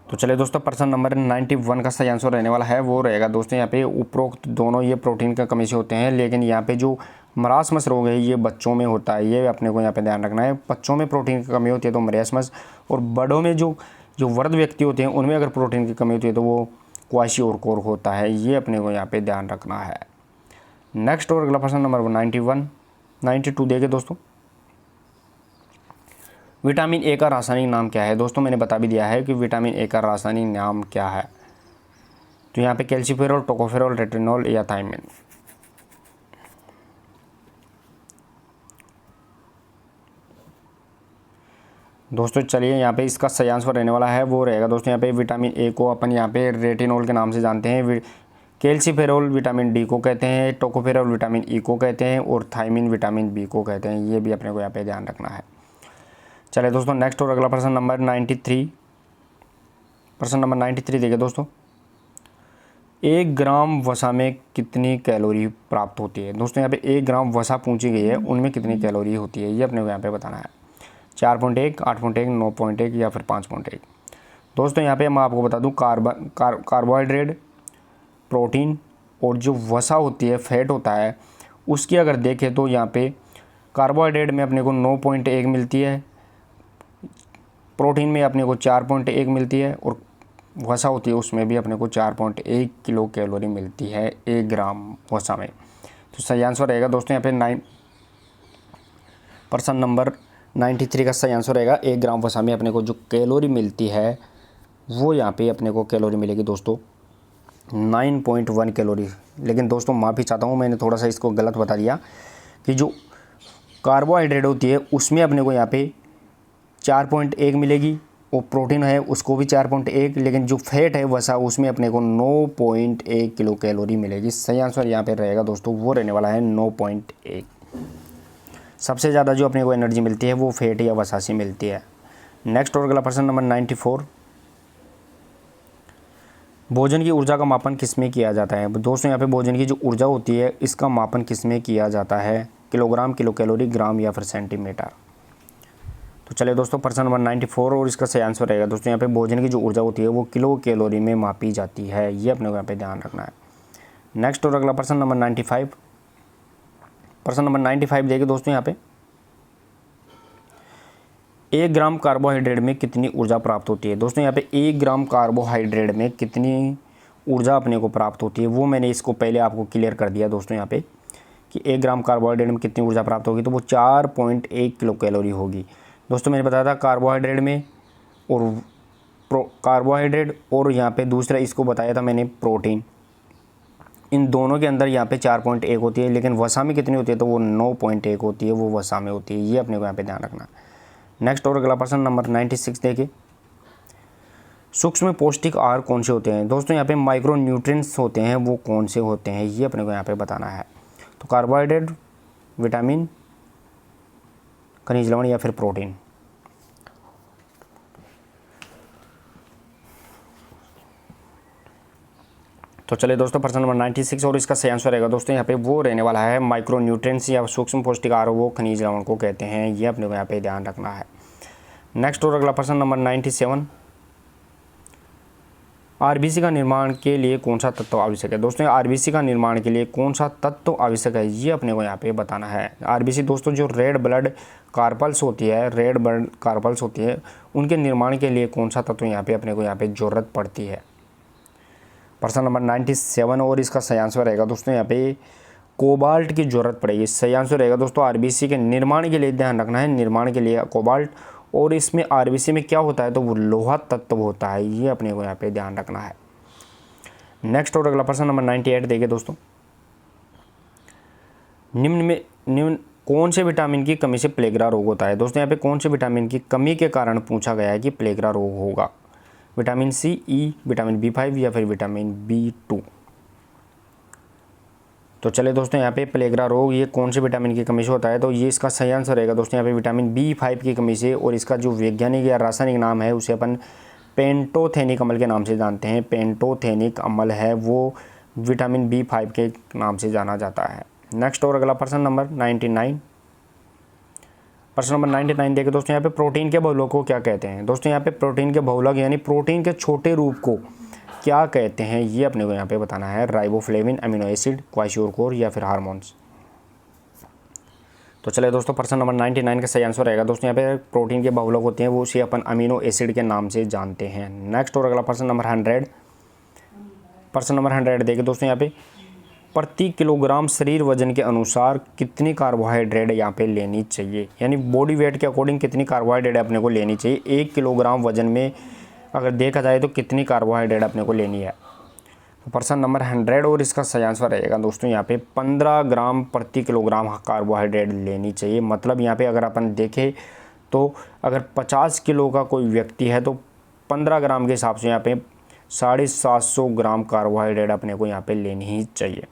तो चलिए दोस्तों प्रश्न नंबर 91 का सही आंसर रहने वाला है वो रहेगा दोस्तों यहाँ पे उपरोक्त दोनों ये प्रोटीन की कमी से होते हैं। लेकिन यहाँ पे जो मरासमस रोग है ये बच्चों में होता है, ये अपने को यहाँ पे ध्यान रखना है। बच्चों में प्रोटीन की कमी होती है तो मरासमस, और बड़ों में जो वृद्ध व्यक्ति होते हैं उनमें अगर प्रोटीन की कमी होती है तो वो क्वाशियोरकोर होता है, ये अपने को यहाँ पे ध्यान रखना है। नेक्स्ट और अगला प्रश्न नंबर 92 देखिए दोस्तों विटामिन ए का रासायनिक नाम क्या है। दोस्तों मैंने बता भी दिया है कि विटामिन ए का रासायनिक नाम क्या है। तो यहाँ पे कैल्सिफेरॉल, टोकोफेरॉल, रेटिनॉल या थायमिन। दोस्तों चलिए यहाँ पे इसका सही आंसर रहने वाला है वो रहेगा दोस्तों यहाँ पे विटामिन ए को अपन यहाँ पे रेटिनॉल के नाम से जानते हैं, कैल्सिफेरॉल विटामिन डी को कहते हैं, टोकोफेरॉल विटामिन ई को कहते हैं और थायमिन विटामिन बी को कहते हैं, ये भी अपने को यहाँ पे ध्यान रखना है। चलिए दोस्तों नेक्स्ट और अगला प्रश्न नंबर 93। प्रश्न नंबर 93 देखिए दोस्तों 1 ग्राम वसा में कितनी कैलोरी प्राप्त होती है। दोस्तों यहाँ पे 1 ग्राम वसा पूछी गई है उनमें कितनी कैलोरी होती है ये अपने को यहाँ पे बताना है। 4.1, 8.1, 9.1 या फिर 5.1। दोस्तों यहाँ पे मैं आपको बता दूँ कार्बोहाइड्रेट, प्रोटीन और जो वसा होती है फैट होता है उसकी अगर देखें तो यहाँ पे कार्बोहाइड्रेट में अपने को 9.1 मिलती है, प्रोटीन में अपने को 4.1 मिलती है और वसा होती है उसमें भी अपने को 4.1 किलो कैलोरी मिलती है 1 ग्राम वसा में। तो सही आंसर रहेगा दोस्तों यहाँ पे प्रश्न नंबर 93 का सही आंसर रहेगा 1 ग्राम वसा में अपने को जो कैलोरी मिलती है वो यहाँ पे अपने को कैलोरी मिलेगी दोस्तों 9.1 कैलोरी। लेकिन दोस्तों माफ़ी चाहता हूँ मैंने थोड़ा सा इसको गलत बता दिया कि जो कार्बोहाइड्रेट होती है उसमें अपने को यहाँ पे 4.1 मिलेगी वो प्रोटीन है उसको भी 4.1, लेकिन जो फैट है वसा उसमें अपने को 9.1 किलो कैलोरी मिलेगी। सही आंसर यहाँ पे रहेगा दोस्तों, वो रहने वाला है 9.1। सबसे ज़्यादा जो अपने को एनर्जी मिलती है वो फैट या वसा से मिलती है। नेक्स्ट और अगला प्रश्न नंबर 94, भोजन की ऊर्जा का मापन किस में किया जाता है? दोस्तों यहाँ पे भोजन की जो ऊर्जा होती है इसका मापन किस में किया जाता है? किलोग्राम, किलो कैलोरी, ग्राम या फिर सेंटीमीटर? तो चलिए दोस्तों प्रश्न नंबर 94 और इसका सही आंसर रहेगा दोस्तों यहाँ पे भोजन की जो ऊर्जा होती है वो किलो कैलोरी में मापी जाती है, ये अपने को यहाँ पे ध्यान रखना है। नेक्स्ट और अगला प्रश्न नंबर 95, प्रश्न नंबर 95 देखिए दोस्तों यहाँ पे 1 ग्राम कार्बोहाइड्रेट में कितनी ऊर्जा प्राप्त होती है? दोस्तों यहाँ पे 1 ग्राम कार्बोहाइड्रेट में कितनी ऊर्जा अपने को प्राप्त होती है वो मैंने इसको पहले आपको क्लियर कर दिया दोस्तों यहाँ पे कि 1 ग्राम कार्बोहाइड्रेट में कितनी ऊर्जा प्राप्त होगी, तो वो 4.1 किलो कैलोरी होगी। दोस्तों मैंने बताया था कार्बोहाइड्रेट में और कार्बोहाइड्रेट और यहाँ पे दूसरा इसको बताया था मैंने प्रोटीन, इन दोनों के अंदर यहाँ पे 4.1 होती है, लेकिन वसा में कितनी होती है तो वो 9.1 होती है, वो वसा में होती है, ये अपने को यहाँ पे ध्यान रखना है। नेक्स्ट और अगला प्रश्न नंबर 96 देखिए, सूक्ष्म पौष्टिक आहार कौन से होते हैं? दोस्तों यहाँ पे माइक्रो न्यूट्रिएंट्स होते हैं, वो कौन से होते हैं ये अपने को यहाँ पे बताना है। तो कार्बोहाइड्रेट, विटामिन, खनिज लवण या फिर प्रोटीन? तो चलिए दोस्तों प्रश्न नंबर 96 और इसका सही आंसर रहेगा दोस्तों यहाँ पे वो रहने वाला है माइक्रो न्यूट्रिएंट्स या सूक्ष्म पौष्टिक आहार, वो खनिज लवण को कहते हैं, ये अपने को यहाँ पे ध्यान रखना है। नेक्स्ट और अगला प्रश्न नंबर 97, आरबीसी का निर्माण के लिए कौन सा तत्व आवश्यक है? दोस्तों आरबीसी का निर्माण के लिए कौन सा तत्व आवश्यक है ये अपने को यहाँ पे बताना है। आरबीसी दोस्तों जो रेड ब्लड कार्पल्स होती है, रेड ब्लड कार्पल्स होती है, उनके निर्माण के लिए कौन सा तत्व यहाँ पे अपने को यहाँ पे ज़रूरत पड़ती है? प्रश्न नंबर 97 और इसका सही आंसर रहेगा दोस्तों यहाँ पे कोबाल्ट की ज़रूरत पड़ेगी। सही आंसर रहेगा दोस्तों आरबीसी के निर्माण के लिए ध्यान रखना है, निर्माण के लिए कोबाल्ट, और इसमें आरबीसी में क्या होता है तो वो लोहा तत्व होता है, ये अपने को यहाँ पे ध्यान रखना है। नेक्स्ट और अगला प्रश्न नंबर 98 देखिए दोस्तों, निम्न कौन से विटामिन की कमी से प्लेगरा रोग होता है? दोस्तों यहाँ पे कौन से विटामिन की कमी के कारण पूछा गया है कि प्लेगरा रोग होगा? विटामिन सी, ई, विटामिन B5 या फिर विटामिन B2? तो चले दोस्तों यहाँ पे प्लेगरा रोग ये कौन से विटामिन की कमी से होता है, तो ये इसका सही आंसर रहेगा दोस्तों यहाँ पे विटामिन B5 की कमी से, और इसका जो वैज्ञानिक या रासायनिक नाम है उसे अपन पेंटोथेनिक अम्ल के नाम से जानते हैं। पेंटोथेनिक अम्ल है वो विटामिन B5 के नाम से जाना जाता है। नेक्स्ट और अगला प्रश्न नंबर 99, प्रश्न नंबर 99 देखिए दोस्तों यहाँ पे प्रोटीन के बहुलक को क्या कहते हैं? दोस्तों यहाँ पे प्रोटीन के बहुलक यानी प्रोटीन के छोटे रूप को क्या कहते हैं ये अपने को यहाँ पे बताना है। राइबोफ्लेविन, अमीनो एसिड, क्वाशियोर या फिर हार्मोन्स? तो चलिए दोस्तों प्रश्न नंबर 99 का सही आंसर रहेगा दोस्तों यहाँ पे प्रोटीन के बहुलक होते हैं वो उसे अपन अमीनो एसिड के नाम से जानते हैं। नेक्स्ट और अगला प्रश्न नंबर 100, प्रश्न नंबर 100 देखिए दोस्तों यहाँ पे प्रति किलोग्राम शरीर वजन के अनुसार कितनी कार्बोहाइड्रेट यहाँ पे लेनी चाहिए, यानी बॉडी वेट के अकॉर्डिंग कितनी कार्बोहाइड्रेट अपने को लेनी चाहिए 1 किलोग्राम वजन में अगर देखा जाए तो कितनी कार्बोहाइड्रेट अपने को लेनी है? तो प्रश्न नंबर 100 और इसका सही आंसर रहेगा दोस्तों यहाँ पे 15 ग्राम प्रति किलोग्राम कार्बोहाइड्रेट लेनी चाहिए। मतलब यहाँ पे अगर अपन देखें तो अगर 50 किलो का कोई व्यक्ति है तो 15 ग्राम के हिसाब से यहाँ पे 750 ग्राम कार्बोहाइड्रेट अपने को यहाँ पे लेनी ही चाहिए।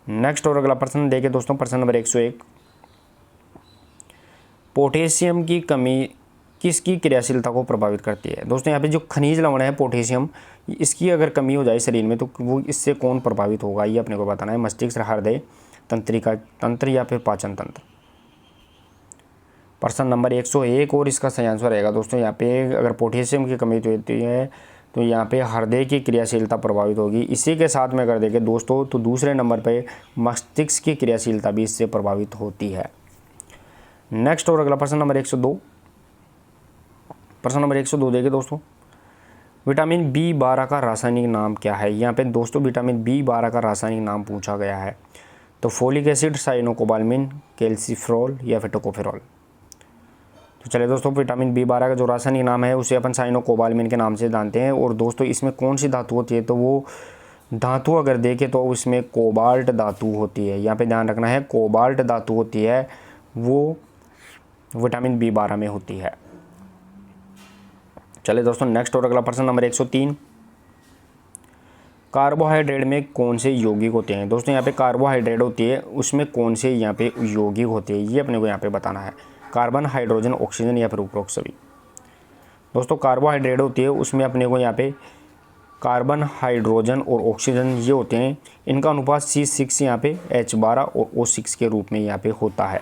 नेक्स्ट और अगला प्रश्न देखिए दोस्तों प्रश्न नंबर 101, पोटेशियम की कमी किसकी क्रियाशीलता को प्रभावित करती है? दोस्तों यहाँ पे जो खनिज लवण है पोटेशियम, इसकी अगर कमी हो जाए शरीर में तो वो इससे कौन प्रभावित होगा ये अपने को बताना है। मस्तिष्क, हृदय, तंत्रिका तंत्र या फिर पाचन तंत्र? प्रश्न नंबर 101 और इसका सही आंसर रहेगा दोस्तों यहाँ पे अगर पोटेशियम की कमी होती है तो यहाँ पे हृदय की क्रियाशीलता प्रभावित होगी। इसी के साथ में अगर देखें दोस्तों तो दूसरे नंबर पे मस्तिष्क की क्रियाशीलता भी इससे प्रभावित होती है। नेक्स्ट और अगला प्रश्न नंबर 102, प्रश्न नंबर 102 देखिए दोस्तों, विटामिन B12 का रासायनिक नाम क्या है? यहाँ पे दोस्तों विटामिन B12 का रासायनिक नाम पूछा गया है। तो फोलिक एसिड, साइनोकोबाल्मिन, कैल्सिफ्रोल या फिर टोकोफेरॉल? तो चलिए दोस्तों विटामिन B12 का जो रासायनिक नाम है उसे अपन साइनोकोबाल्मिन के नाम से जानते हैं। और दोस्तों इसमें कौन सी धातु होती है तो वो धातु अगर देखें तो उसमें कोबाल्ट धातु होती है। यहाँ पे ध्यान रखना है कोबाल्ट धातु होती है वो विटामिन B12 में होती है। चले दोस्तों नेक्स्ट और अगला प्रश्न नंबर 103, कार्बोहाइड्रेट में कौन से यौगिक होते हैं। दोस्तों यहाँ पे कार्बोहाइड्रेट होती है, उसमें कौन से यहाँ पे यौगिक होते हैं ये अपने को यहाँ पे बताना है। कार्बन, हाइड्रोजन, ऑक्सीजन या फिर उपरोक्त सभी। दोस्तों कार्बोहाइड्रेट होती है, उसमें अपने को यहाँ पे कार्बन, हाइड्रोजन और ऑक्सीजन ये होते हैं। इनका अनुपात C6 यहाँ पे H12 और O6 के रूप में यहाँ पे होता है।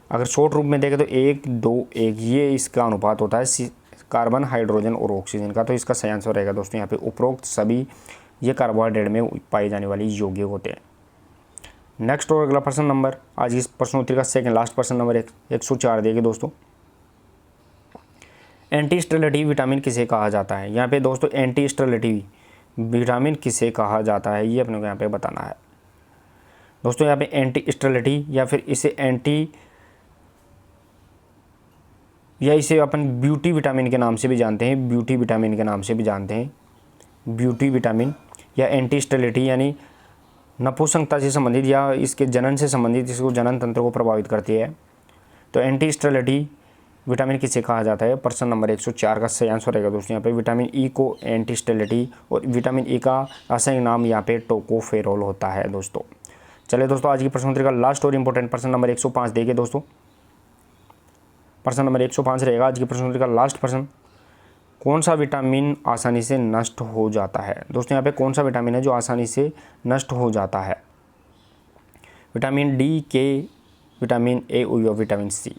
अगर शॉर्ट रूप में देखें तो 1, 2, 1 ये इसका अनुपात होता है कार्बन, हाइड्रोजन और ऑक्सीजन का। तो इसका सही आंसर रहेगा दोस्तों यहाँ पे उपरोक्त सभी, ये कार्बोहाइड्रेट में पाई जाने वाली यौगिक होते हैं। नेक्स्ट और अगला प्रश्न नंबर, आज इस प्रश्नोत्तरी का सेकंड लास्ट प्रश्न नंबर 104 देखिए दोस्तों, एंटी स्टेरॉयड विटामिन किसे कहा जाता है। यहाँ पे दोस्तों एंटी स्टेरॉयड विटामिन किसे कहा जाता है ये अपने को यहाँ पे बताना है। दोस्तों यहाँ पे एंटी स्टेरॉयड या फिर इसे अपन ब्यूटी विटामिन के नाम से भी जानते हैं, ब्यूटी विटामिन के नाम से भी जानते हैं, ब्यूटी विटामिन या एंटी स्टेरॉयड यानी नपुंसकता से संबंधित या इसके जनन से संबंधित, इसको जनन तंत्र को प्रभावित करती है। तो एंटी स्टेरॉयड विटामिन किसे कहा जाता है। प्रश्न नंबर 104 का सही आंसर रहेगा दोस्तों यहाँ पे विटामिन ई को एंटी स्टेरॉयड, और विटामिन ई का रासायनिक नाम यहाँ पे टोकोफेरोल होता है दोस्तों। चलिए दोस्तों आज की प्रश्नोत्तरी का लास्ट और इंपॉर्टेंट प्रश्न नंबर 105 देखिए दोस्तों। प्रश्न नंबर 105 रहेगा आज की प्रश्नोत्तरी का लास्ट प्रश्न, कौन सा विटामिन आसानी से नष्ट हो जाता है। दोस्तों यहाँ पे कौन सा विटामिन है जो आसानी से नष्ट हो जाता है। विटामिन डी, के, विटामिन ए या विटामिन सी।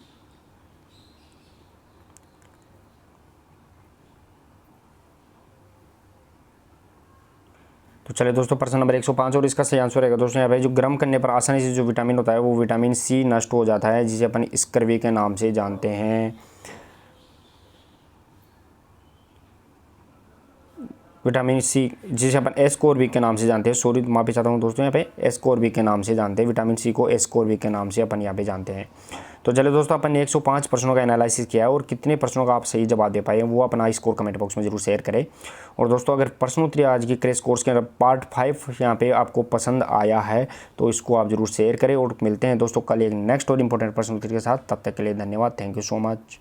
तो चलिए दोस्तों प्रश्न नंबर 105 और इसका सही आंसर रहेगा दोस्तों यहाँ पे जो गर्म करने पर आसानी से जो विटामिन होता है वो विटामिन सी नष्ट हो जाता है, जिसे अपन स्कर्वी के नाम से जानते हैं। विटामिन सी जिसे अपन एस्कोर्बिक के नाम से जानते हैं, सॉरी माफी चाहता हूँ दोस्तों, यहाँ पे एस्कोर्बिक के नाम से जानते हैं, विटामिन सी को एस्कोर्बिक के नाम से अपन यहाँ पे जानते हैं। तो चलिए दोस्तों अपन ने 105 प्रश्नों का एनालिसिस किया है और कितने प्रश्नों का आप सही जवाब दे पाए वो अपना स्कोर कमेंट बॉक्स में जरूर शेयर करें। और दोस्तों अगर प्रश्नोत्तरी आज की क्रैश कोर्स के अंदर पार्ट 5 यहाँ पे आपको पसंद आया है तो इसको आप जरूर शेयर करें। और मिलते हैं दोस्तों कल एक नेक्स्ट और इंपॉर्टेंट प्रश्नोत्तरी के साथ, तब तक के लिए धन्यवाद, थैंक यू सो मच।